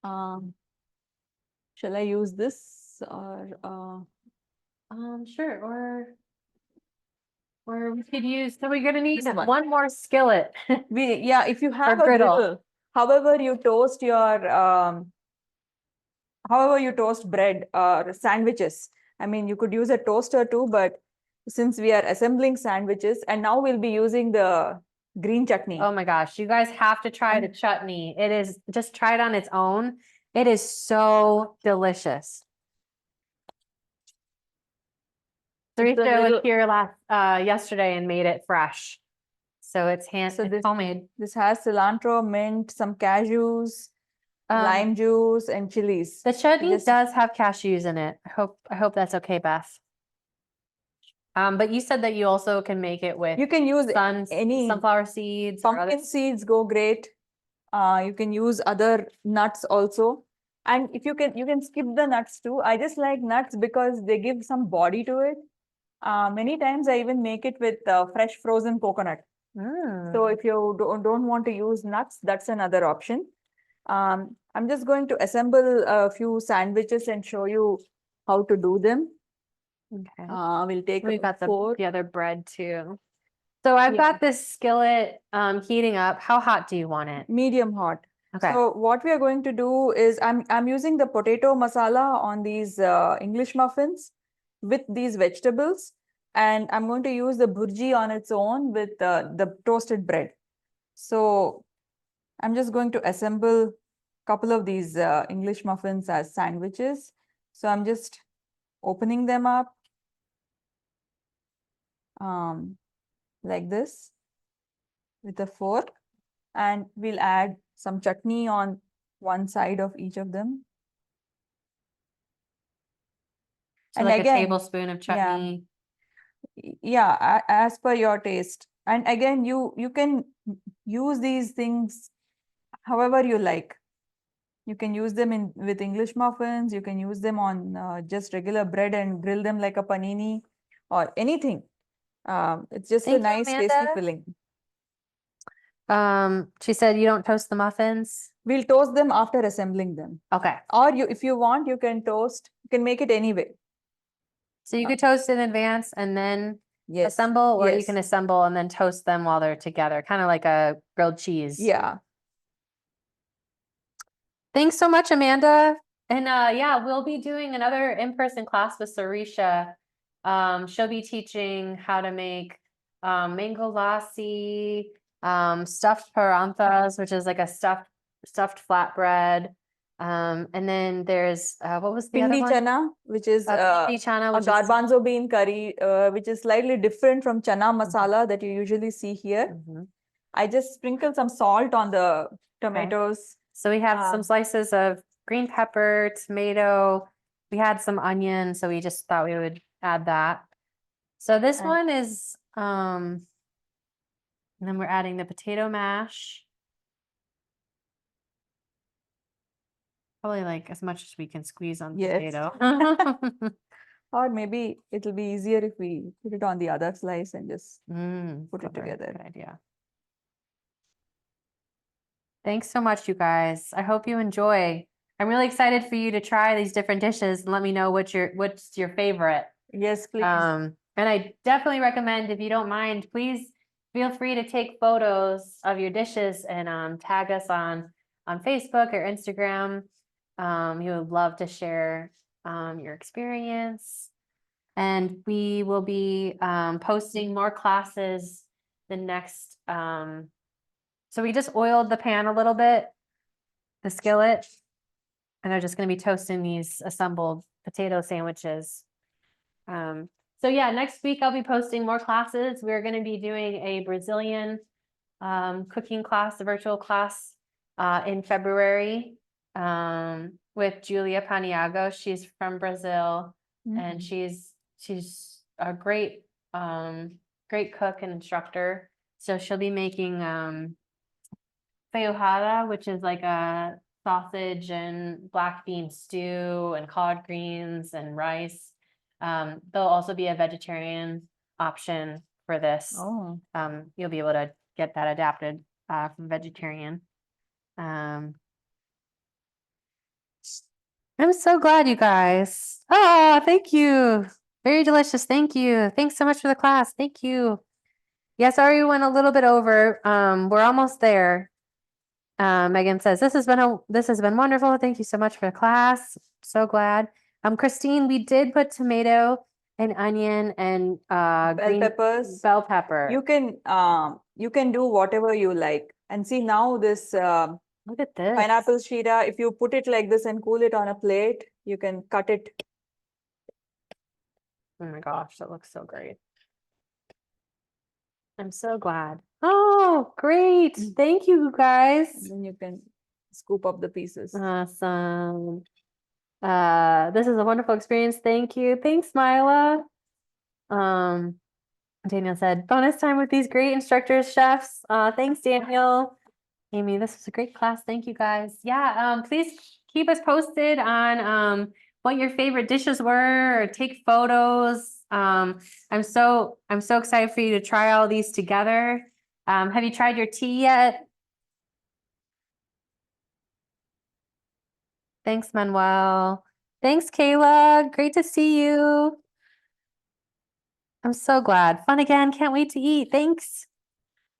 Speaker 2: Shall I use this or
Speaker 1: Sure, or we could use, so we're gonna need
Speaker 2: This one.
Speaker 1: one more skillet.
Speaker 2: yeah, if you have a
Speaker 1: griddle.
Speaker 2: griddle, however you toast bread or sandwiches. I mean, you could use a toaster too, but since we are assembling sandwiches, and now we'll be using the green chutney.
Speaker 1: Oh my gosh, you guys have to try the chutney. It is, just try it on its own. It is so delicious.
Speaker 2: It's a
Speaker 1: Sirisha was
Speaker 2: little-
Speaker 1: here yesterday and made it fresh. So it's
Speaker 2: So
Speaker 1: it's
Speaker 2: this-
Speaker 1: homemade.
Speaker 2: This has cilantro, mint, some cashews, lime juice, and chilies.
Speaker 1: The chutney
Speaker 2: just-
Speaker 1: does have cashews in it. I hope that's okay, Beth. But you said that you also can make it with
Speaker 2: You can use any
Speaker 1: sunflower seeds or other.
Speaker 2: pumpkin seeds go great. You can use other nuts also. And if you can skip the nuts too. I just like nuts because they give some body to it. Many times I even make it with fresh frozen coconut. So if you don't want to use nuts, that's another option. I'm just going to assemble a few sandwiches and show you how to do them.
Speaker 1: Okay.
Speaker 2: We'll take
Speaker 1: We've got
Speaker 2: four.
Speaker 1: the other bread too. So I've
Speaker 2: Yeah.
Speaker 1: got this skillet heating up. How hot do you want it?
Speaker 2: Medium hot.
Speaker 1: Okay.
Speaker 2: So what we are going to do is I'm using the potato masala on these English muffins with these vegetables, and I'm going to use the bhurji on its own with the toasted bread. So I'm just going to assemble a couple of these English muffins as sandwiches. So I'm just opening them up like this with a fork, and we'll add some chutney on one side of each of them.
Speaker 1: So
Speaker 2: and
Speaker 1: like
Speaker 2: again,
Speaker 1: a tablespoon of chutney.
Speaker 2: Yeah, as per your taste. And again, you can use these things however you like. You can use them with English muffins. You can use them on just regular bread and grill them like a panini or anything. It's just a
Speaker 1: Thank you,
Speaker 2: nice, tasty
Speaker 1: Amanda.
Speaker 2: filling.
Speaker 1: She said you don't toast the muffins.
Speaker 2: We'll toast them after assembling them.
Speaker 1: Okay.
Speaker 2: Or if you want, you can make it anyway.
Speaker 1: So you could toast in advance and then
Speaker 2: Yes.
Speaker 1: assemble, or you
Speaker 2: Yes.
Speaker 1: can assemble and then toast them while they're together, kind of like a grilled cheese.
Speaker 2: Yeah.
Speaker 1: Thanks so much, Amanda. And yeah, we'll be doing another in-person class with Sirisha. She'll be teaching how to make mango lassi, stuffed paranthas, which is like a stuffed flatbread. And then there's what was the other
Speaker 2: Pindi
Speaker 1: one?
Speaker 2: chana, which is
Speaker 1: Pindi chana,
Speaker 2: a
Speaker 1: which is
Speaker 2: garbanzo bean curry, which is slightly different from chana masala that you usually see here.
Speaker 1: Mhm.
Speaker 2: I just sprinkle some salt on the tomatoes.
Speaker 1: So we have some
Speaker 2: Um,
Speaker 1: slices of green pepper, tomato. We had some onion, so we just thought we would add that. So this
Speaker 2: And-
Speaker 1: one is, and then we're adding the potato mash. Probably like as much as we can squeeze on the
Speaker 2: Yes.
Speaker 1: potato.
Speaker 2: Or maybe it'll be easier if we put it on the other slice and just put it
Speaker 1: Clever,
Speaker 2: together.
Speaker 1: good idea. Thanks so much, you guys. I hope you enjoy. I'm really excited for you to try these different dishes and let me know what's your favorite.
Speaker 2: Yes, please.
Speaker 1: And I definitely recommend, if you don't mind, please feel free to take photos of your dishes and tag us on Facebook or Instagram. We would love to share your experience. And we will be posting more classes the next. So we just oiled the pan a little bit, the skillet, and I'm just going to be toasting these assembled potato sandwiches. So yeah, next week I'll be posting more classes. We're going to be doing a Brazilian cooking class, a virtual class in February with Julia Paniago. She's from Brazil, and she's a great great cook and instructor. So she'll be making feijoada, which is like a sausage and black bean stew and collard greens and rice. There'll also be a vegetarian option for this.
Speaker 2: Oh,
Speaker 1: You'll be able to get that adapted from vegetarian. I'm so glad, you guys. Oh, thank you. Very delicious. Thank you. Thanks so much for the class. Thank you. Yeah, sorry we went a little bit over. We're almost there. Megan says, this has been wonderful. Thank you so much for the class. So glad. Christine, we did put tomato and onion and green
Speaker 2: peppers.
Speaker 1: bell pepper.
Speaker 2: you can do whatever you like. And see now this
Speaker 1: Look at this.
Speaker 2: pineapple sheera, if you put it like this and cool it on a plate, you can cut it.
Speaker 1: Oh my gosh, that looks so great. I'm so glad. Oh, great. Thank you, guys.
Speaker 2: And then you can scoop up the pieces.
Speaker 1: Awesome. This is a wonderful experience. Thank you. Thanks, Mila. Daniel said, bonus time with these great instructors, chefs. Thanks, Daniel. Amy, this was a great class. Thank you, guys. Yeah, please keep us posted on what your favorite dishes were, or take photos. I'm so excited for you to try all these together. Have you tried your tea yet? Thanks, Manuel. Thanks, Kayla. Great to see you. I'm so glad. Fun again. Can't wait to eat. Thanks.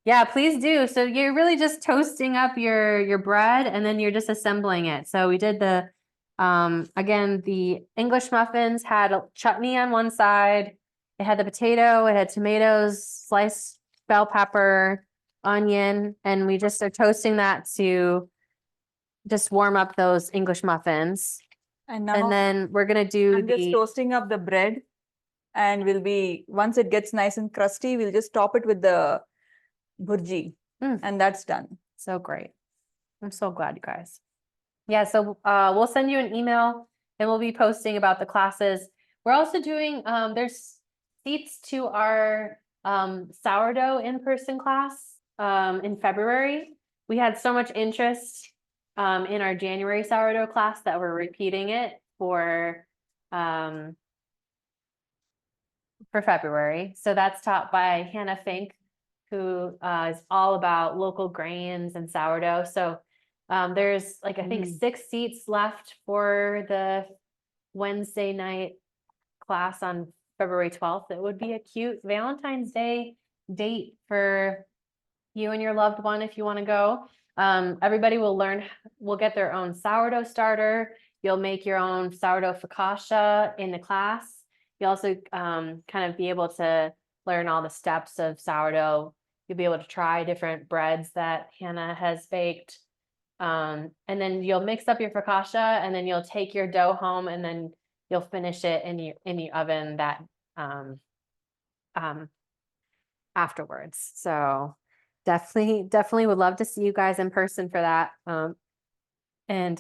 Speaker 1: Yeah, please do. So you're really just toasting up your bread and then you're just assembling it. So we did the again, the English muffins had a chutney on one side. It had the potato, it had tomatoes, sliced bell pepper, onion, and we just are toasting that to just warm up those English muffins.
Speaker 2: And now
Speaker 1: And then we're gonna do
Speaker 2: I'm just
Speaker 1: the
Speaker 2: toasting up the bread, and once it gets nice and crusty, we'll just top it with the bhurji, and that's done.
Speaker 1: so great. I'm so glad, you guys. Yeah, so we'll send you an email and we'll be posting about the classes. We're also doing there's seats to our sourdough in-person class in February. We had so much interest in our January sourdough class that we're repeating it for February. So that's taught by Hannah Fink, who is all about local grains and sourdough. So there's like, I think 6 seats left for the Wednesday night class on February 12th. It would be a cute Valentine's Day date for you and your loved one if you want to go. Everybody will get their own sourdough starter. You'll make your own sourdough focaccia in the class. You'll also kind of be able to learn all the steps of sourdough. You'll be able to try different breads that Hannah has baked. And then you'll mix up your focaccia and then you'll take your dough home and then you'll finish it in the oven that afterwards. So definitely would love to see you guys in person for that. And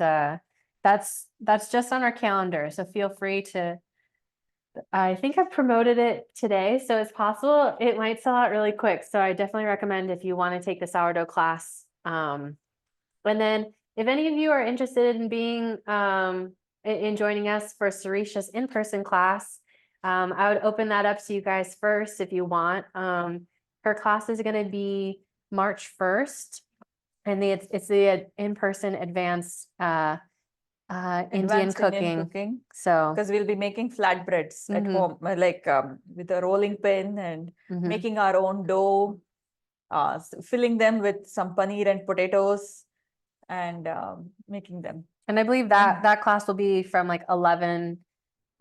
Speaker 1: that's just on our calendar. So feel free to, I think I've promoted it today, so it's possible it might sell out really quick. So I definitely recommend if you want to take the sourdough class. And then if any of you are interested in being in joining us for Sirisha's in-person class, I would open that up to you guys first if you want. Her class is going to be March 1st, and it's the in-person advanced Indian cooking. So
Speaker 2: Because we'll be making flatbreads at home, like with a rolling pin and making our own dough, filling them with some paneer and potatoes, and making them.
Speaker 1: And I believe that class will be from like 11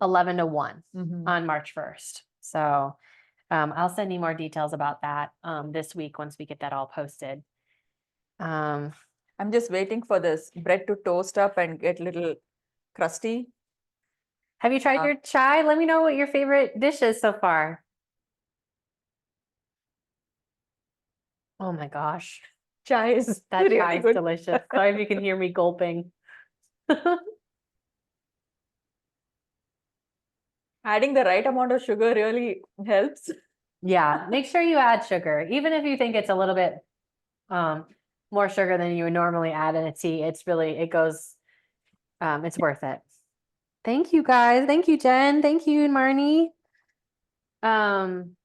Speaker 1: to 1 on March 1st. So I'll send you more details about that this week once we get that all posted.
Speaker 2: I'm just waiting for this bread to toast up and get a little crusty.
Speaker 1: Have you tried your chai? Let me know what your favorite dish is so far. Oh my gosh.
Speaker 2: Chai is
Speaker 1: That
Speaker 2: really
Speaker 1: chai is
Speaker 2: good.
Speaker 1: delicious. Sorry if you can hear me gulping.
Speaker 2: Adding the right amount of sugar really helps.
Speaker 1: Yeah, make sure you add sugar, even if you think it's a little bit more sugar than you would normally add in a tea. It's really, it goes, it's worth it. Thank you guys. Thank you, Jen. Thank you, Marnie. And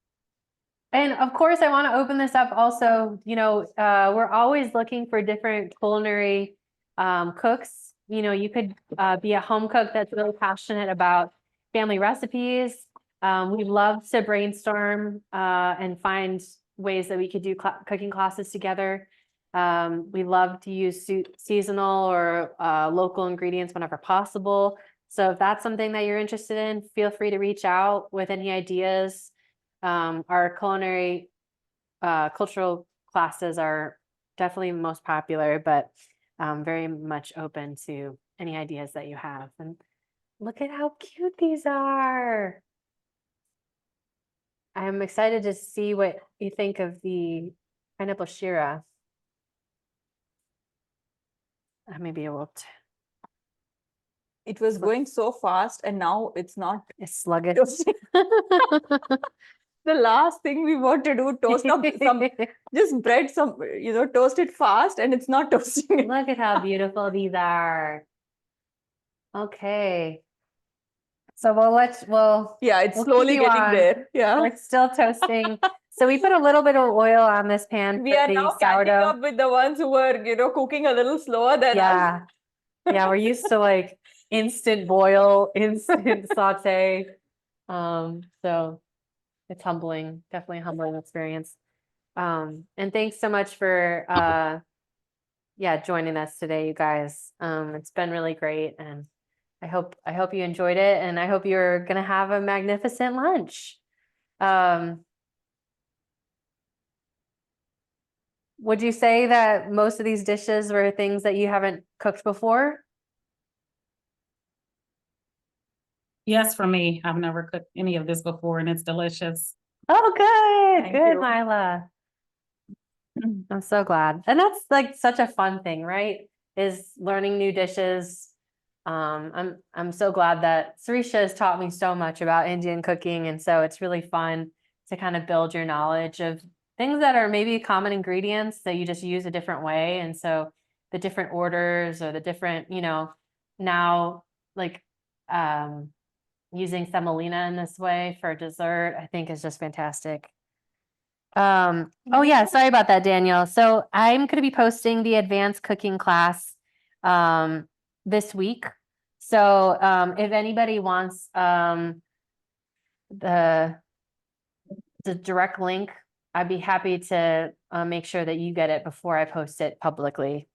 Speaker 1: of course, I want to open this up also, we're always looking for different culinary cooks. You could be a home cook that's really passionate about family recipes. We love to brainstorm and find ways that we could do cooking classes together. We love to use seasonal or local ingredients whenever possible. So if that's something that you're interested in, feel free to reach out with any ideas. Our culinary cultural classes are definitely most popular, but very much open to any ideas that you have. And look at how cute these are. I'm excited to see what you think of the pineapple sheera. Maybe it will.
Speaker 2: It was going so fast and now it's not.
Speaker 1: It's sluggish.
Speaker 2: The last thing we want to do, toast up some, just bread, toast it fast and it's not toasting.
Speaker 1: Look at how beautiful these are. Okay. So
Speaker 2: yeah, it's
Speaker 1: we'll
Speaker 2: slowly
Speaker 1: keep you
Speaker 2: getting
Speaker 1: on.
Speaker 2: there. Yeah.
Speaker 1: We're still toasting. So we put a little bit of oil on this pan
Speaker 2: We
Speaker 1: for
Speaker 2: are
Speaker 1: the
Speaker 2: now catching
Speaker 1: sourdough.
Speaker 2: up with the ones who were, cooking a little slower than us.
Speaker 1: Yeah. Yeah, we're used to like instant boil, instant saute. So it's humbling, definitely a humbling experience. And thanks so much for joining us today, you guys. It's been really great, and I hope you enjoyed it, and I hope you're gonna have a magnificent lunch. Would you say that most of these dishes were things that you haven't cooked before?
Speaker 4: Yes, for me, I've never cooked any of this before and it's delicious.
Speaker 1: Oh, good,
Speaker 2: Thank
Speaker 1: good,
Speaker 2: you.
Speaker 1: Mila. I'm so glad. And that's like such a fun thing, right? Is learning new dishes. I'm so glad that Sirisha has taught me so much about Indian cooking. And so it's really fun to kind of build your knowledge of things that are maybe common ingredients that you just use a different way. And so the different orders or the different, now like using semolina in this way for dessert, I think is just fantastic. Oh yeah, sorry about that, Daniel. So I'm going to be posting the advanced cooking class this week. So if anybody wants the direct link, I'd be happy to make sure that you get it before I post it publicly.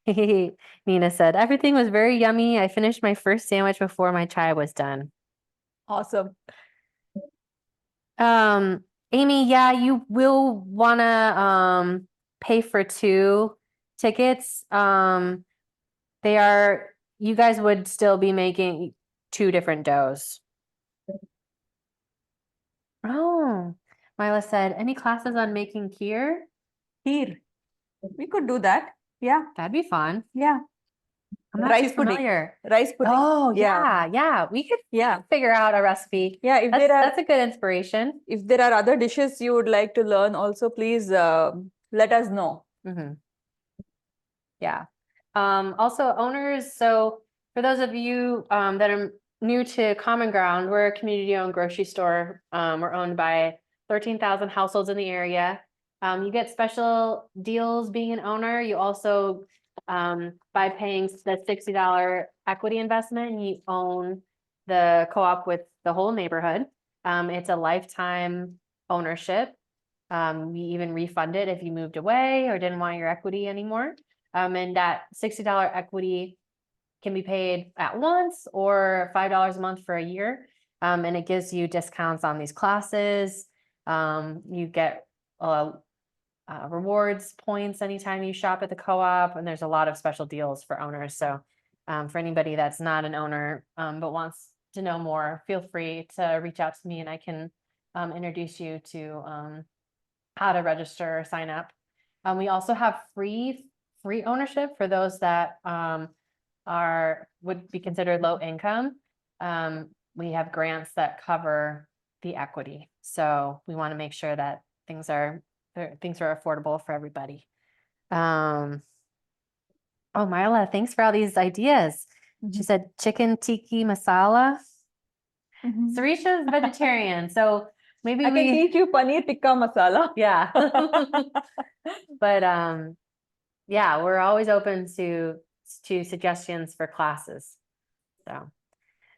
Speaker 1: Nina said, everything was very yummy. I finished my first sandwich before my chai was done.
Speaker 2: Awesome.
Speaker 1: Amy, yeah, you will wanna pay for 2 tickets. You guys would still be making 2 different doughs. Oh, Mila said, any classes on making kheer?
Speaker 2: Here. We could do that. Yeah.
Speaker 1: That'd be fun.
Speaker 2: Yeah.
Speaker 1: I'm not
Speaker 2: Rice
Speaker 1: too
Speaker 2: pudding.
Speaker 1: familiar.
Speaker 2: Rice pudding.
Speaker 1: Oh, yeah. We could figure out a recipe.
Speaker 2: Yeah. If
Speaker 1: That's a good inspiration.
Speaker 2: if there are other dishes you would like to learn also, please let us know.
Speaker 1: Mm-hmm. Yeah. Also owners. So for those of you that are new to Common Ground, we're a community-owned grocery store. We're owned by 13,000 households in the area. You get special deals being an owner. You also, by paying the $60 equity investment, you own the co-op with the whole neighborhood. It's a lifetime ownership. We even refund it if you moved away or didn't want your equity anymore. And that $60 equity can be paid at once or $5 a month for a year. And it gives you discounts on these classes. You get rewards points anytime you shop at the co-op, and there's a lot of special deals for owners. So for anybody that's not an owner but wants to know more, feel free to reach out to me and I can introduce you to how to register or sign up. We also have free ownership for those that would be considered low income. We have grants that cover the equity. So we want to make sure that things are affordable for everybody. Oh, Marla, thanks for all these ideas. She said chicken tikka masala. Sirisha's vegetarian, so maybe
Speaker 2: I can teach you paneer tikka masala.
Speaker 1: yeah. But yeah, we're always open to suggestions for classes. So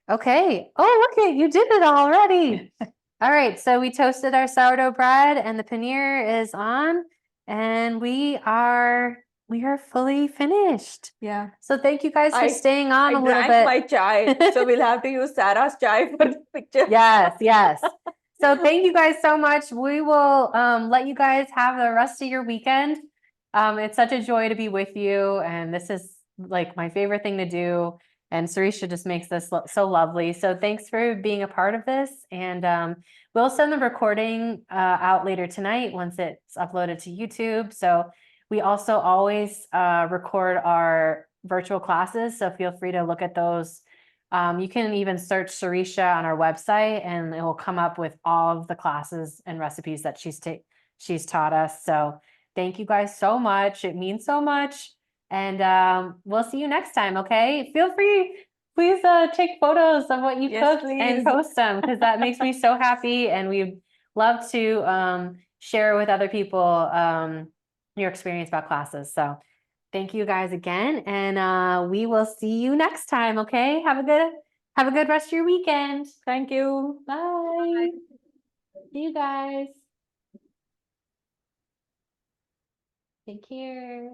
Speaker 1: okay. Oh, look it, you did it already. All right, so we toasted our sourdough bread and the paneer is on, and we are fully finished.
Speaker 2: Yeah.
Speaker 1: So thank you guys for
Speaker 2: I-
Speaker 1: staying on
Speaker 2: I
Speaker 1: a little
Speaker 2: drank
Speaker 1: bit.
Speaker 2: my chai, so we'll have to use Sarah's chai for the picture.
Speaker 1: Yes, yes. So thank you guys so much. We will let you guys have the rest of your weekend. It's such a joy to be with you, and this is like my favorite thing to do. And Sirisha just makes this so lovely. So thanks for being a part of this. And we'll send the recording out later tonight once it's uploaded to YouTube. So we also always record our virtual classes. So feel free to look at those. You can even search Sirisha on our website and it will come up with all of the classes and recipes that she's taught us. So thank you guys so much. It means so much. And we'll see you next time, okay? Feel free, please take photos of what you
Speaker 2: Yes,
Speaker 1: cooked and
Speaker 2: please.
Speaker 1: post them because that makes me so happy. And we'd love to share with other people your experience about classes. So thank you guys again, and we will see you next time, okay? Have a good rest of your weekend.
Speaker 2: Thank you.
Speaker 1: Bye. See you guys. Take care.